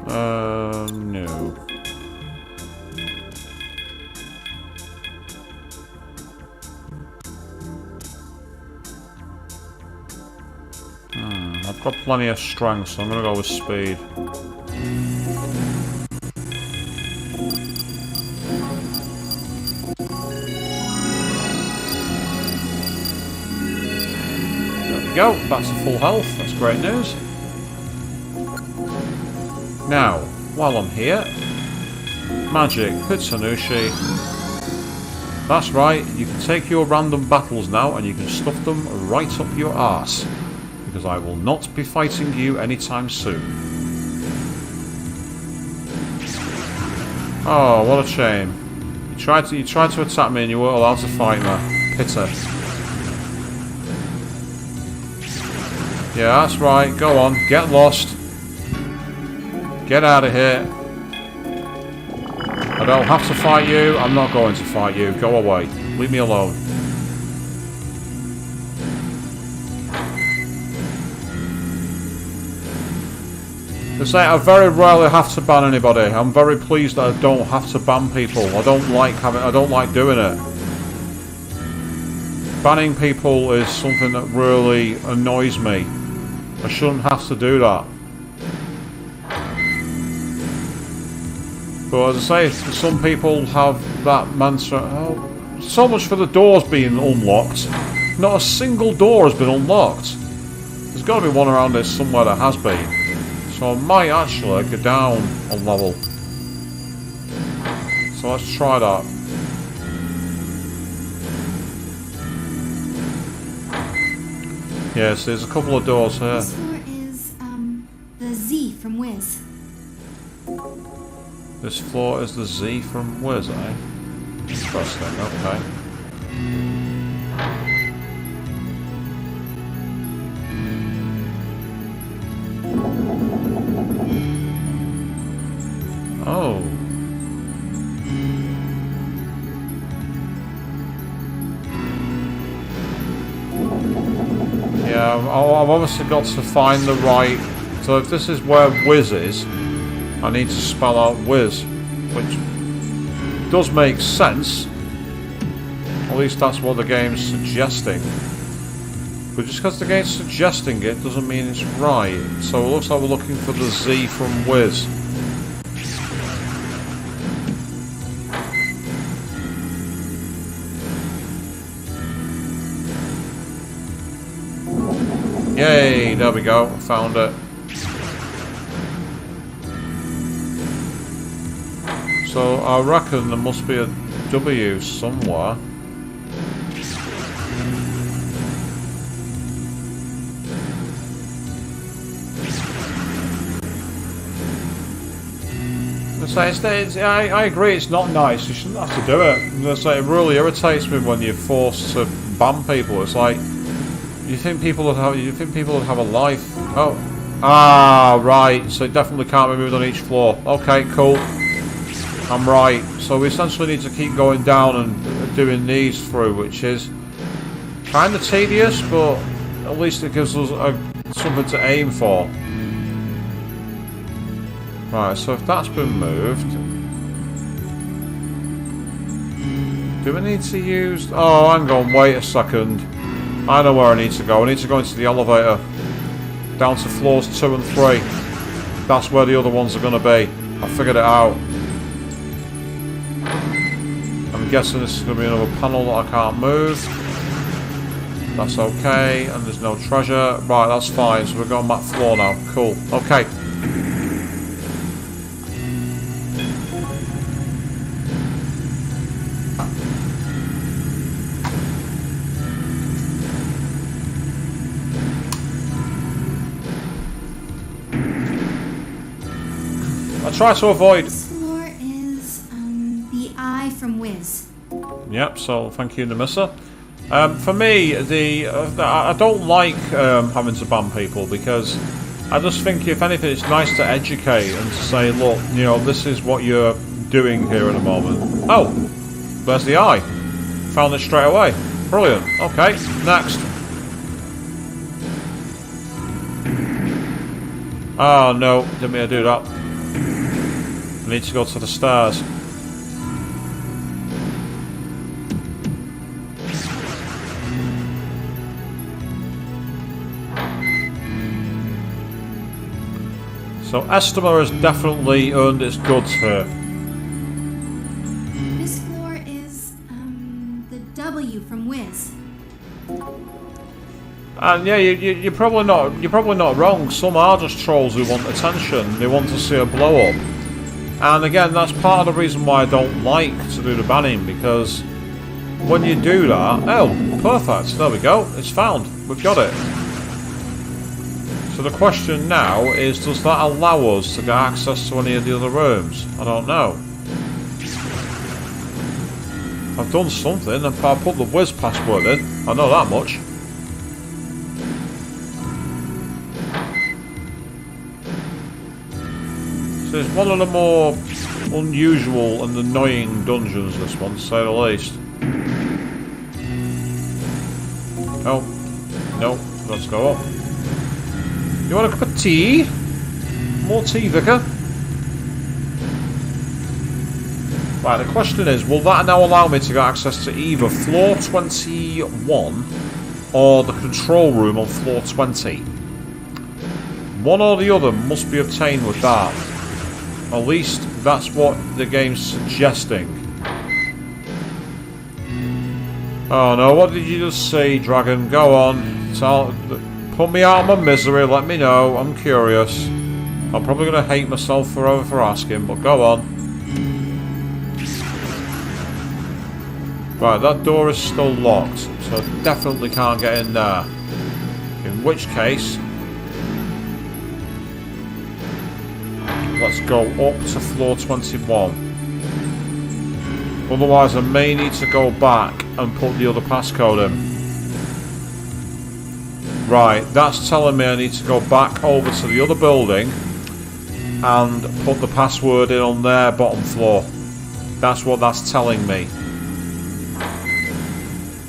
[SPEAKER 1] No. I've got plenty of strength, so I'm gonna go with speed. There we go, back to full health, that's great news. Now, while I'm here, magic, Pitsunushi. That's right, you can take your random battles now and you can stuff them right up your arse. Because I will not be fighting you anytime soon. Oh, what a shame. You tried to attack me and you weren't allowed to fight me. Pitter. Yeah, that's right, go on, get lost. Get out of here. I don't have to fight you. I'm not going to fight you. Go away. Leave me alone. I very rarely have to ban anybody. I'm very pleased that I don't have to ban people. I don't like doing it. Banning people is something that really annoys me. I shouldn't have to do that. But as I say, some people have that mantra. Oh, so much for the doors being unlocked. Not a single door has been unlocked. There's got to be one around here somewhere that has been. So I might actually go down a level. So let's try that. Yes, there's a couple of doors here.
[SPEAKER 5] This floor is, the Z from Wiz.
[SPEAKER 1] This floor is the Z from Wiz, eh? Interesting, okay. Oh. Yeah, I've obviously got to find the right... So if this is where Wiz is, I need to spell out Wiz, which does make sense. At least that's what the game's suggesting. But just because the game's suggesting it doesn't mean it's right. So it looks like we're looking for the Z from Wiz. Yay, there we go, found it. So I reckon there must be a W somewhere. I agree, it's not nice. You shouldn't have to do it. It really irritates me when you're forced to ban people. It's like you think people would have a life. Oh, Ah, right. So it definitely can't be moved on each floor. Okay, cool. I'm right. So we essentially need to keep going down and doing these through, which is kind of tedious, but at least it gives us something to aim for. Right, so if that's been moved... Do we need to use... Oh, hang on, wait a second. I know where I need to go. I need to go into the elevator. Down to floors 2 and 3. That's where the other ones are going to be. I figured it out. I'm guessing this is going to be another panel that I can't move. That's okay. And there's no treasure. Right, that's fine. So we're going back floor now. Cool. Okay. Try to avoid.
[SPEAKER 5] This floor is the eye from Wiz.
[SPEAKER 1] Yep. So thank you, Nemissa. For me, I don't like having to ban people because I just think if anything, it's nice to educate and to say, look, you know, this is what you're doing here at the moment. Oh, there's the eye. Found it straight away. Brilliant. Okay, next. Oh no, didn't mean to do that. I need to go to the stairs. So Estima has definitely earned its goods here.
[SPEAKER 5] This floor is the W from Wiz.
[SPEAKER 1] And yeah, you're probably not wrong. Some are just trolls who want attention. They want to see a blow up. And again, that's part of the reason why I don't like to do the banning, because when you do that... Oh, perfect. There we go. It's found. We've got it. So the question now is, does that allow us to get access to any of the other rooms? I don't know. I've done something. I put the Wiz password in. I know that much. So it's one of the more unusual and annoying dungeons, this one, to say the least. Oh. No. Let's go up. You want a cup of tea? More tea, Vicar? Right, the question is, will that now allow me to get access to either floor 21 or the control room on floor 20? One or the other must be obtained with that. At least that's what the game's suggesting. Oh no, what did you just say, Dragon? Go on. Put me out of my misery, let me know. I'm curious. I'm probably going to hate myself forever for asking, but go on. Right, that door is still locked, so I definitely can't get in there. In which case... let's go up to floor 21. Otherwise I may need to go back and put the other passcode in. Right, that's telling me I need to go back over to the other building and put the password in on their bottom floor. That's what that's telling me.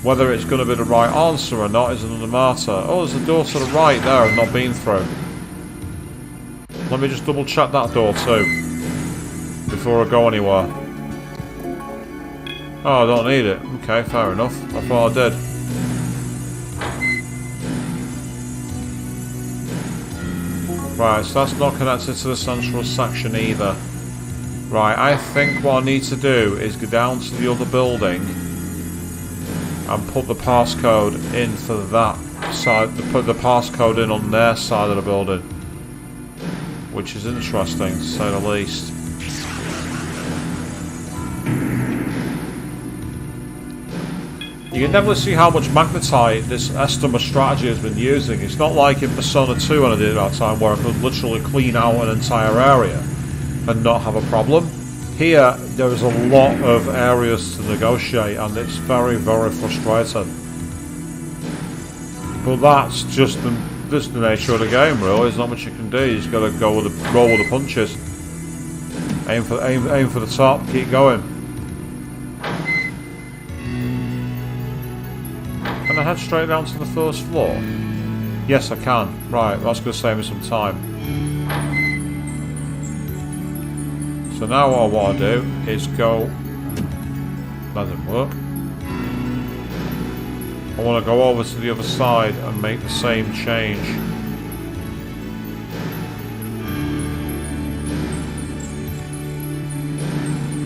[SPEAKER 1] Whether it's going to be the right answer or not is another matter. Oh, there's a door to the right there I've not been through. Let me just double check that door too before I go anywhere. Oh, I don't need it. Okay, fair enough. I thought I did. Right, so that's not connected to the central section either. Right, I think what I need to do is go down to the other building and put the passcode in for that side, put the passcode in on their side of the building. Which is interesting, to say the least. You can definitely see how much magnetite this Estima strategy has been using. It's not like in Persona 2 when I did it that time, where I could literally clean out an entire area and not have a problem. Here, there is a lot of areas to negotiate, and it's very, very frustrating. But that's just the this is the nature of the game, really. There's not much you can do. You just got to go with the roll with the punches. Aim for the top. Keep going. Can I head straight down to the first floor? Yes, I can. Right, that's going to save me some time. So now what I want to do is go. That didn't work. I want to go over to the other side and make the same change.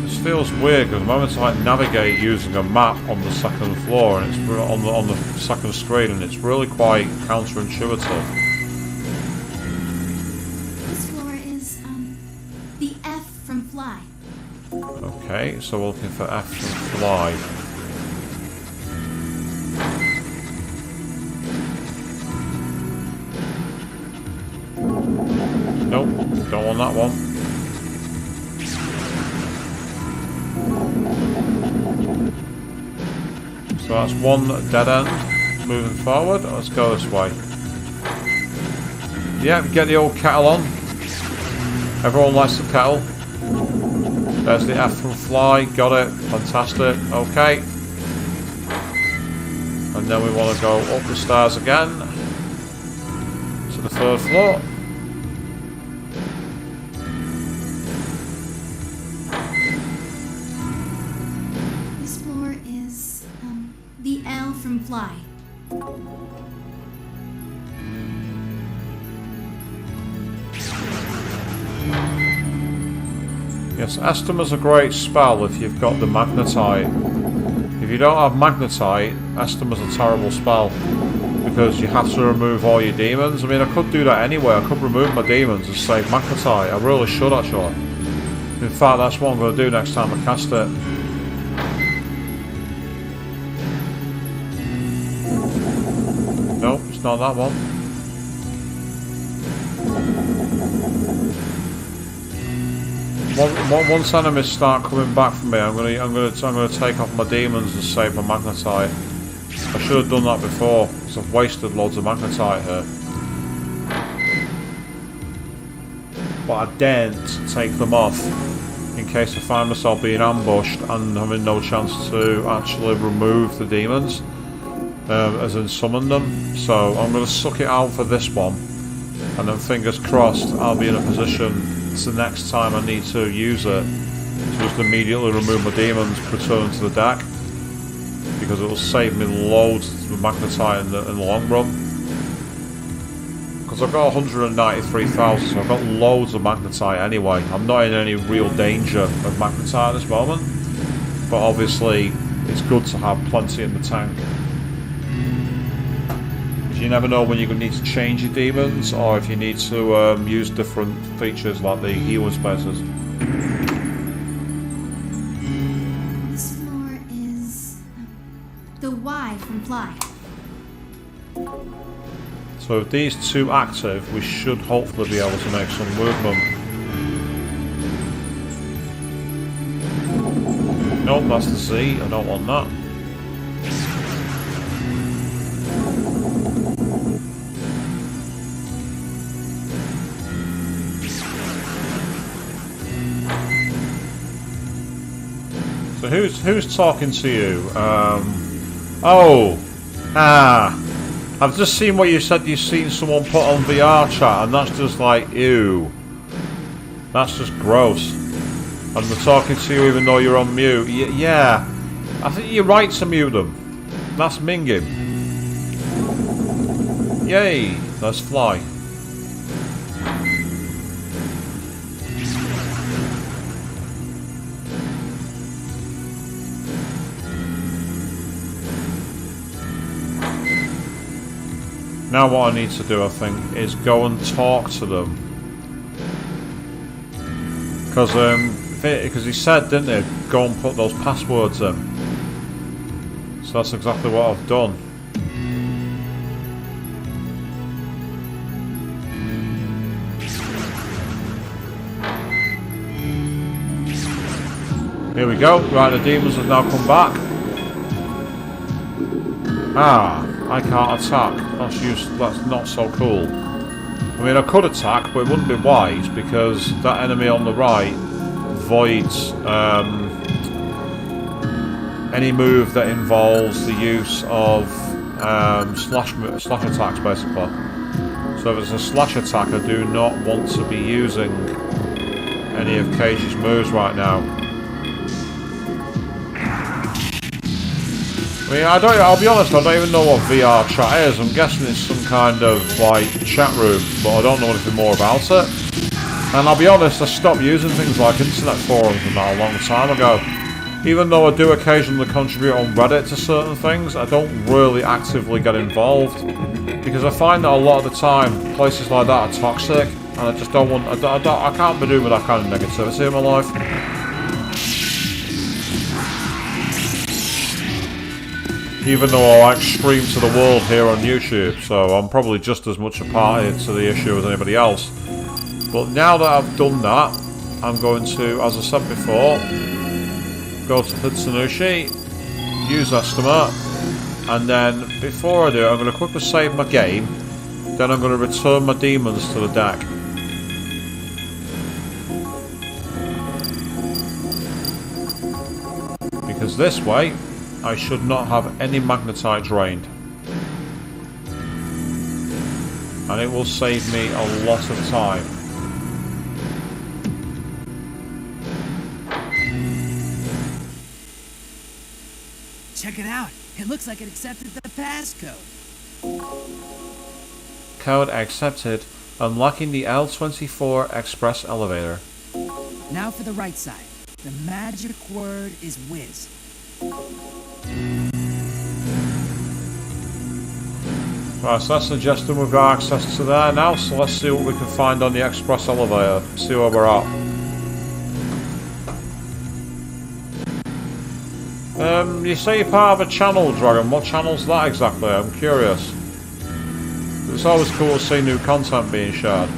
[SPEAKER 1] This feels weird because the moment I navigate using a map on the second floor and it's on the second screen, and it's really quite counterintuitive.
[SPEAKER 5] This floor is the F from fly.
[SPEAKER 1] Okay, so we're looking for F from fly. Nope, don't want that one. So that's one dead end. Moving forward, let's go this way. Yeah, get the old kettle on. Everyone likes the kettle. There's the F from fly, got it, fantastic, okay. And then we want to go up the stairs again to the third floor.
[SPEAKER 5] This floor is the L from fly.
[SPEAKER 1] Yes, Estima's a great spell if you've got the Magnetite. If you don't have Magnetite, Estima's a terrible spell because you have to remove all your demons. I mean, I could do that anyway. I could remove my demons and save Magnetite. I really should, actually. In fact, that's what I'm going to do next time I cast it. Nope, it's not that one. Once enemies start coming back from me, I'm gonna take off my demons and save my Magnetite. I should have done that before, because I've wasted loads of Magnetite here. But I daren't take them off in case I find myself being ambushed and having no chance to actually remove the demons, as in summon them. So I'm gonna suck it out for this one, and then fingers crossed I'll be in a position the next time I need to use it to just immediately remove my demons, return to the deck, because it will save me loads of Magnetite in the long run. Because I've got 193,000, so I've got loads of Magnetite anyway. I'm not in any real danger of Magnetite at this moment, but obviously it's good to have plenty in the tank. You never know when you're going to need to change your demons, or if you need to use different features like the healing spaces.
[SPEAKER 5] This floor is the Y from fly.
[SPEAKER 1] So with these two active, we should hopefully be able to make some movement. Nope, that's the Z. I don't want that. So who's talking to you? I've just seen what you said. You've seen someone put on VR chat, and that's just like, ew. That's just gross. And they're talking to you even though you're on mute. Yeah, I think you're right to mute them. That's minging. Yay, let's fly. Now what I need to do, I think, is go and talk to them. Because he said, didn't he, go and put those passwords in. So that's exactly what I've done. Here we go. Right, the demons have now come back. Ah, I can't attack. That's not so cool. I mean, I could attack, but it wouldn't be wise because that enemy on the right voids any move that involves the use of slash attacks, basically. So if it's a slash attack, I do not want to be using any of Cage's moves right now. I mean, I'll be honest, I don't even know what VR chat is. I'm guessing it's some kind of, like, chat room, but I don't know anything more about it. And I'll be honest, I stopped using things like internet forums and that a long time ago. Even though I do occasionally contribute on Reddit to certain things, I don't really actively get involved. Because I find that a lot of the time, places like that are toxic, and I just don't want, I can't be doing with that kind of negativity in my life. Even though I like stream to the world here on YouTube, so I'm probably just as much a party to the issue as anybody else. But now that I've done that, I'm going to, as I said before, go to Pitsunushi, use Estimate, and then before I do it, I'm going to quickly save my game, then I'm going to return my demons to the deck. Because this way, I should not have any magnetite drained. And it will save me a lot of time.
[SPEAKER 8] Check it out. It looks like it accepted the passcode.
[SPEAKER 1] Code accepted. Unlocking the L24 express elevator.
[SPEAKER 8] Now for the right side. The magic word is whiz.
[SPEAKER 1] Right, so that's suggesting we've got access to there now, so let's see what we can find on the express elevator. See where we're at. You say you're part of a channel, Dragon. What channel's that exactly? I'm curious. It's always cool to see new content being shared.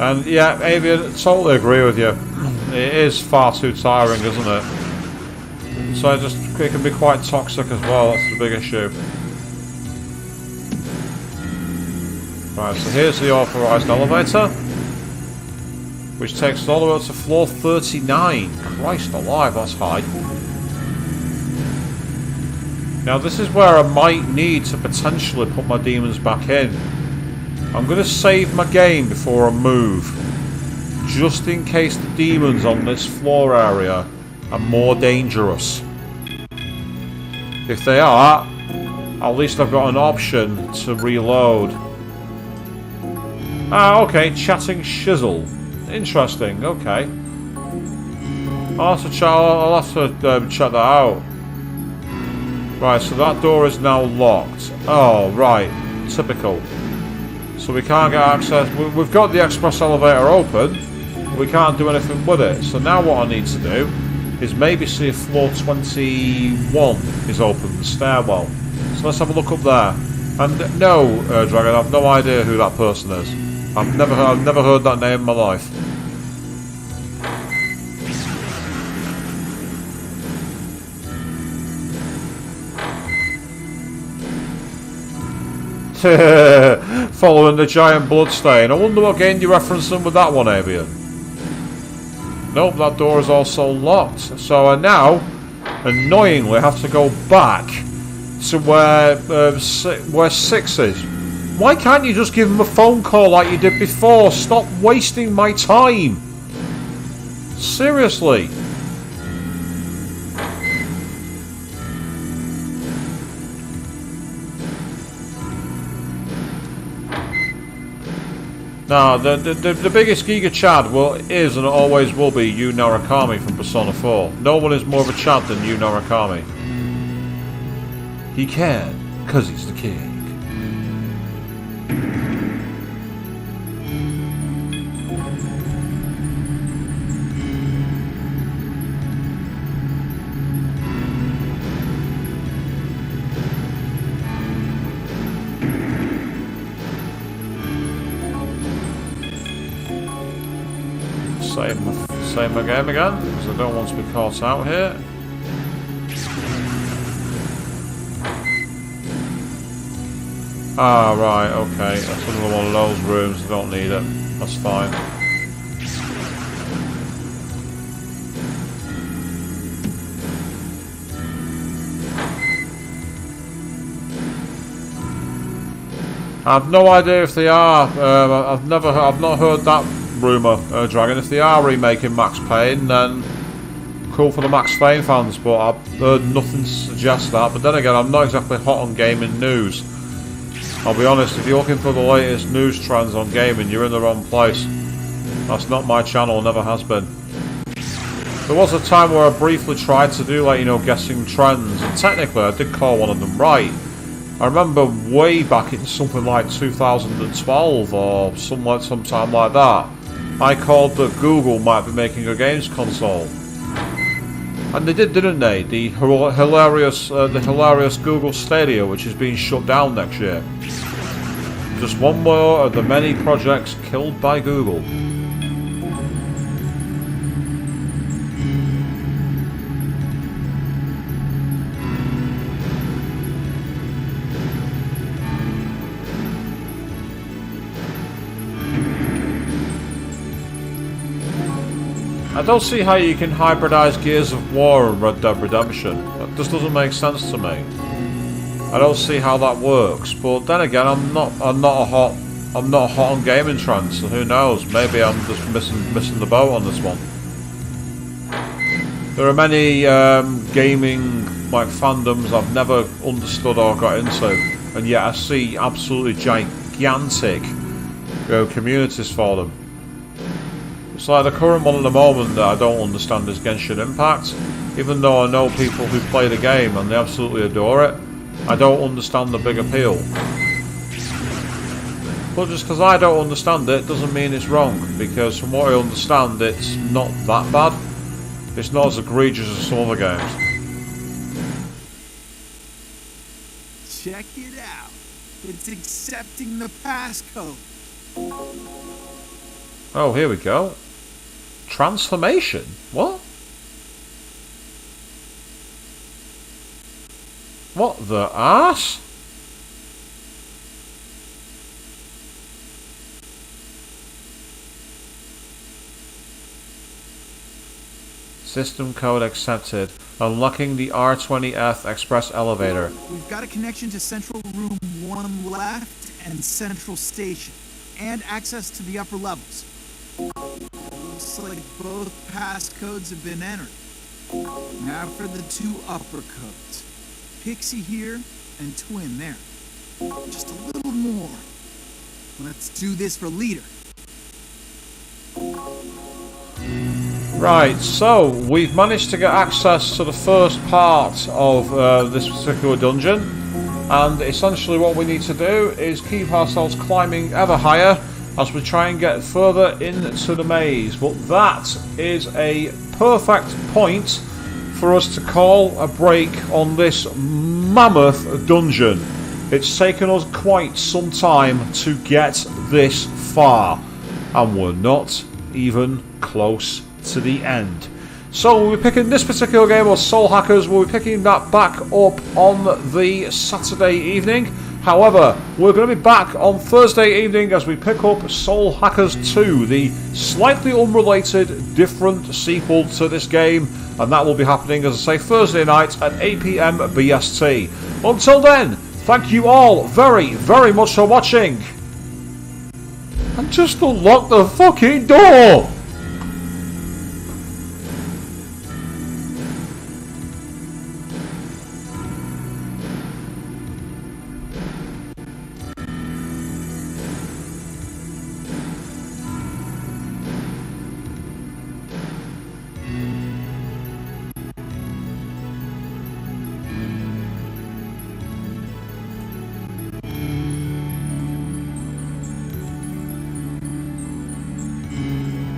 [SPEAKER 1] And yeah, Avian, totally agree with you. It is far too tiring, isn't it? So it can be quite toxic as well, that's the big issue. Right, so here's the authorised elevator, which takes us all the way up to floor 39. Christ alive, that's high. Now this is where I might need to potentially put my demons back in. I'm going to save my game before I move, just in case the demons on this floor area are more dangerous. If they are, at least I've got an option to reload. Ah, okay, chatting shizzle. Interesting, okay. I'll have to check that out. Right, so that door is now locked. Oh, right, typical. So we can't get access. We've got the express elevator open. We can't do anything with it. So now what I need to do is maybe see if floor 21 is open, the stairwell. So let's have a look up there. And no, Dragon, I've no idea who that person is. I've never heard that name in my life. Following the giant bloodstain. I wonder what game you're referencing with that one, Avian. Nope, that door is also locked. So I now, annoyingly, have to go back to where 6 is. Why can't you just give him a phone call like you did before? Stop wasting my time. Seriously. Now, the biggest Giga Chad is and always will be Yu Narukami from Persona 4. No one is more of a Chad than Yu Narukami. He can, because he's the king. save my game again, because I don't want to be caught out here. Ah, right, okay. That's another one of those rooms. I don't need it. That's fine. I have no idea if they are. I've not heard that rumour, Dragon. If they are remaking Max Payne, then cool for the Max Payne fans. But I've heard nothing to suggest that. But then again, I'm not exactly hot on gaming news. I'll be honest. If you're looking for the latest news trends on gaming, you're in the wrong place. That's not my channel. Never has been. There was a time where I briefly tried to do, like, you know, guessing trends, and technically I did call one of them right. I remember way back in something like 2012 or sometime like that, I called that Google might be making a games console. And they did, didn't they? The hilarious Google Stadia, which is being shut down next year. Just one more of the many projects killed by Google. I don't see how you can hybridize Gears of War and Red Dead Redemption. That just doesn't make sense to me. I don't see how that works. But then again, I'm not hot on gaming trends. So who knows? Maybe I'm just missing the boat on this one. There are many gaming like fandoms I've never understood or got into, and yet I see absolutely gigantic communities for them. It's like the current one at the moment that I don't understand is Genshin Impact. Even though I know people who play the game and they absolutely adore it, I don't understand the big appeal. But just because I don't understand it doesn't mean it's wrong, because from what I understand it's not that bad. It's not as egregious as some other games.
[SPEAKER 6] Check it out. It's accepting the passcode.
[SPEAKER 1] Oh, here we go. Transformation? What? What the arse? System code accepted. Unlocking the R20F express elevator.
[SPEAKER 6] We've got a connection to Central Room 1 left and Central Station, and access to the upper levels. Looks like both passcodes have been entered. Now for the two upper codes. Pixie here and Twin there. Just a little more. Let's do this for Leader.
[SPEAKER 1] Right, so we've managed to get access to the first part of this particular dungeon, and essentially what we need to do is keep ourselves climbing ever higher as we try and get further into the maze. But that is a perfect point for us to call a break on this mammoth dungeon. It's taken us quite some time to get this far, and we're not even close to the end. So we'll be picking this particular game of Soul Hackers, we'll be picking that back up on the Saturday evening. However, we're going to be back on Thursday evening as we pick up Soul Hackers 2, the slightly unrelated, different sequel to this game, and that will be happening, as I say, Thursday night at 8 PM BST. Until then, thank you all very, very much for watching. And just unlock the fucking door!